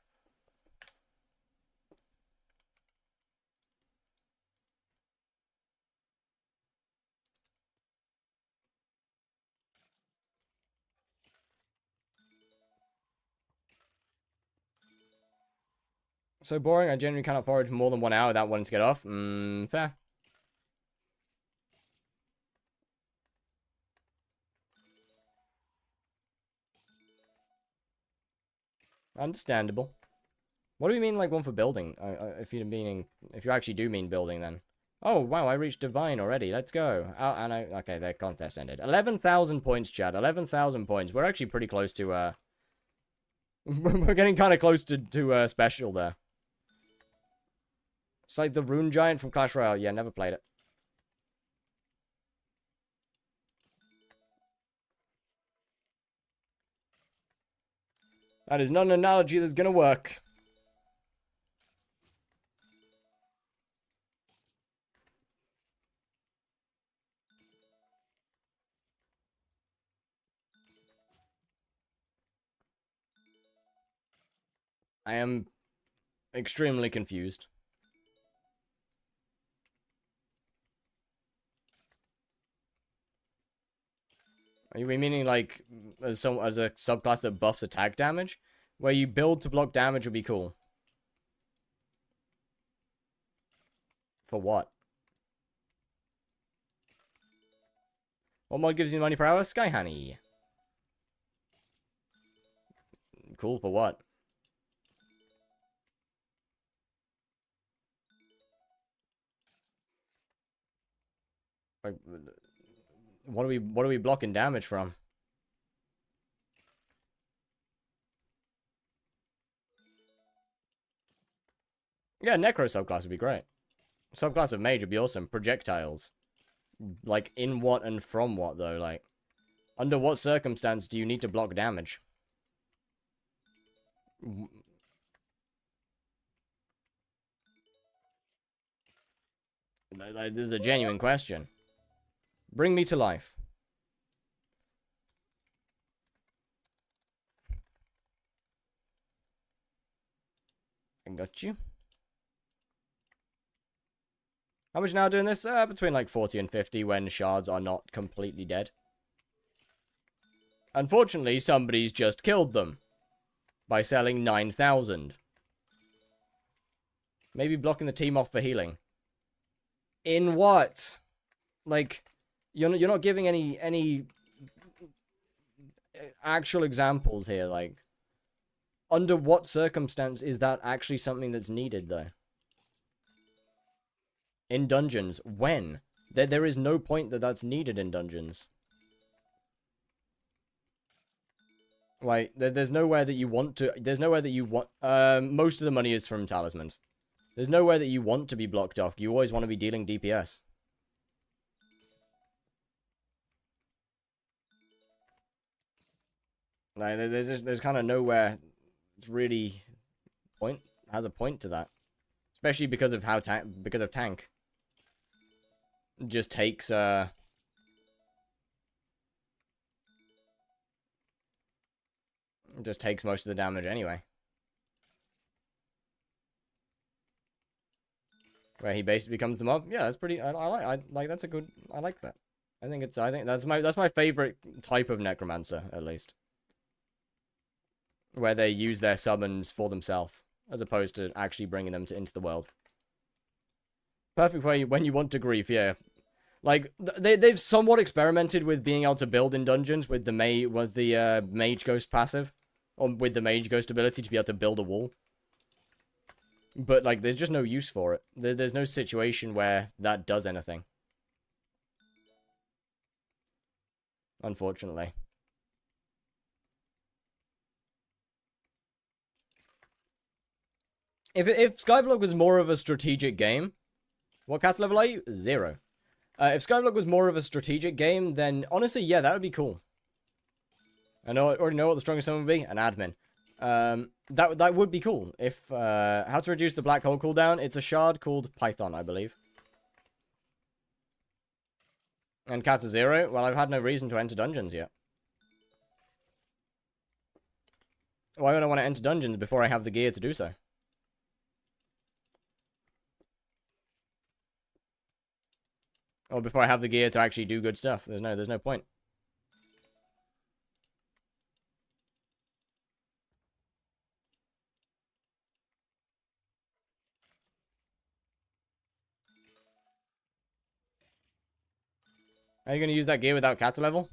So boring, I genuinely cannot forage for more than 1 hour without wanting to get off. Fair. Understandable. What do we mean, like, one for building? If you actually do mean building, then. Oh, wow, I reached Divine already. Let's go. Okay, the contest ended. 11,000 points, Chad. 11,000 points. We're actually pretty close to, we're getting kind of close to special there. It's like the Rune Giant from Clash Royale. Yeah, never played it. That is not an analogy that's gonna work. I am extremely confused. Are you meaning like as a subclass that buffs attack damage? Where you build to block damage would be cool. For what? What mod gives you money per hour? Sky Honey. Cool for what? Like, what are we blocking damage from? Yeah, Necro subclass would be great. Subclass of Mage would be awesome. Projectiles. Like, in what and from what, though? Like, under what circumstance do you need to block damage? This is a genuine question. Bring me to life. I got you. How much now doing this? Between like 40 and 50 when shards are not completely dead. Unfortunately, somebody's just killed them. By selling 9,000. Maybe blocking the team off for healing. In what? Like, you're not giving any actual examples here. Like, under what circumstance is that actually something that's needed, though? In dungeons, when? There is no point that that's needed in dungeons. Like, there's nowhere that you want to... There's nowhere that you want... most of the money is from talismans. There's nowhere that you want to be blocked off. You always want to be dealing DPS. Like, there's kind of nowhere it's really has a point to that. Especially because of how tank. It just takes, it just takes most of the damage anyway. Where he basically becomes the mob. Yeah, that's pretty. I like. That's a good. I like that. I think that's my favorite type of necromancer, at least. Where they use their summons for themselves, as opposed to actually bringing them into the world. Perfect way when you want to grief. Yeah. Like, they've somewhat experimented with being able to build in dungeons with the Mage Ghost passive. Or with the Mage Ghost ability to be able to build a wall. But, like, there's just no use for it. There's no situation where that does anything. Unfortunately. If Skyblock was more of a strategic game... What cat level are you? 0. If Skyblock was more of a strategic game, then honestly, yeah, that would be cool. I already know what the strongest summon would be. An admin. That would be cool. If how to reduce the black hole cooldown? It's a shard called Python, I believe. And cat's a 0. Well, I've had no reason to enter dungeons yet. Why would I want to enter dungeons before I have the gear to do so? Or before I have the gear to actually do good stuff. There's no point. Are you going to use that gear without kata level?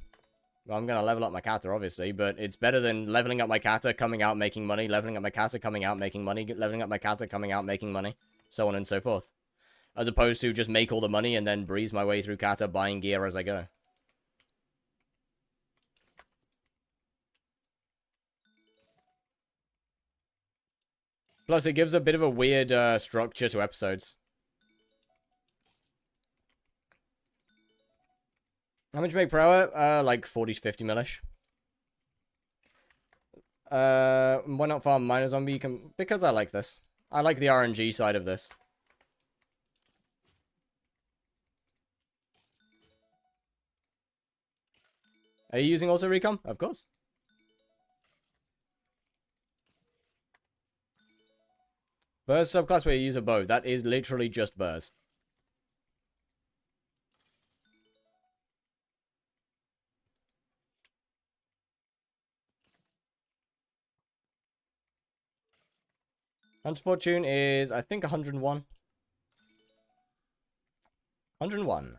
Well, I'm going to level up my kata, obviously, but it's better than leveling up my kata, coming out, making money, leveling up my kata, coming out, making money, leveling up my kata, coming out, making money, so on and so forth. As opposed to just make all the money and then breeze my way through kata, buying gear as I go. Plus, it gives a bit of a weird structure to episodes. How much you make per hour? Like 40 to 50 millish. Why not farm miner zombie? Because I like this. I like the RNG side of this. Are you using also recon? Of course. Burrs subclass where you use a bow. That is literally just burrs. Hunter's Fortune is, I think, 101. 101.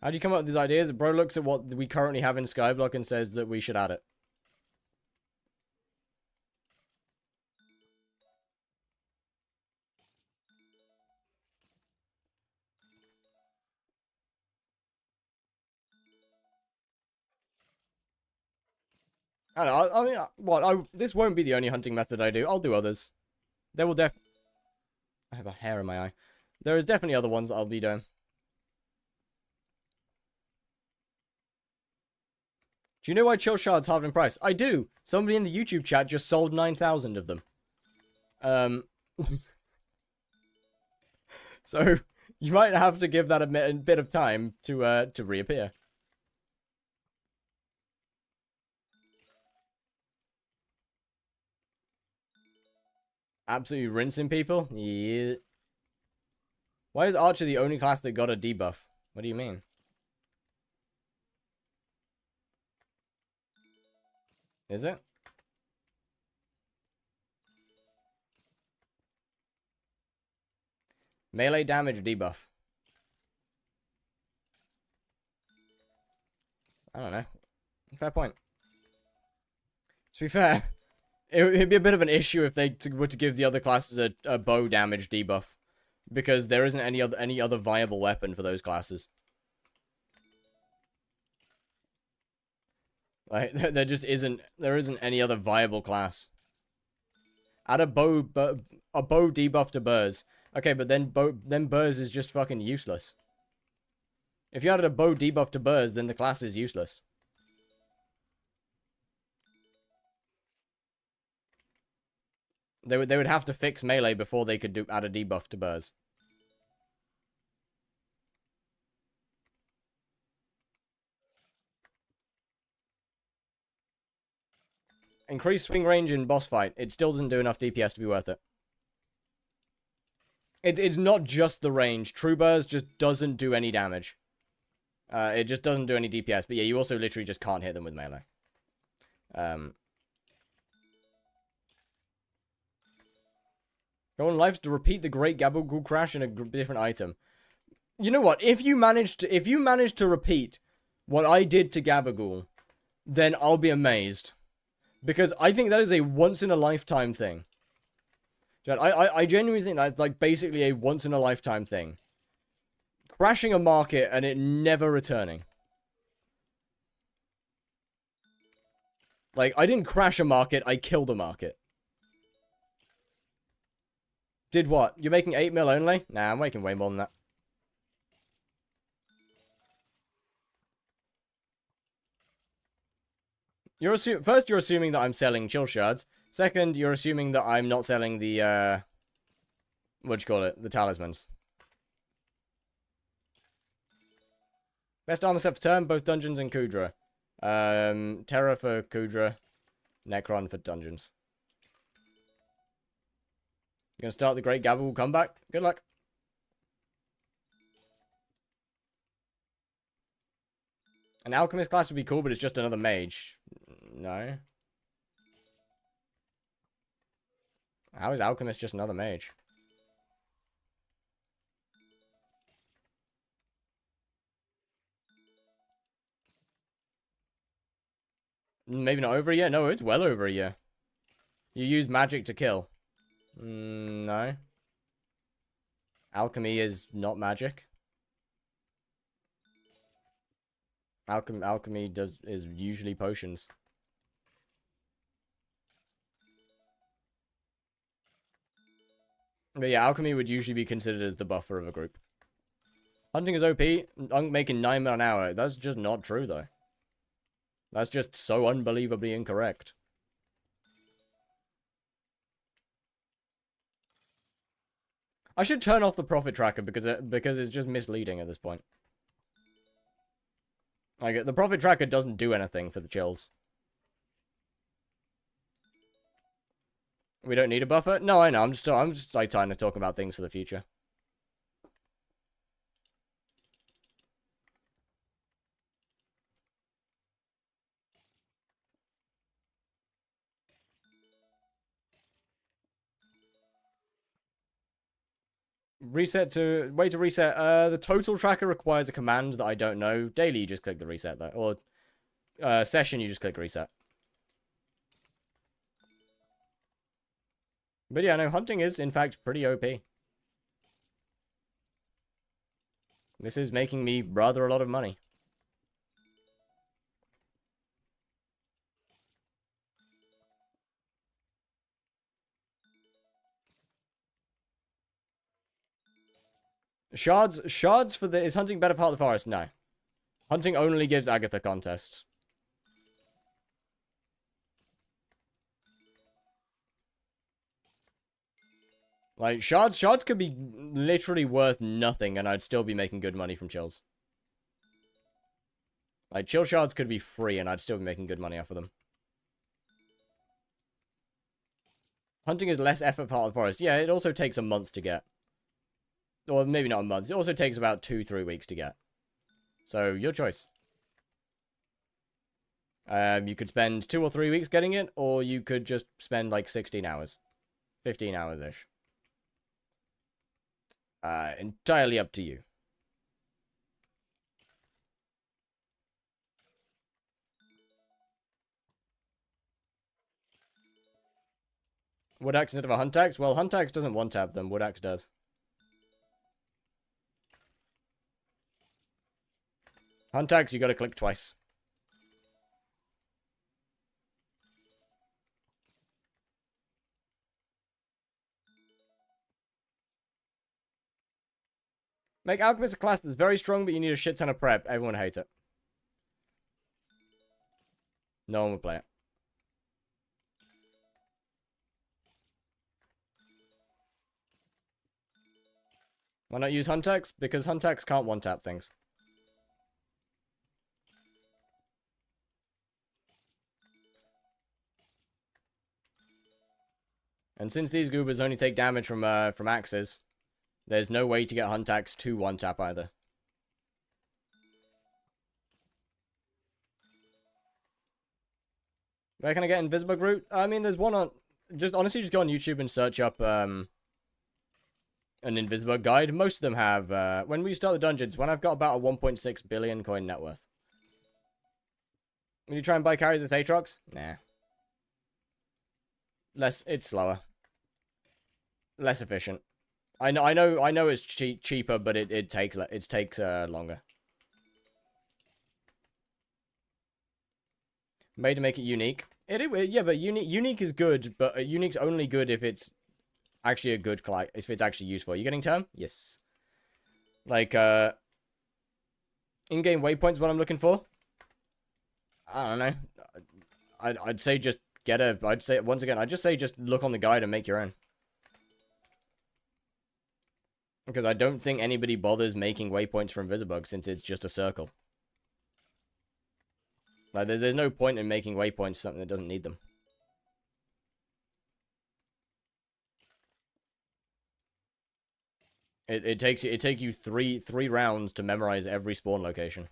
How do you come up with these ideas? Bro looks at what we currently have in Skyblock and says that we should add it. I don't know, I mean, what? This won't be the only hunting method I do. I'll do others. There will I have a hair in my eye. There is definitely other ones I'll be doing. Do you know why chill shards halved in price? I do! Somebody in the YouTube chat just sold 9,000 of them. So, you might have to give that a bit of time to reappear. Absolutely rinsing people? Yeah. Why is Archer the only class that got a debuff? What do you mean? Is it? Melee damage debuff. I don't know. Fair point. To be fair, it'd be a bit of an issue if they were to give the other classes a bow damage debuff, because there isn't any other viable weapon for those classes. Like there just isn't. There isn't any other viable class. Add a bow debuff to Burrs. Okay, but then Burrs is just fucking useless. If you added a bow debuff to Burrs, then the class is useless. They would have to fix melee before they could add a debuff to Burrs. Increase swing range in boss fight. It still doesn't do enough DPS to be worth it. It's not just the range. True Burrs just doesn't do any damage. It just doesn't do any DPS. But yeah, you also literally just can't hit them with melee. Go on live to repeat the Great Gabagool crash in a different item. You know what? If you manage to repeat what I did to Gabagool, then I'll be amazed. Because I think that is a once-in-a-lifetime thing. I genuinely think that's like basically a once-in-a-lifetime thing. Crashing a market and it never returning. Like, I didn't crash a market, I killed a market. Did what? You're making 8 mil only? Nah, I'm making way more than that. First, you're assuming that I'm selling chill shards. Second, you're assuming that I'm not selling the, the talismans. Best armor set for turn, both dungeons and Kudra. Terra for Kudra, Necron for dungeons. You're gonna start the Great Gabagool comeback? Good luck. An alchemist class would be cool, but it's just another mage. No. How is alchemist just another mage? Maybe not over a year? No, it's well over a year. You use magic to kill. No. Alchemy is not magic. Alchemy is usually potions. But yeah, alchemy would usually be considered as the buffer of a group. Hunting is OP. I'm making 9 mil an hour. That's just not true, though. That's just so unbelievably incorrect. I should turn off the profit tracker because it's just misleading at this point. Like, the profit tracker doesn't do anything for the chills. We don't need a buffer? No, I know. I'm just like trying to talk about things for the future. Way to reset. The total tracker requires a command that I don't know. Daily, you just click the reset though, or session, you just click reset. But yeah, no, hunting is in fact pretty OP. This is making me rather a lot of money. Shards for the... Is hunting better part of the forest? No. Hunting only gives Agatha contests. Like, shards could be literally worth nothing and I'd still be making good money from chills. Like, chill shards could be free and I'd still be making good money off of them. Hunting is less effort for Heart of the Forest. Yeah, it also takes a month to get. Or maybe not a month. It also takes about 2-3 weeks to get. So, your choice. You could spend 2 or 3 weeks getting it, or you could just spend like 16 hours. 15 hours-ish. Entirely up to you. Wood axe instead of a hunt axe? Well, hunt axe doesn't one-tap them. Wood axe does. Hunt axe, you gotta click twice. Make Alchemist a class that's very strong, but you need a shit ton of prep. Everyone hates it. No one would play it. Why not use Hunt Axe? Because Hunt Axe can't one-tap things. And since these goobers only take damage from axes, there's no way to get Hunt Axe to one-tap either. Where can I get Invisibug root? I mean, there's one on... honestly, just go on YouTube and search up an Invisibug guide. Most of them have... when we start the dungeons, when I've got about a 1.6 billion coin net worth. Will you try and buy carries as Aatrox? Nah. It's slower. Less efficient. I know it's cheaper, but it takes longer. Made to make it unique. Yeah, but unique is good, but unique's only good if it's actually a good if it's actually useful. Are you getting term? Yes. Like in-game waypoints, what I'm looking for. I don't know. I'd say just get a. I'd say once again. I'd just say just look on the guide and make your own. Because I don't think anybody bothers making waypoints for Invisibug since it's just a circle. Like, there's no point in making waypoints for something that doesn't need them. It takes you three rounds to memorize every spawn location.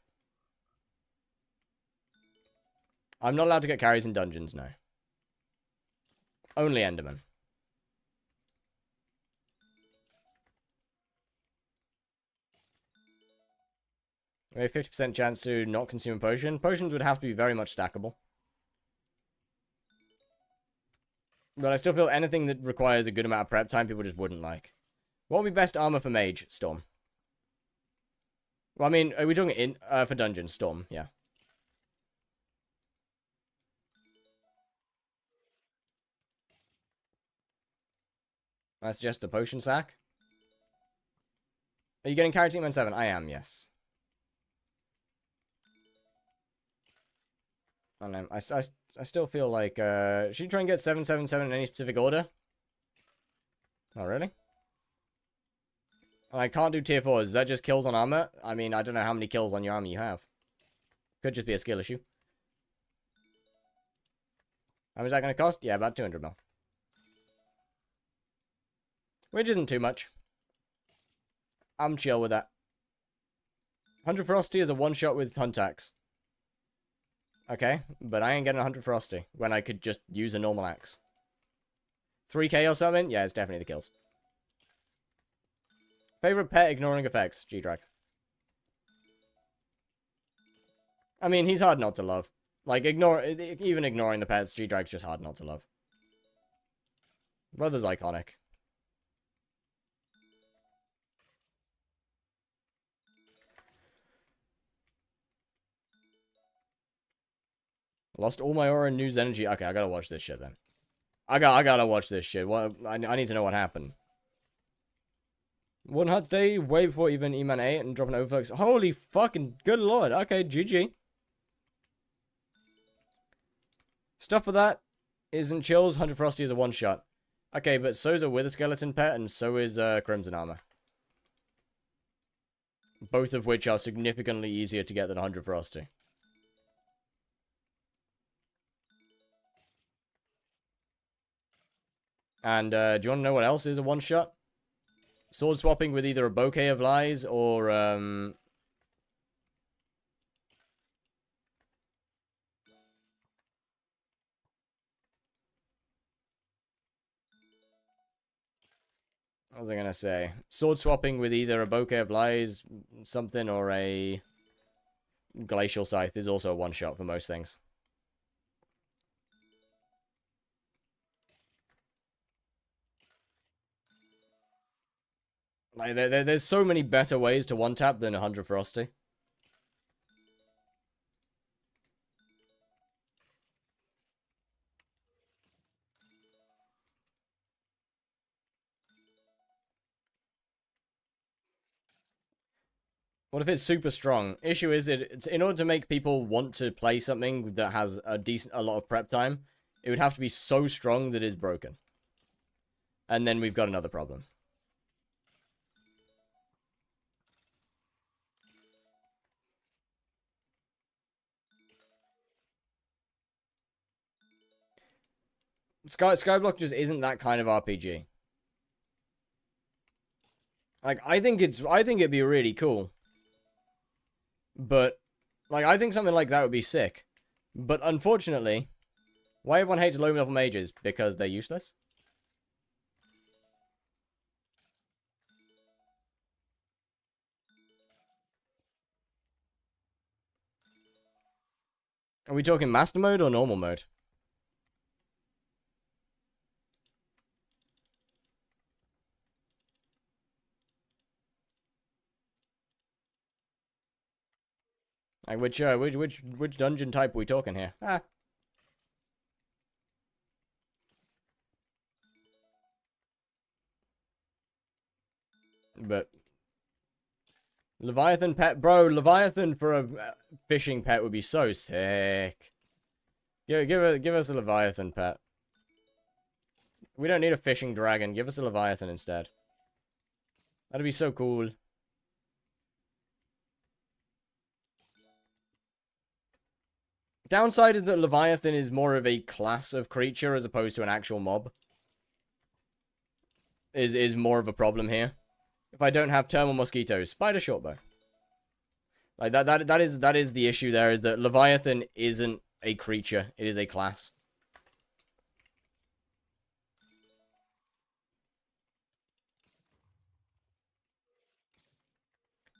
I'm not allowed to get carries in dungeons now. Only Enderman. We have 50% chance to not consume a potion. Potions would have to be very much stackable. But I still feel anything that requires a good amount of prep time, people just wouldn't like. What would be best armor for mage? Storm. Well, I mean, are we talking in for dungeon? Storm, yeah. I suggest a potion sack. Are you getting carry team on 7? I am, yes. I don't know. I still feel like, should you try and get 777 in any specific order? Oh, really? I can't do tier 4s. Is that just kills on armor? I mean, I don't know how many kills on your armor you have. Could just be a skill issue. How much is that going to cost? Yeah, about 200 mil. Which isn't too much. I'm chill with that. 100 Frosty is a one-shot with Hunt Axe. Okay, but I ain't getting 100 Frosty when I could just use a normal axe. 3k or something? Yeah, it's definitely the kills. Favorite pet ignoring effects? G-Drag. I mean, he's hard not to love. Like, even ignoring the pets, G-Drag's just hard not to love. Brother's iconic. Lost all my aura and news energy. Okay, I gotta watch this shit then. I gotta watch this shit. What? I need to know what happened. One hot day, way before even E-Man 8 and dropping overflux. Holy fucking good lord. Okay, GG. Stuff for that isn't chills. 100 Frosty is a one shot. Okay, but so's a Wither Skeleton pet and so is Crimson Armor. Both of which are significantly easier to get than 100 Frosty. And do you want to know what else is a one-shot? Sword swapping with either a bouquet of lies or I what was I gonna say? Sword swapping with either a bouquet of lies, something, or a glacial scythe is also a one-shot for most things. Like, there's so many better ways to one-tap than 100 Frosty. What if it's super strong? Issue is, it's in order to make people want to play something that has a lot of prep time, it would have to be so strong that it's broken. And then we've got another problem. Skyblock just isn't that kind of RPG. Like, I think it'd be really cool. But, like, I think something like that would be sick. But unfortunately, why everyone hates low-level mages? Because they're useless? Are we talking master mode or normal mode? Like, which dungeon type are we talking here? Ah. But Leviathan pet, bro. Leviathan for a fishing pet would be so sick. Give us a Leviathan pet. We don't need a fishing dragon. Give us a Leviathan instead. That'd be so cool. Downside is that Leviathan is more of a class of creature as opposed to an actual mob. Is more of a problem here. If I don't have thermal mosquitoes, spider shortbow. Like that is the issue there, is that Leviathan isn't a creature, it is a class.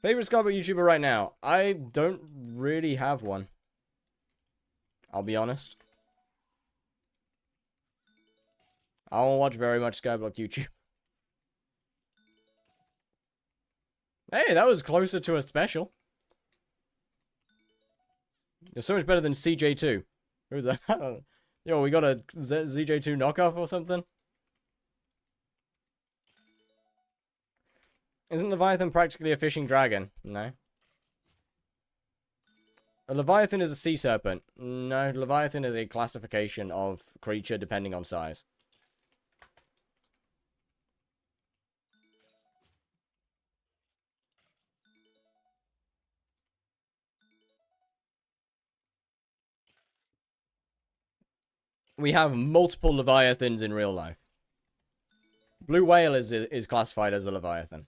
Favorite Skyblock YouTuber right now? I don't really have one. I'll be honest. I don't watch very much skyblock YouTube. Hey, that was closer to a special. You're so much better than CJ2. Who the hell? Yo, we got a ZJ2 knockoff or something? Isn't Leviathan practically a fishing dragon? No. A Leviathan is a sea serpent. No, Leviathan is a classification of creature depending on size. We have multiple Leviathans in real life. Blue whale is classified as a Leviathan.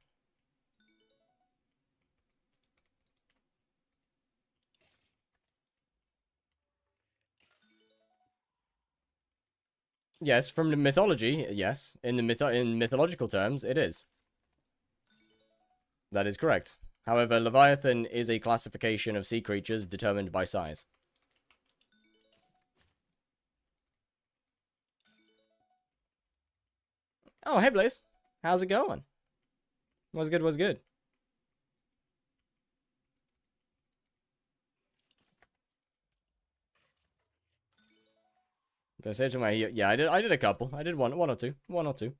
Yes, from the mythology, yes. In mythological terms, it is. That is correct. However, Leviathan is a classification of sea creatures determined by size. Oh, hey Blaze. How's it going? What's good, what's good? Gonna say to my yeah, I did a couple. I did one or two. One or two.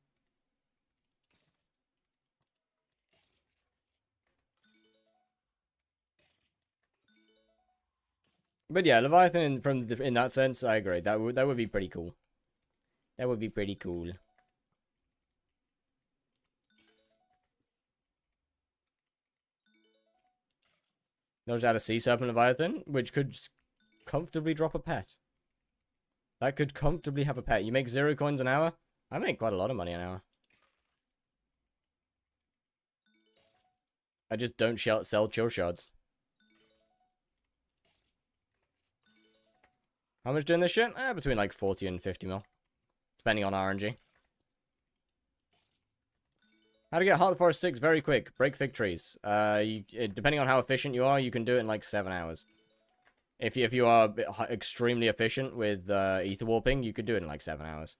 But yeah, Leviathan in that sense, I agree. That would be pretty cool. That would be pretty cool. There's out a sea serpent Leviathan, which could comfortably drop a pet. That could comfortably have a pet. You make 0 coins an hour? I make quite a lot of money an hour. I just don't sell chill shards. How much doing this shit? Between like 40 and 50 mil. Depending on RNG. How to get Heart of the Forest 6 very quick. Break fig trees. Depending on how efficient you are, you can do it in like 7 hours. If you are extremely efficient with ether warping, you could do it in like 7 hours.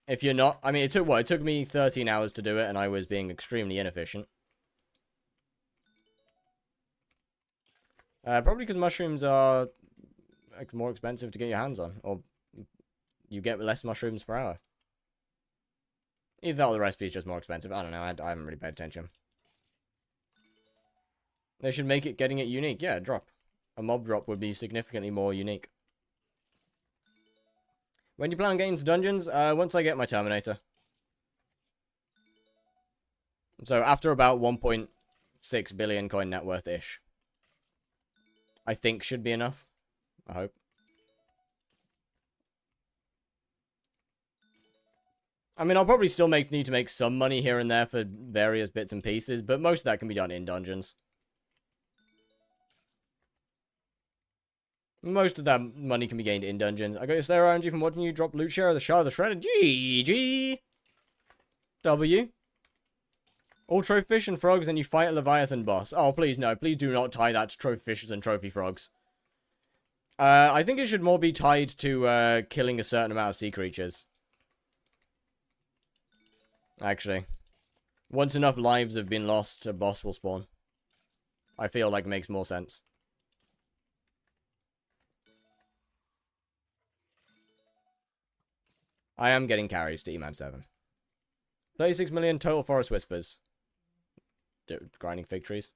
If you're not, I mean, it took me 13 hours to do it, and I was being extremely inefficient. Probably because mushrooms are more expensive to get your hands on, or you get less mushrooms per hour. Either that or the recipe is just more expensive. I don't know. I haven't really paid attention. They should make it getting it unique. Yeah, drop. A mob drop would be significantly more unique. When do you plan on getting into dungeons? Once I get my Terminator. So after about 1.6 billion coin net worth-ish. I think should be enough. I hope. I mean, I'll probably still need to make some money here and there for various bits and pieces, but most of that can be done in dungeons. Most of that money can be gained in dungeons. I got your Slayer RNG from watching you drop loot share of the Shard of the Shredded. GG! W. All trophy fish and frogs, and you fight a Leviathan boss. Oh, please, no. Please do not tie that to trophy fishes and trophy frogs. I think it should more be tied to killing a certain amount of sea creatures. Actually. Once enough lives have been lost, a boss will spawn. I feel like it makes more sense. I am getting carries to E-Man 7. 36 million total forest whispers. Grinding fig trees.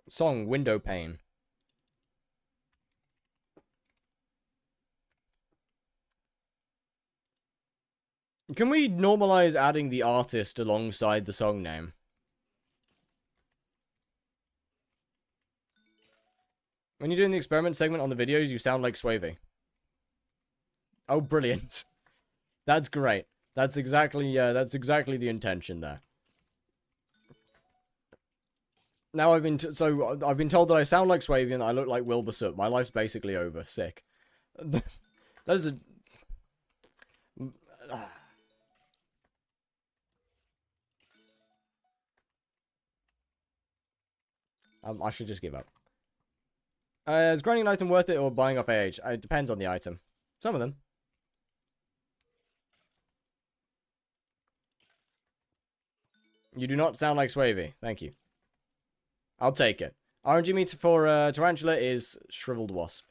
Song, Window Pane. Can we normalize adding the artist alongside the song name? When you're doing the experiment segment on the videos, you sound like Swavey. Oh, brilliant. That's great. That's exactly the intention there. Now I've been told that I sound like Swavey and that I look like Wilbur Soot. My life's basically over. Sick. That is a... I should just give up. Is grinding an item worth it or buying off AH? It depends on the item. Some of them. You do not sound like Swavey. Thank you. I'll take it. RNG meter for Tarantula is Shriveled Wasp.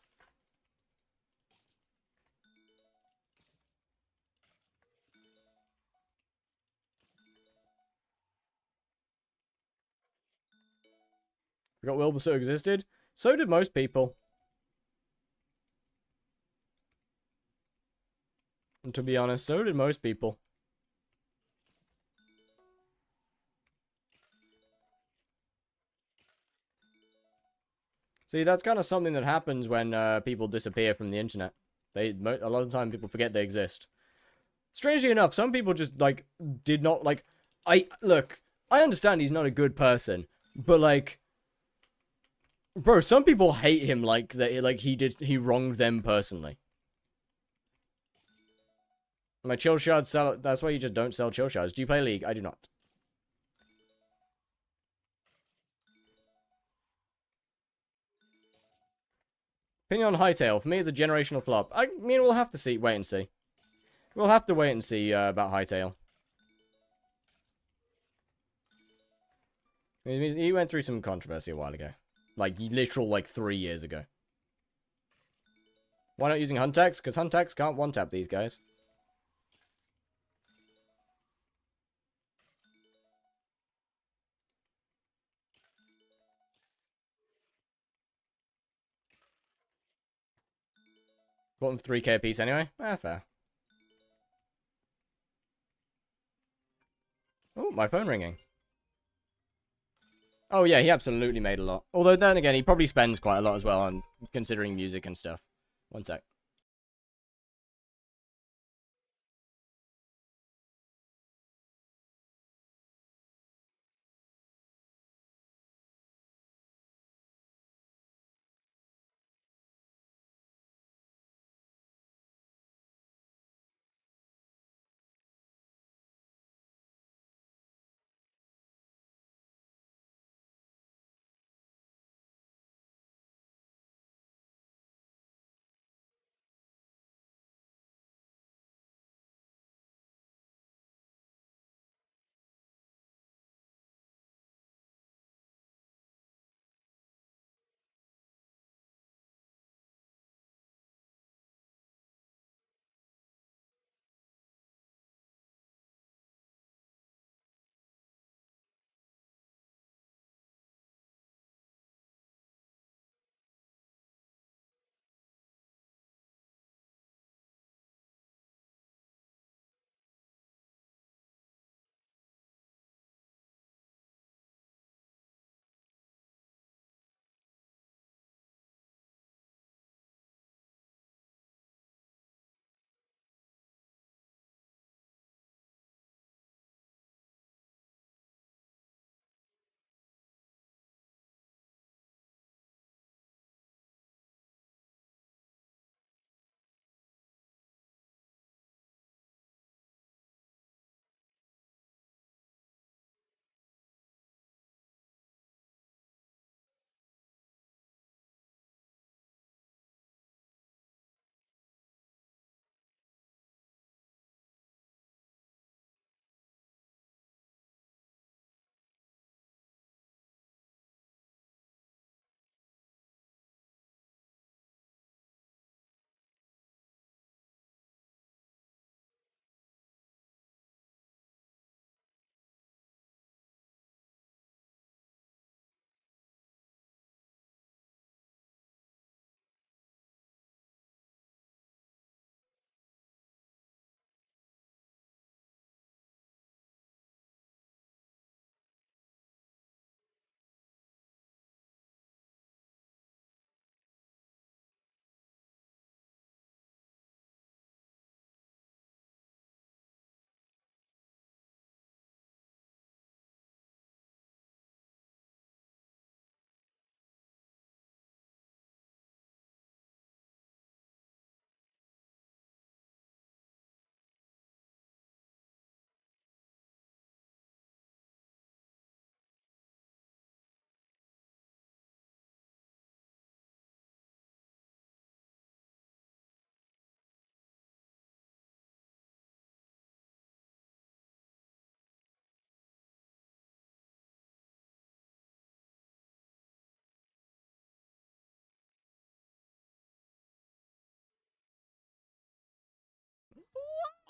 Forgot Wilbur existed. So did most people. And to be honest, so did most people. See, that's kind of something that happens when people disappear from the internet. A lot of the time people forget they exist. Strangely enough, some people just, like, did not, like... Look, I understand he's not a good person, but, like... Bro, some people hate him like that. Like he wronged them personally. My chill shards sell. That's why you just don't sell chill shards. Do you play League? I do not. Opinion on Hightail. For me, it's a generational flop. I mean, we'll have to see. Wait and see. We'll have to wait and see about Hightail. He went through some controversy a while ago. Like, literal, like, 3 years ago. Why not using Huntex? Because Huntex can't one-tap these guys. Bought them for 3k a piece anyway. Fair. Oh, my phone ringing. Oh yeah, he absolutely made a lot. Although then again, he probably spends quite a lot as well on considering music and stuff. One sec.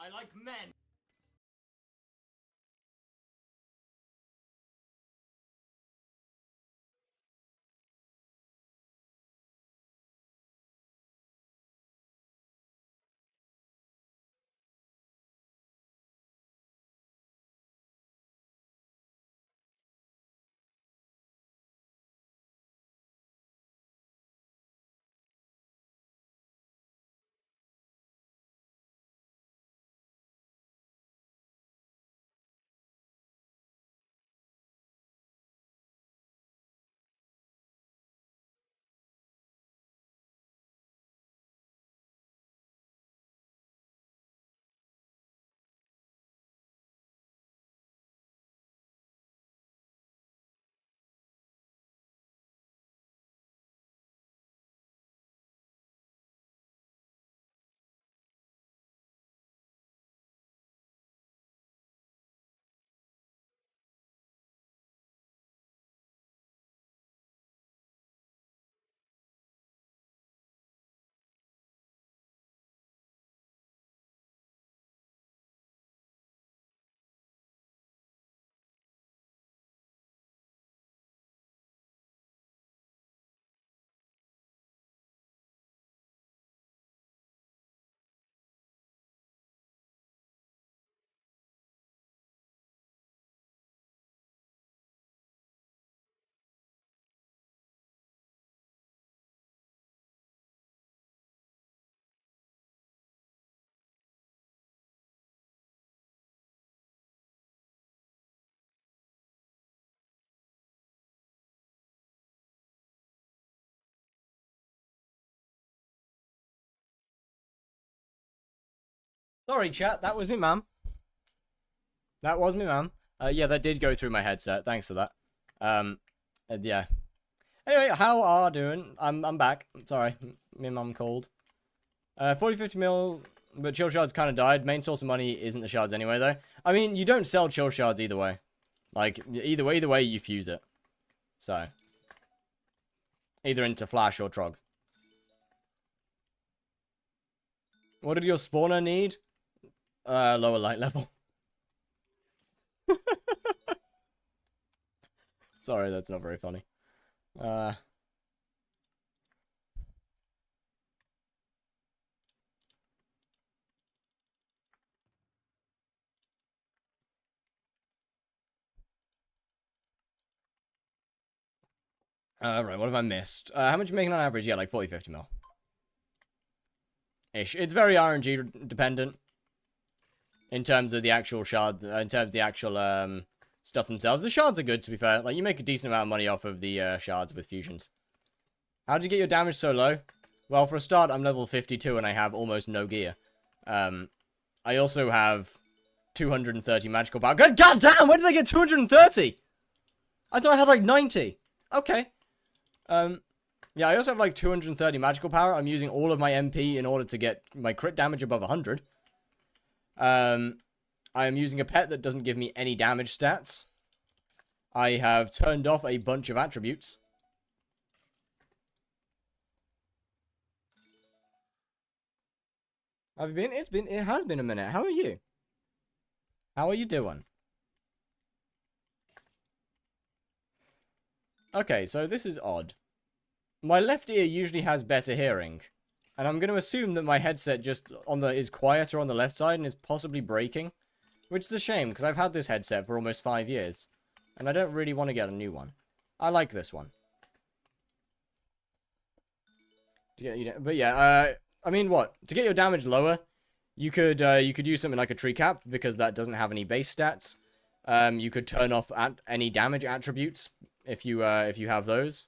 I like men. Sorry, chat. That was me, ma'am. That was me, ma'am. Yeah, that did go through my headset. Thanks for that. Yeah. Anyway, how are doing? I'm back. Sorry, me mum called. 40-50 mil, but chill shards kind of died. Main source of money isn't the shards anyway, though. I mean, you don't sell chill shards either way. Like, either way, you fuse it. So, either into flash or trog. What did your spawner need? Lower light level. Sorry, that's not very funny. Right, what have I missed? How much are you making on average? Yeah, like 40-50 mil. Ish. It's very RNG dependent. In terms of the actual shards, in terms of the actual, stuff themselves. The shards are good, to be fair. Like, you make a decent amount of money off of the, shards with fusions. How did you get your damage so low? Well, for a start, I'm level 52 and I have almost no gear. I also have 230 magical power. God damn, where did I get 230? I thought I had like 90. Okay. Yeah, I also have like 230 magical power. I'm using all of my MP in order to get my crit damage above 100. I am using a pet that doesn't give me any damage stats. I have turned off a bunch of attributes. It has been a minute. How are you? How are you doing? Okay, so this is odd. My left ear usually has better hearing. And I'm going to assume that my headset just is quieter on the left side and is possibly breaking. Which is a shame, because I've had this headset for almost 5 years. And I don't really want to get a new one. I like this one. But yeah, I mean, what? To get your damage lower, you could use something like a tree cap, because that doesn't have any base stats. You could turn off any damage attributes, if you have those.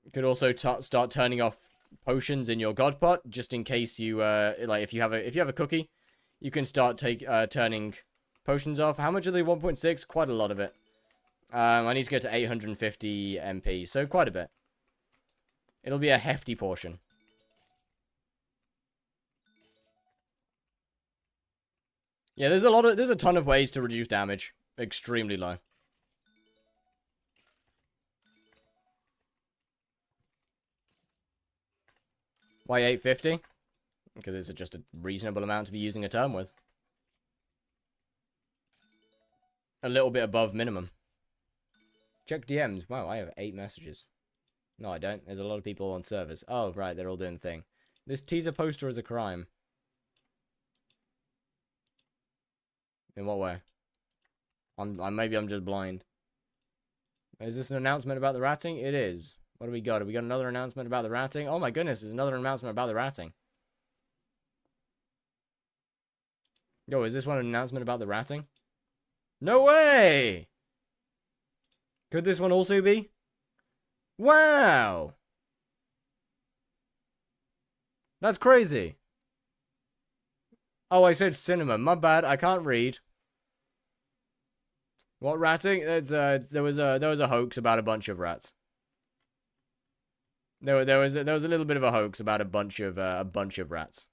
You could also start turning off potions in your god pot, just in case you like if you have a cookie, you can start turning potions off. How much are they? 1.6? Quite a lot of it. I need to get to 850 MP, so quite a bit. It'll be a hefty portion. Yeah, there's a ton of ways to reduce damage extremely low. Why 850? Because it's just a reasonable amount to be using a term with. A little bit above minimum. Check DMs. Wow, I have 8 messages. No, I don't. There's a lot of people on servers. Oh, right, they're all doing the thing. This teaser poster is a crime. In what way? Maybe I'm just blind. Is this an announcement about the ratting? It is. What do we got? Have we got another announcement about the ratting? Oh my goodness, there's another announcement about the ratting. Yo, is this one an announcement about the ratting? No way! Could this one also be? Wow! That's crazy. Oh, I said cinema. My bad. I can't read. What ratting? There was a hoax about a bunch of rats. There was a little bit of a hoax about a bunch of rats.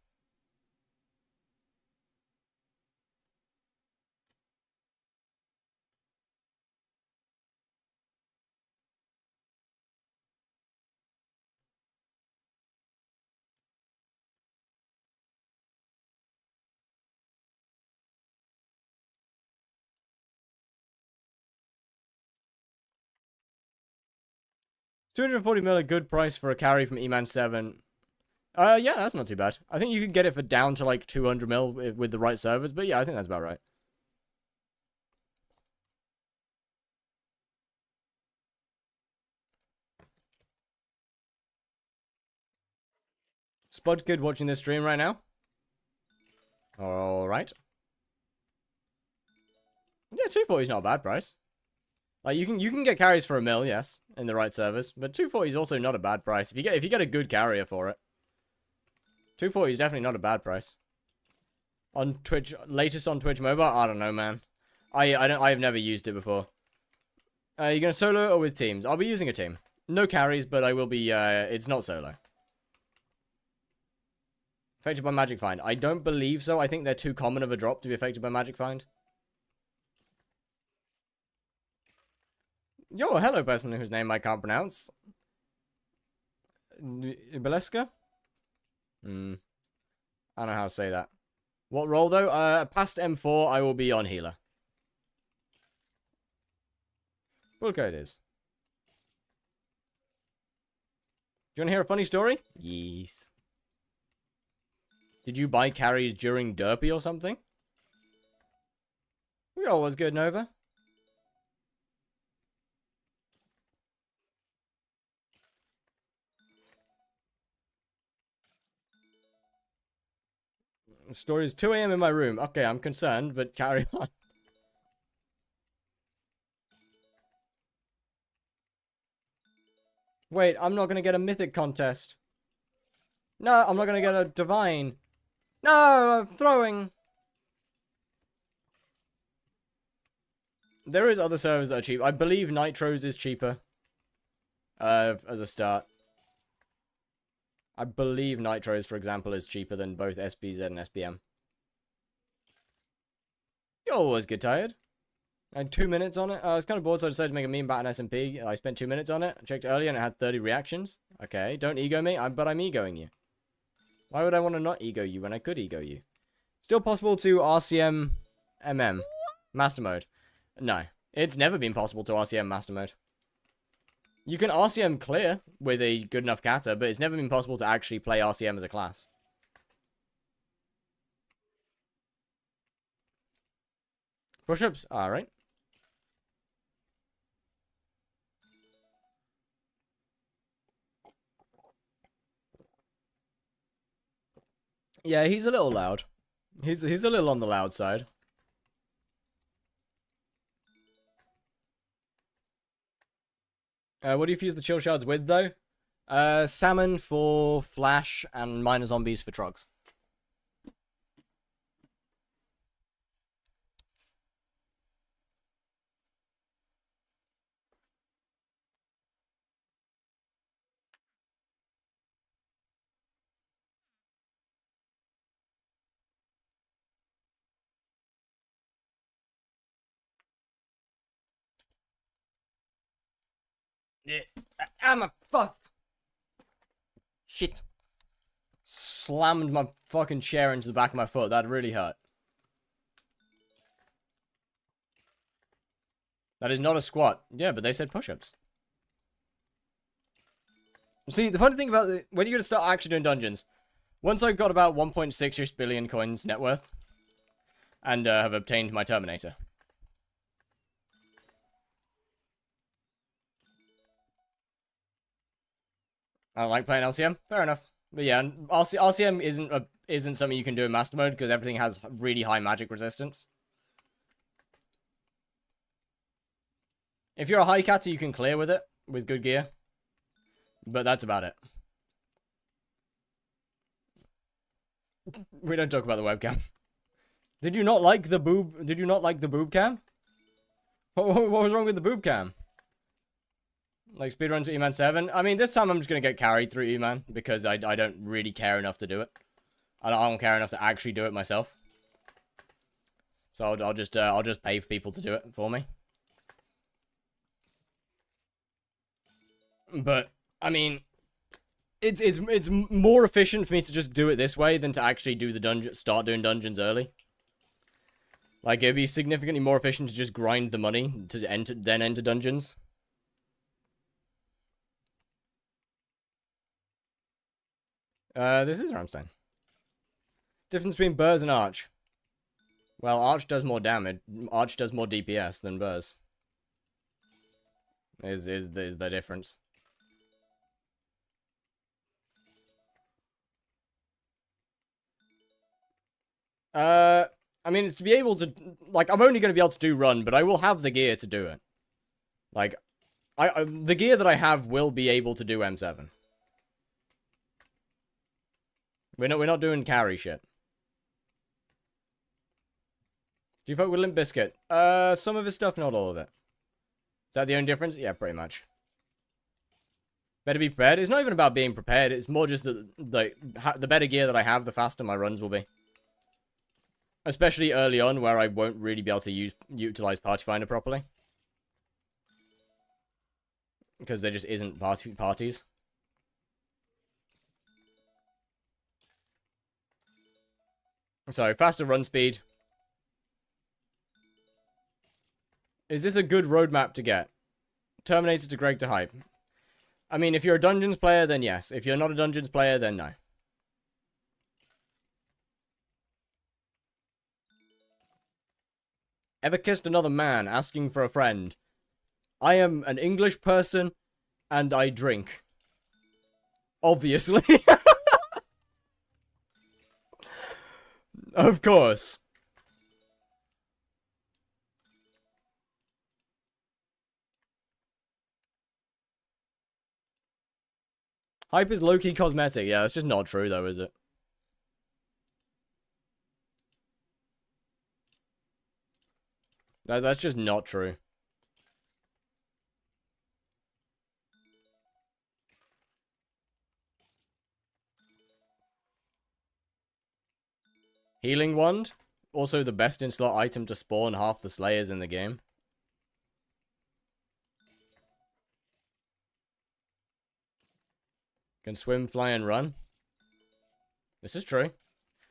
$240 a good price for a carry from E-Man7. Yeah, that's not too bad. I think you could get it for down to like 200 with the right servers, but yeah, I think that's about right. Spud Kid watching this stream right now. Alright. Yeah, 240 is not a bad price. Like you can get carries for $1 mil, yes, in the right servers, but 240 is also not a bad price if you get a good carrier for it. 240 is definitely not a bad price. On Twitch, latest on Twitch Mobile, I don't know, man. I've never used it before. You gonna solo or with teams? I'll be using a team. No carries, but I will be. It's not solo. Affected by Magic Find? I don't believe so. I think they're too common of a drop to be affected by Magic Find. Yo, hello, person whose name I can't pronounce. Beleska? I don't know how to say that. What role, though? Past M4, I will be on healer. What code is? Do you want to hear a funny story? Yes. Did you buy carries during Derpy or something? We always good, Nova. The story is 2 AM in my room. Okay, I'm concerned, but carry on. Wait, I'm not gonna get a mythic contest. No, I'm not gonna get a divine. No, I'm throwing. There is other servers that are cheap. I believe Nitro's is cheaper. As a start. I believe Nitro's, for example, is cheaper than both SPZ and SPM. You always get tired. I had 2 minutes on it. I was kind of bored, so I decided to make a meme about an SMP. I spent 2 minutes on it. I checked earlier and it had 30 reactions. Okay, don't ego me, but I'm egoing you. Why would I want to not ego you when I could ego you? Still possible to RCM MM. Master mode. No, it's never been possible to RCM master mode. You can RCM clear with a good enough kata, but it's never been possible to actually play RCM as a class. Push-ups? Alright. Yeah, he's a little loud. He's a little on the loud side. What do you fuse the chill shards with, though? Salmon for flash and minor zombies for trogs. Yeah, I'm a fucked. Shit. Slammed my fucking chair into the back of my foot. That really hurt. That is not a squat. Yeah, but they said push-ups. See, the funny thing about when you're going to start actually doing dungeons, once I've got about 1.6-ish billion coins net worth, and have obtained my Terminator. I don't like playing LCM. Fair enough. But yeah, LCM isn't something you can do in Master Mode, because everything has really high magic resistance. If you're a high catter, you can clear with it, with good gear. But that's about it. We don't talk about the webcam. Did you not like the boob? Did you not like the boob cam? What was wrong with the boob cam? Like speedrun to M7? I mean, this time I'm just gonna get carried through E-Man because I don't really care enough to do it. I don't care enough to actually do it myself. So I'll just pay for people to do it for me. But I mean, it's more efficient for me to just do it this way than to actually do the start doing dungeons early. Like, it'd be significantly more efficient to just grind the money to then enter dungeons. This is Ramstein. Difference between Burrs and Arch. Well, Arch does more damage. Arch does more DPS than Burrs. Is the difference. I mean, it's to be able to, like, I'm only going to be able to do run, but I will have the gear to do it. Like, the gear that I have will be able to do M7. We're not doing carry shit. Do you fuck with Limp Bizkit? Some of his stuff, not all of it. Is that the only difference? Yeah, pretty much. Better be prepared. It's not even about being prepared. It's more just that the better gear that I have, the faster my runs will be. Especially early on, where I won't really be able to utilize Party Finder properly. Because there just isn't parties. So, faster run speed. Is this a good roadmap to get? Terminator to Greg to hype. I mean, if you're a Dungeons player, then yes. If you're not a Dungeons player, then no. Ever kissed another man asking for a friend? I am an English person, and I drink. Obviously. Of course. Hype is low-key cosmetic. Yeah, that's just not true, though, is it? That's just not true. Healing Wand. Also the best in-slot item to spawn half the Slayers in the game. Can swim, fly, and run. This is true.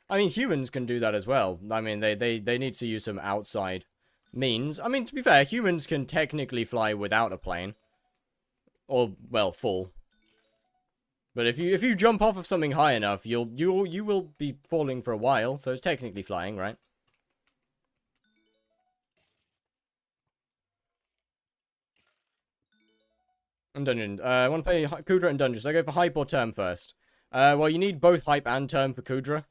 I mean, humans can do that as well. I mean, they need to use some outside means. I mean, to be fair, humans can technically fly without a plane. Or, well, fall. But if you jump off of something high enough, you will be falling for a while, so it's technically flying, right? And dungeon. I want to play Kudra and dungeons. So I go for hype or term first. Well, you need both hype and term for Kudra.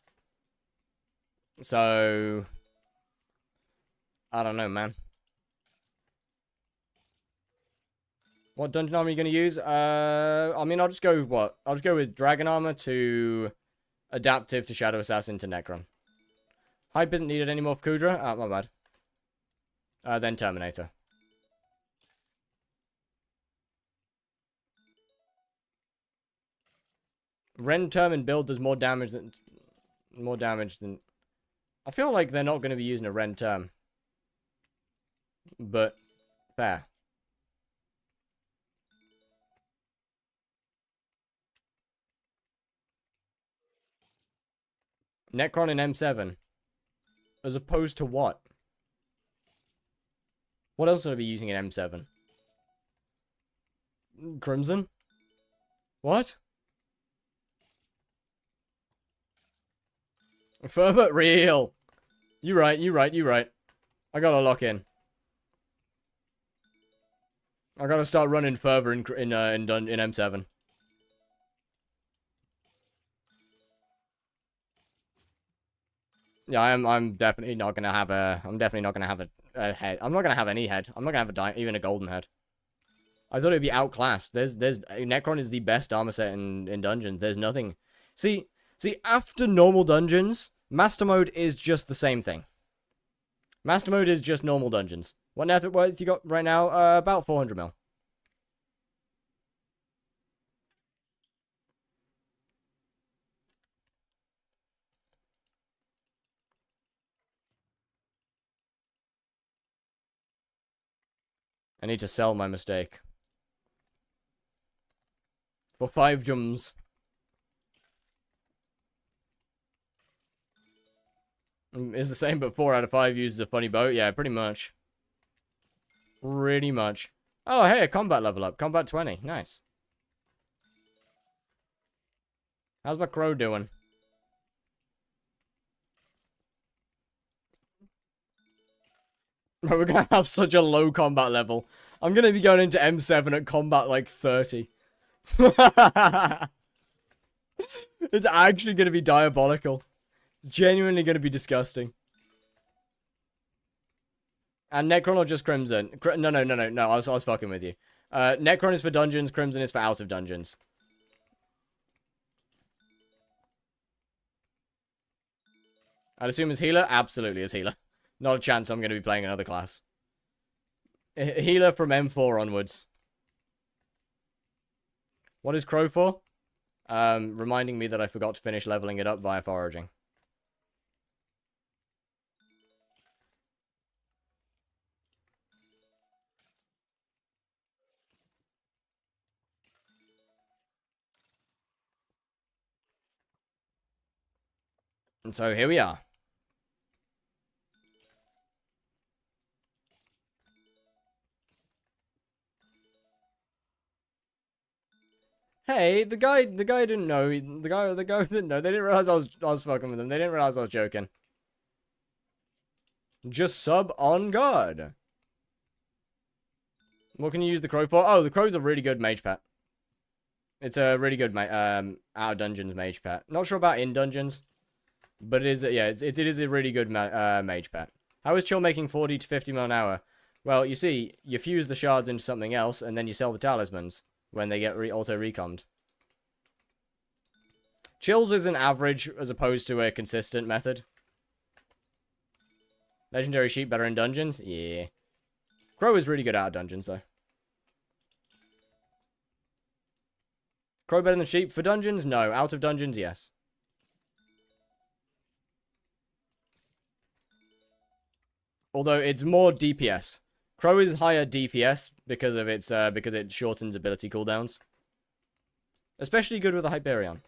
So I don't know, man. What dungeon armor are you going to use? I mean, I'll just go, what? I'll just go with Dragon Armor to Adaptive to Shadow Assassin to Necron. Hype isn't needed anymore for Kudra. Ah, my bad. Then Terminator. Ren term and build does more damage than... I feel like they're not going to be using a Ren term. But, fair. Necron in M7. As opposed to what? What else would I be using in M7? Crimson? What? Fervent real. You right. I gotta lock in. I gotta start running further in M7. Yeah, I'm definitely not gonna have a. I'm definitely not gonna have a head. I'm not gonna have any head. I'm not gonna have even a golden head. I thought it'd be outclassed. There's Necron is the best armor set in dungeons. There's nothing. See, after normal dungeons, Master Mode is just the same thing. Master Mode is just normal dungeons. What net worth you got right now? About 400 mil. I need to sell my mistake. For 5 gems. It's the same, but 4 out of 5 uses a funny boat. Yeah, pretty much. Pretty much. Oh, hey, a combat level up. Combat 20. Nice. How's my crow doing? We're gonna have such a low combat level. I'm gonna be going into M7 at combat like 30. It's actually gonna be diabolical. It's genuinely gonna be disgusting. And Necron or just Crimson? No, I was fucking with you. Necron is for dungeons, Crimson is for out of dungeons. I'd assume as healer? Absolutely as healer. Not a chance I'm going to be playing another class. Healer from M4 onwards. What is Crow for? Reminding me that I forgot to finish leveling it up via foraging. And so here we are. Hey, the guy didn't know. The guy didn't know. They didn't realize I was fucking with them. They didn't realize I was joking. Just sub on guard. What can you use the crow for? Oh, the crow's a really good mage pet. It's a really good out of dungeons mage pet. Not sure about in dungeons, but it is. Yeah, it is a really good mage pet. How is Chill making 40 to 50 mil an hour? Well, you see, you fuse the shards into something else, and then you sell the talismans when they get auto-recommed. Chills is an average as opposed to a consistent method. Legendary sheep better in dungeons? Yeah. Crow is really good out of dungeons, though. Crow better than sheep? For dungeons? No. Out of dungeons? Yes. Although it's more DPS. Crow is higher DPS because of its because it shortens ability cooldowns. Especially good with a Hyperion.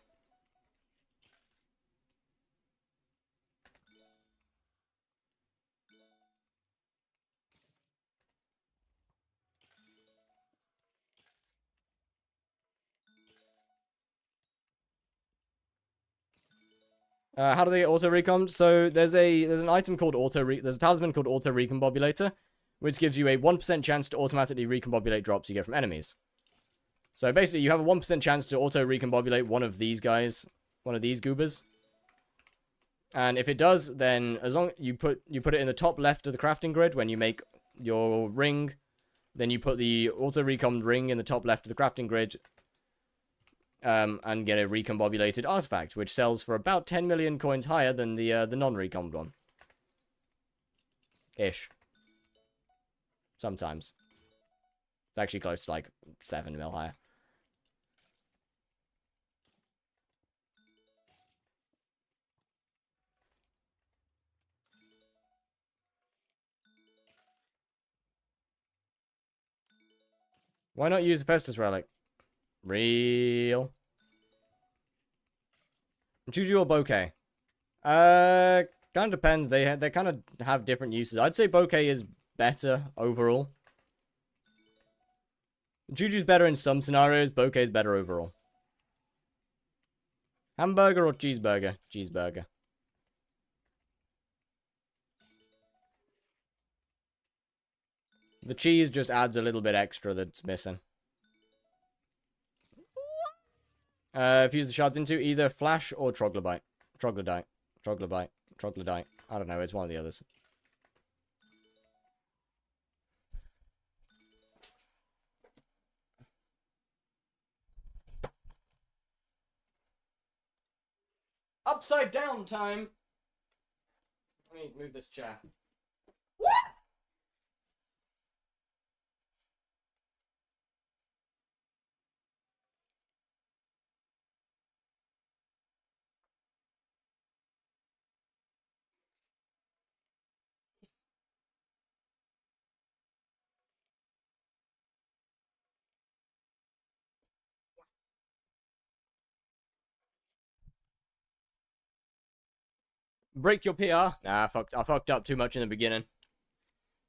How do they get auto recom? So there's an item called there's a talisman called auto recombobulator, which gives you a 1% chance to automatically recombobulate drops you get from enemies. So basically, you have a 1% chance to auto recombobulate one of these guys, one of these goobers. And if it does, then as long you put it in the top left of the crafting grid when you make your ring, then you put the auto recommed ring in the top left of the crafting grid. And get a recombobulated artifact, which sells for about 10 million coins higher than the non-recommed one. Ish. Sometimes. It's actually close to like 7 mil higher. Why not use the Pestis Relic? Real. Juju or bouquet? Kind of depends. They kind of have different uses. I'd say bokeh is better overall. Juju's better in some scenarios. Bokeh is better overall. Hamburger or cheeseburger? Cheeseburger. The cheese just adds a little bit extra that's missing. Fuse the shards into either flash or troglodyte. Troglodyte. Troglodyte. Troglodyte. I don't know, it's one of the others. Upside down time! Let me move this chair. What? Break your PR? Nah, I fucked up too much in the beginning.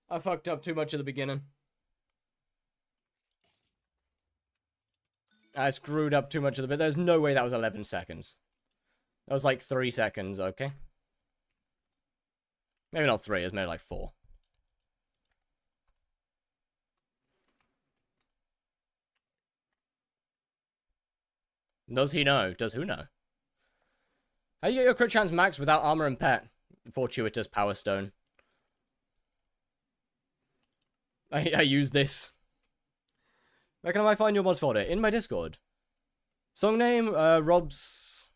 I fucked up too much in the beginning. I screwed up too much of the bit. There's no way that was 11 seconds. That was like 3 seconds, okay? Maybe not 3, it was maybe like 4. Does he know? Does who know? How do you get your crit chance max without armor and pet? Fortuitous power stone. I use this. Where can I find your mods folder? In my Discord. Song name, Rob's...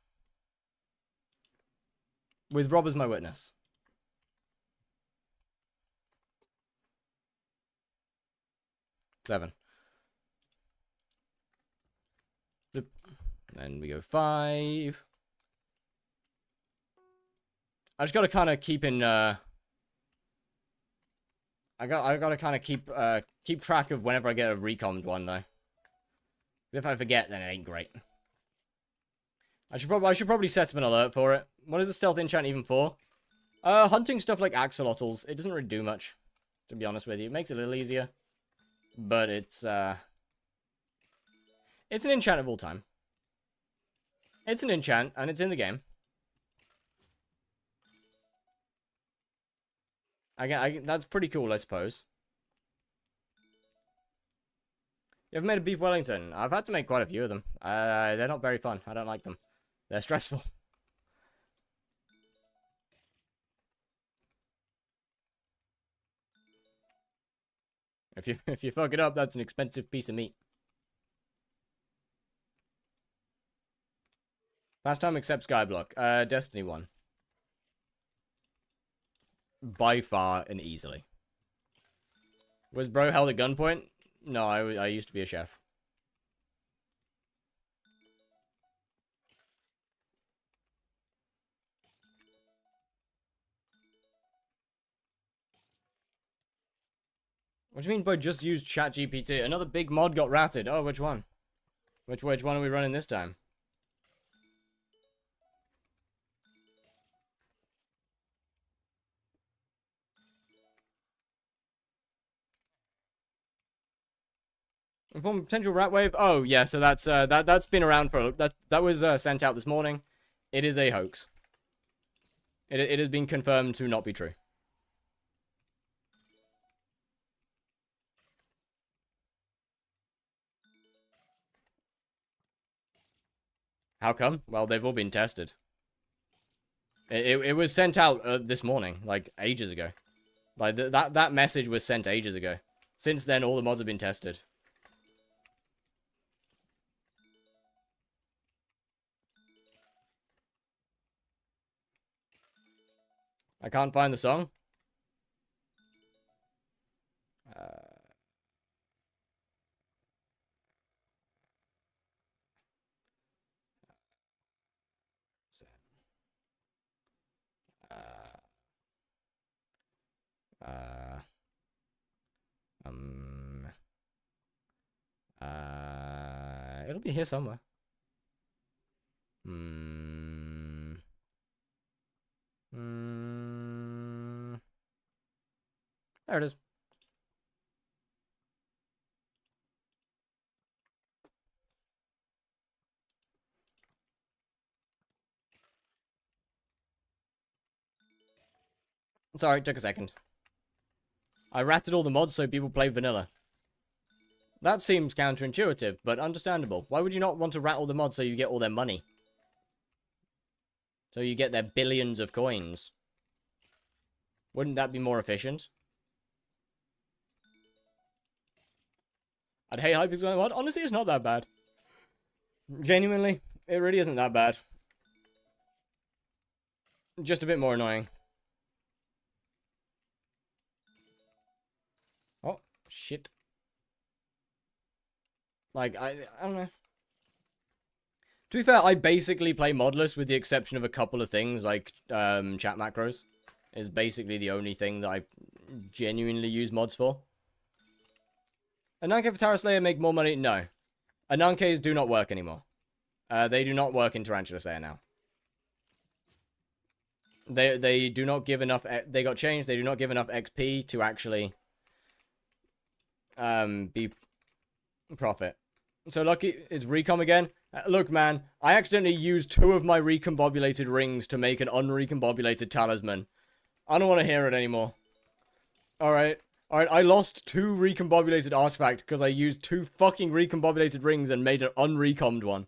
With Rob as my witness. Seven. Then we go 5. I just gotta kind of keep in. I gotta kind of keep track of whenever I get a recommed one though. If I forget, then it ain't great. I should probably set up an alert for it. What is the stealth enchant even for? Hunting stuff like axolotls. It doesn't really do much, to be honest with you. It makes it a little easier, but it's an enchant of all time. It's an enchant, and it's in the game. That's pretty cool, I suppose. You ever made a beef Wellington? I've had to make quite a few of them. They're not very fun. I don't like them. They're stressful. If you fuck it up, that's an expensive piece of meat. Last time except skyblock. Destiny 1. By far and easily. Was bro held at gunpoint? No, I used to be a chef. What do you mean by just use ChatGPT? Another big mod got ratted. Oh, which one? Which one are we running this time? Inform potential rat wave. Oh yeah, so that's been around for that was sent out this morning. It is a hoax. It has been confirmed to not be true. How come? Well, they've all been tested. It was sent out this morning, like ages ago. Like that message was sent ages ago. Since then, all the mods have been tested. I can't find the song. It'll be here somewhere. There it is. Sorry, it took a second. I ratted all the mods so people play vanilla. That seems counterintuitive, but understandable. Why would you not want to rat all the mods so you get all their money? So you get their billions of coins. Wouldn't that be more efficient? I'd hate hypixel mod. Honestly, it's not that bad. Genuinely, it really isn't that bad. Just a bit more annoying. Oh, shit. Like, I don't know. To be fair, I basically play modless with the exception of a couple of things, like chat macros. Is basically the only thing that I genuinely use mods for. Ananke for Terra Slayer make more money? No. Anankes do not work anymore. They do not work in Tarantula Slayer now. They do not give enough... They got changed. They do not give enough XP to actually be profit. So Lucky, it's recom again. Look, man, I accidentally used 2 of my recombobulated rings to make an unrecombobulated talisman. I don't want to hear it anymore. Alright, I lost 2 recombobulated artifacts because I used 2 fucking recombobulated rings and made an unrecommed one.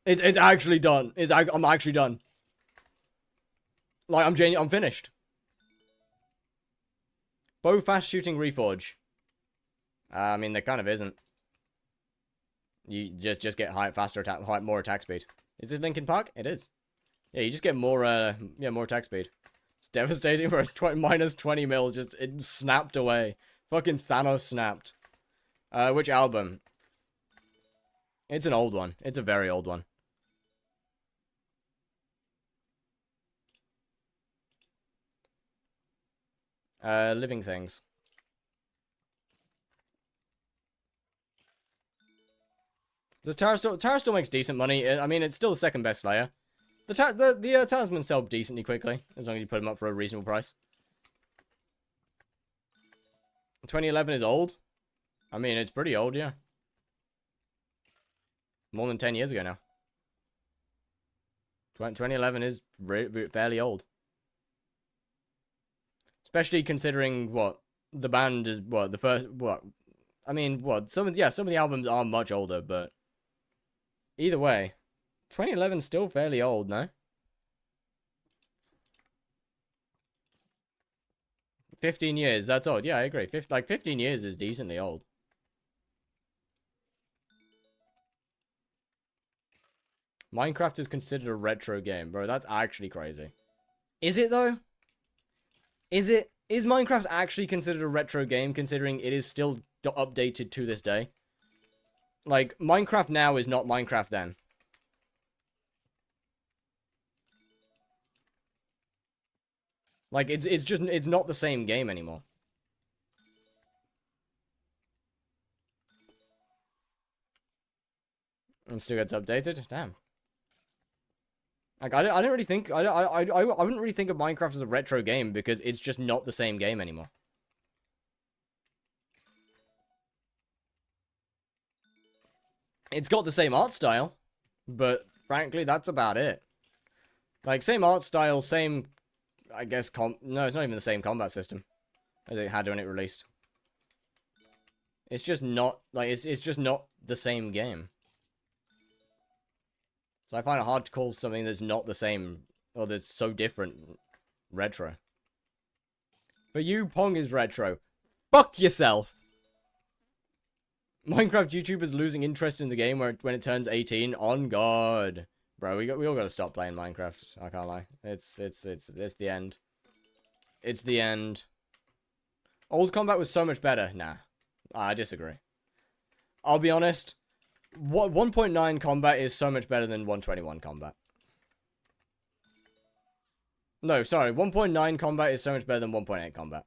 It's actually done. I'm actually done. Like, I'm finished. Bow fast shooting reforge. I mean, there kind of isn't. You just get faster attack, more attack speed. Is this Linkin Park? It is. Yeah, you just get more, more attack speed. It's devastating for a minus 20 mil, just, it snapped away. Fucking Thanos snapped. Which album? It's an old one. It's a very old one. Living Things. Does Tara still makes decent money? I mean, it's still the second best Slayer. The talismans sell decently quickly, as long as you put them up for a reasonable price. 2011 is old? I mean, it's pretty old, yeah. More than 10 years ago now. 2011 is fairly old. Especially considering, what, the band is, what, the first, what, I mean, what, some of the albums are much older, but either way, 2011's still fairly old, no? 15 years, that's old. Yeah, I agree. 15 years is decently old. Minecraft is considered a retro game, bro. That's actually crazy. Is it, though? Is Minecraft actually considered a retro game, considering it is still updated to this day? Like, Minecraft now is not Minecraft then. Like, it's not the same game anymore. And still gets updated? Damn. Like, I don't really think, I wouldn't really think of Minecraft as a retro game, because it's just not the same game anymore. It's got the same art style, but frankly, that's about it. Like, same art style, same, I guess, no, it's not even the same combat system as it had when it released. It's just not, like, it's just not the same game. So I find it hard to call something that's not the same, or that's so different, retro. For you, Pong is retro. Fuck yourself! Minecraft YouTubers losing interest in the game when it turns 18. On God, bro, we all gotta stop playing Minecraft. I can't lie. It's the end. It's the end. Old combat was so much better. Nah, I disagree. I'll be honest. 1.9 combat is so much better than 121 combat. No, sorry. 1.9 combat is so much better than 1.8 combat.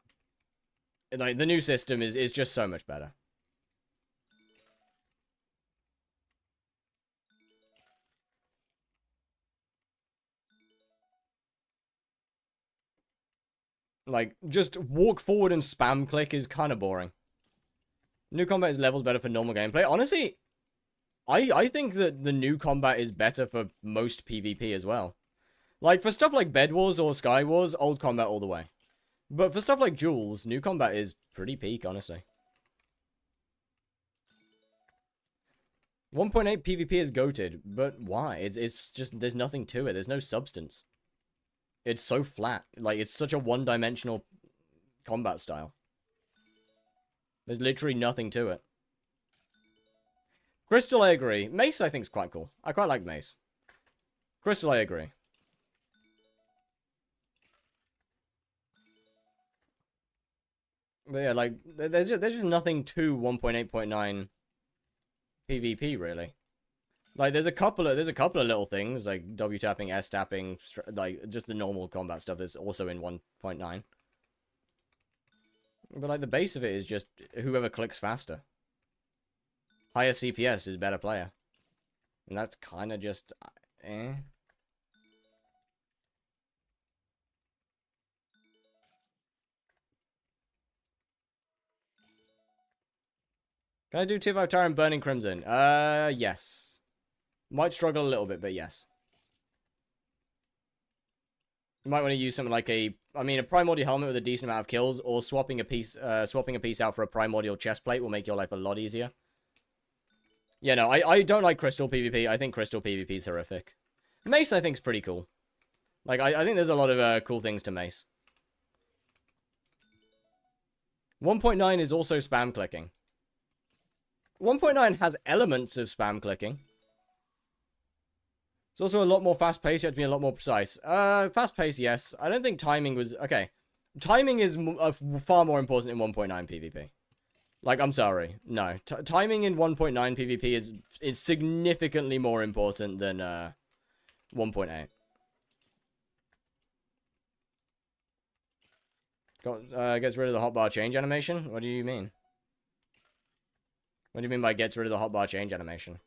Like, the new system is just so much better. Like, just walk forward and spam click is kind of boring. New combat is levels better for normal gameplay. Honestly, I think that the new combat is better for most PvP as well. Like, for stuff like Bed Wars or Sky Wars, old combat all the way. But for stuff like Duels, new combat is pretty peak, honestly. 1.8 PvP is goated, but why? It's just, there's nothing to it. There's no substance. It's so flat. Like, it's such a one-dimensional combat style. There's literally nothing to it. Crystal, I agree. Mace, I think, is quite cool. I quite like Mace. Crystal, I agree. But yeah, like, there's just nothing to 1.8.9 PvP, really. Like, there's a couple of little things, like W tapping, S tapping, like, just the normal combat stuff that's also in 1.9. But, like, the base of it is just whoever clicks faster. Higher CPS is better player. And that's kind of just, eh. Can I do Tier 5 Tyrant Burning Crimson? Yes. Might struggle a little bit, but yes. You might want to use something like a primordial helmet with a decent amount of kills, or swapping a piece out for a primordial chest plate will make your life a lot easier. Yeah, no, I don't like Crystal PvP. I think Crystal PvP is horrific. Mace, I think, is pretty cool. Like, I think there's a lot of cool things to Mace. 1.9 is also spam clicking. 1.9 has elements of spam clicking. It's also a lot more fast-paced. You have to be a lot more precise. Fast-paced, yes. I don't think timing was... Okay. Timing is far more important in 1.9 PvP. Like, I'm sorry. No. Timing in 1.9 PvP is significantly more important than 1.8. Gets rid of the hotbar change animation? What do you mean? What do you mean by gets rid of the hotbar change animation?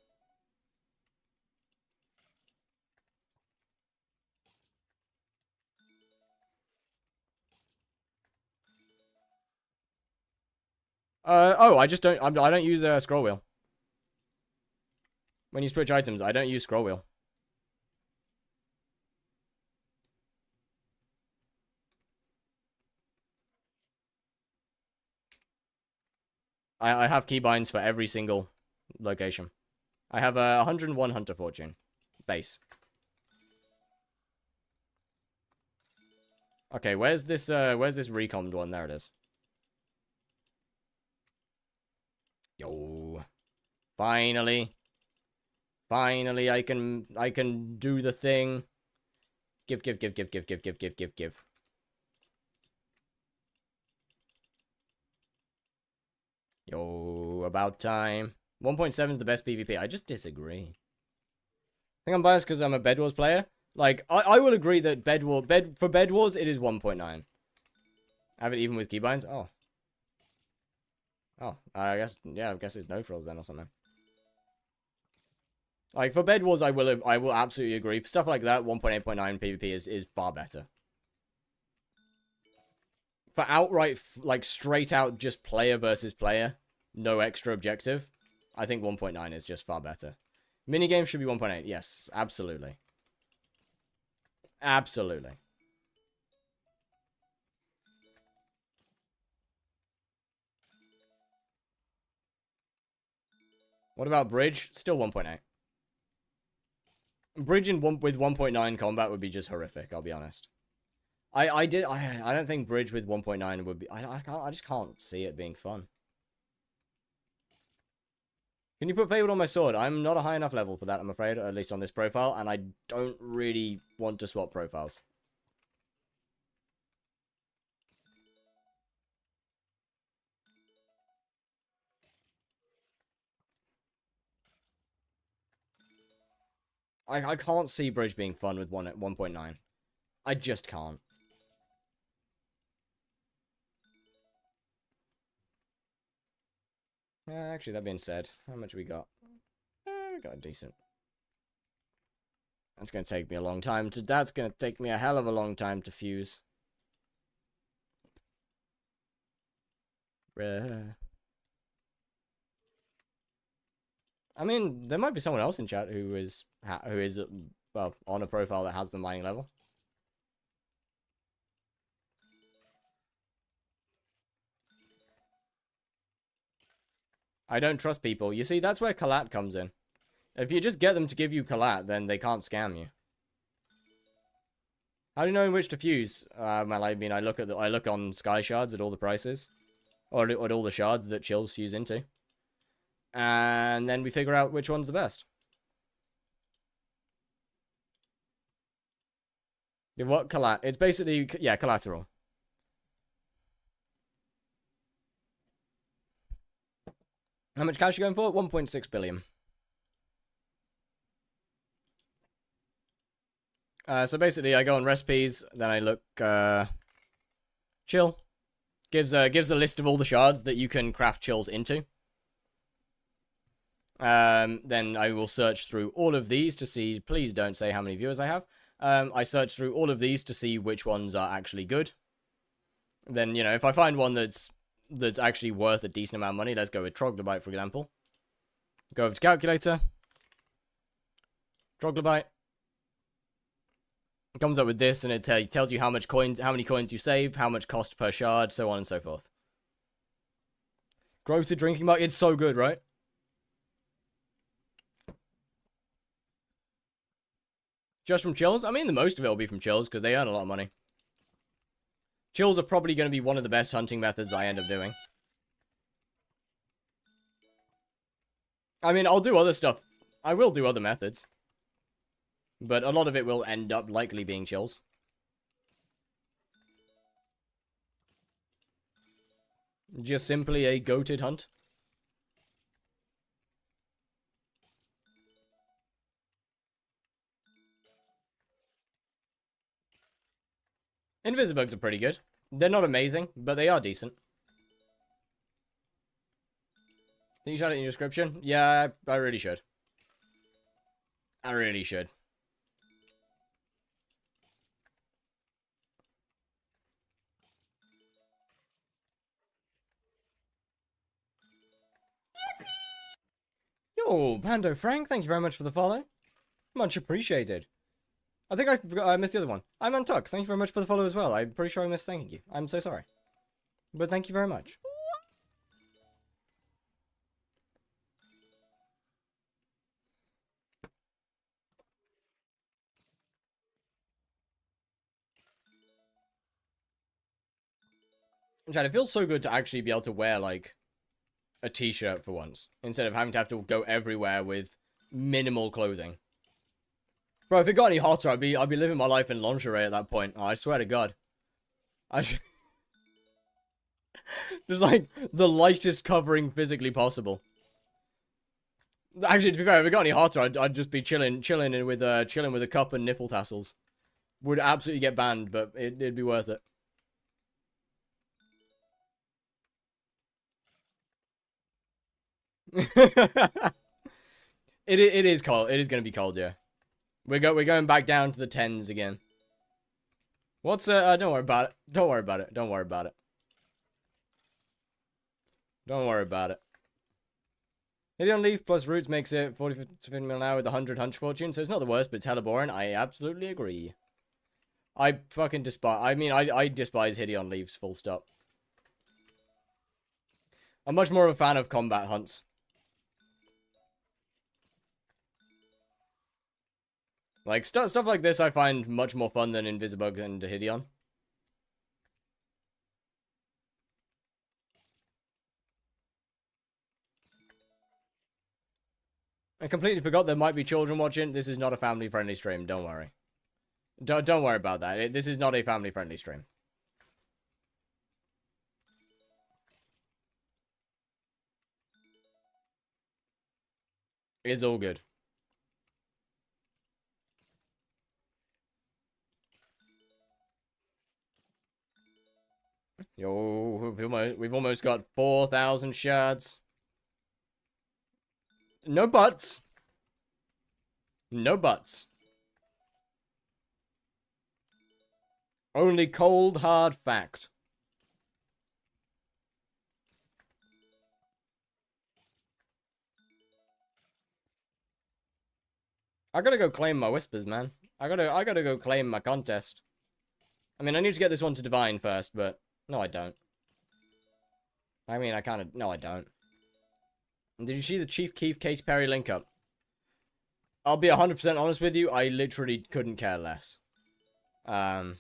Oh, I don't use a scroll wheel. When you switch items, I don't use scroll wheel. I have keybinds for every single location. I have 101 Hunter Fortune. Base. Okay, where's this recommed one? There it is. Yo. Finally. Finally, I can do the thing. Give. Yo, about time. 1.7 is the best PvP. I just disagree. I think I'm biased because I'm a Bed Wars player. Like, I will agree that for Bed Wars, it is 1.9. Have it even with keybinds? Oh. Oh, I guess it's no frills then or something. Like, for Bed Wars, I will absolutely agree. For stuff like that, 1.8.9 PvP is far better. For outright, like, straight out just player versus player, no extra objective, I think 1.9 is just far better. Minigames should be 1.8. Yes, absolutely. Absolutely. What about Bridge? Still 1.8. Bridge with 1.9 combat would be just horrific, I'll be honest. I don't think Bridge with 1.9 would be... I just can't see it being fun. Can you put Fabled on my sword? I'm not a high enough level for that, I'm afraid, at least on this profile, and I don't really want to swap profiles. I can't see Bridge being fun with 1.9. I just can't. Actually, that being said, how much we got? We got a decent. That's going to take me a long time to... That's going to take me a hell of a long time to fuse. I mean, there might be someone else in chat who is well, on a profile that has the mining level. I don't trust people. You see, that's where collat comes in. If you just get them to give you collat, then they can't scam you. How do you know in which to fuse? Well, I mean, I look on Sky Shards at all the prices, or at all the shards that chills fuse into, and then we figure out which one's the best. Give what collat? It's basically, yeah, collateral. How much cash are you going for? 1.6 billion. So basically, I go on recipes, then I look, chill. Gives a list of all the shards that you can craft chills into. Then I will search through all of these to see, please don't say how many viewers I have. I search through all of these to see which ones are actually good. Then, you know, if I find one that's actually worth a decent amount of money, let's go with Troglodyte, for example. Go over to calculator. Troglodyte. It comes up with this, and it tells you how many coins you save, how much cost per shard, so on and so forth. Grocery drinking mug, it's so good, right? Just from chills? I mean, the most of it will be from chills, because they earn a lot of money. Chills are probably going to be one of the best hunting methods I end up doing. I mean, I'll do other stuff. I will do other methods. But a lot of it will end up likely being chills. Just simply a goated hunt. Invisibugs are pretty good. They're not amazing, but they are decent. Can you shout it in your description? Yeah, I really should. I really should. Yo, Pando Frank, thank you very much for the follow. Much appreciated. I think I missed the other one. I'm on Tux. Thank you very much for the follow as well. I'm pretty sure I missed thanking you. I'm so sorry. But thank you very much. Chad, it feels so good to actually be able to wear, like, a t-shirt for once. Instead of having to go everywhere with minimal clothing. Bro, if it got any hotter, I'd be living my life in lingerie at that point. Oh, I swear to God. Just like the lightest covering physically possible. Actually, to be fair, if it got any hotter, I'd just be chilling with a cup and nipple tassels. Would absolutely get banned, but it'd be worth it. It is cold. It is going to be cold, yeah. We're going back down to the 10s again. What's don't worry about it. Don't worry about it. Don't worry about it. Don't worry about it. Hideon Leaf plus Roots makes it 40 to 50 mil an hour with 100 hunch fortune, so it's not the worst, but it's hella boring. I absolutely agree. I fucking despise. I mean, I despise Hideon Leaves. Full stop. I'm much more of a fan of combat hunts. Like, stuff like this I find much more fun than Invisibug and Hideon. I completely forgot there might be children watching. This is not a family-friendly stream, don't worry. Don't worry about that. This is not a family-friendly stream. It's all good. Yo, we've almost got 4,000 shards. No buts. No buts. Only cold, hard fact. I gotta go claim my whispers, man. I gotta go claim my contest. I mean, I need to get this one to divine first, but no, I don't. I mean, no, I don't. Did you see the Chief Keef Katy Perry link up? I'll be 100% honest with you, I literally couldn't care less. 9?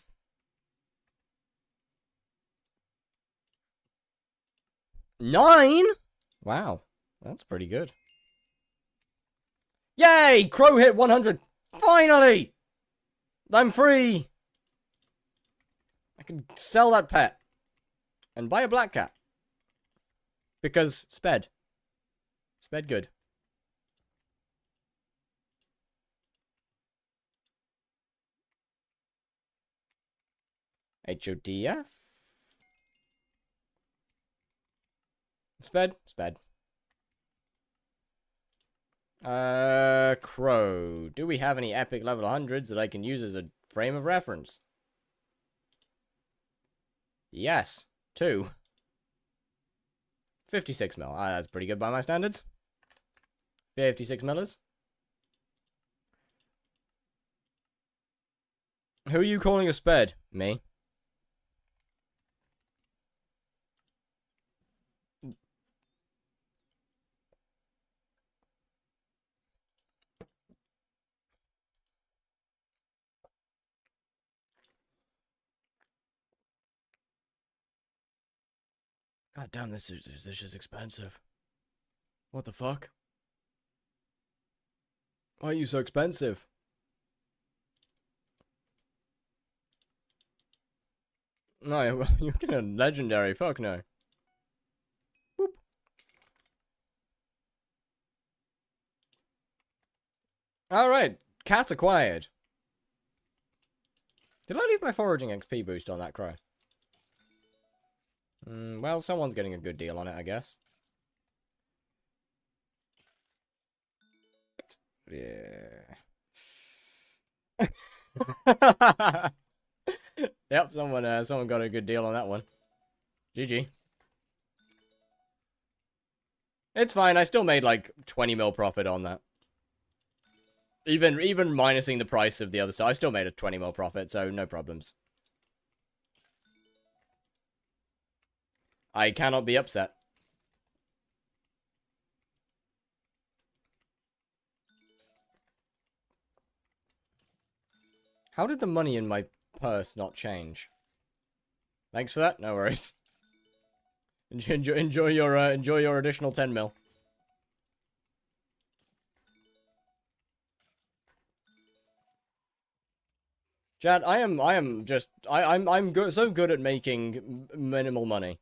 Wow, that's pretty good. Yay! Crow hit 100! Finally! I'm free! I can sell that pet. And buy a black cat. Because sped. Sped good. HOTF. Sped. Sped. Crow. Do we have any epic level 100s that I can use as a frame of reference? Yes. 2. 56 mil. That's pretty good by my standards. 56 millers. Who are you calling a sped? Me. God damn, this is expensive. What the fuck? Why are you so expensive? No, you're getting legendary. Fuck no. Boop. Alright, cat acquired. Did I leave my foraging XP boost on that crow? Well, someone's getting a good deal on it, I guess. Yeah. Yep, someone got a good deal on that one. GG. It's fine, I still made like 20 mil profit on that. Even minusing the price of the other side, I still made a 20 mil profit, so no problems. I cannot be upset. How did the money in my purse not change? Thanks for that. No worries. Enjoy your additional 10 mil. Chad, I'm so good at making minimal money.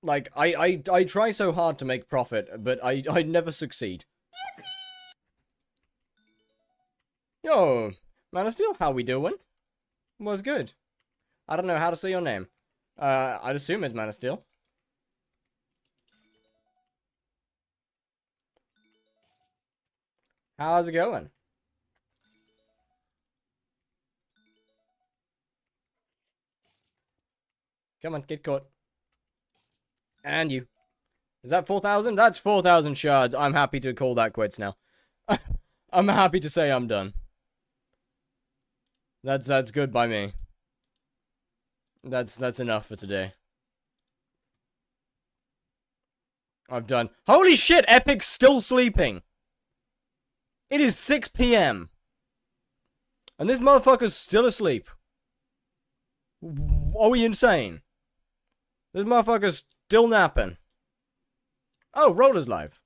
Like, I try so hard to make profit, but I never succeed. Yo, Man of Steel, how we doing? Was good. I don't know how to say your name. I'd assume it's Man of Steel. How's it going? Come on, get caught. And you. Is that 4,000? That's 4,000 shards. I'm happy to call that quits now. I'm happy to say I'm done. That's good by me. That's enough for today. I've done. Holy shit, Epic's still sleeping. It is 6 PM. And this motherfucker's still asleep. Are we insane? This motherfucker's still napping. Oh, Roller's live.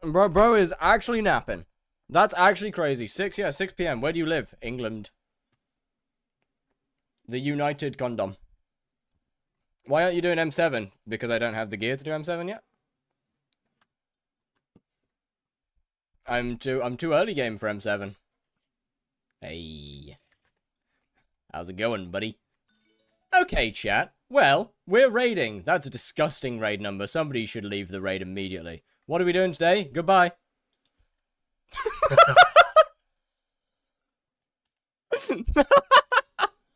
Bro is actually napping. That's actually crazy. 6 PM. Where do you live? England. The United Condom. Why aren't you doing M7? Because I don't have the gear to do M7 yet? I'm too early game for M7. Hey. How's it going, buddy? Okay, chat. Well, we're raiding. That's a disgusting raid number. Somebody should leave the raid immediately. What are we doing today? Goodbye.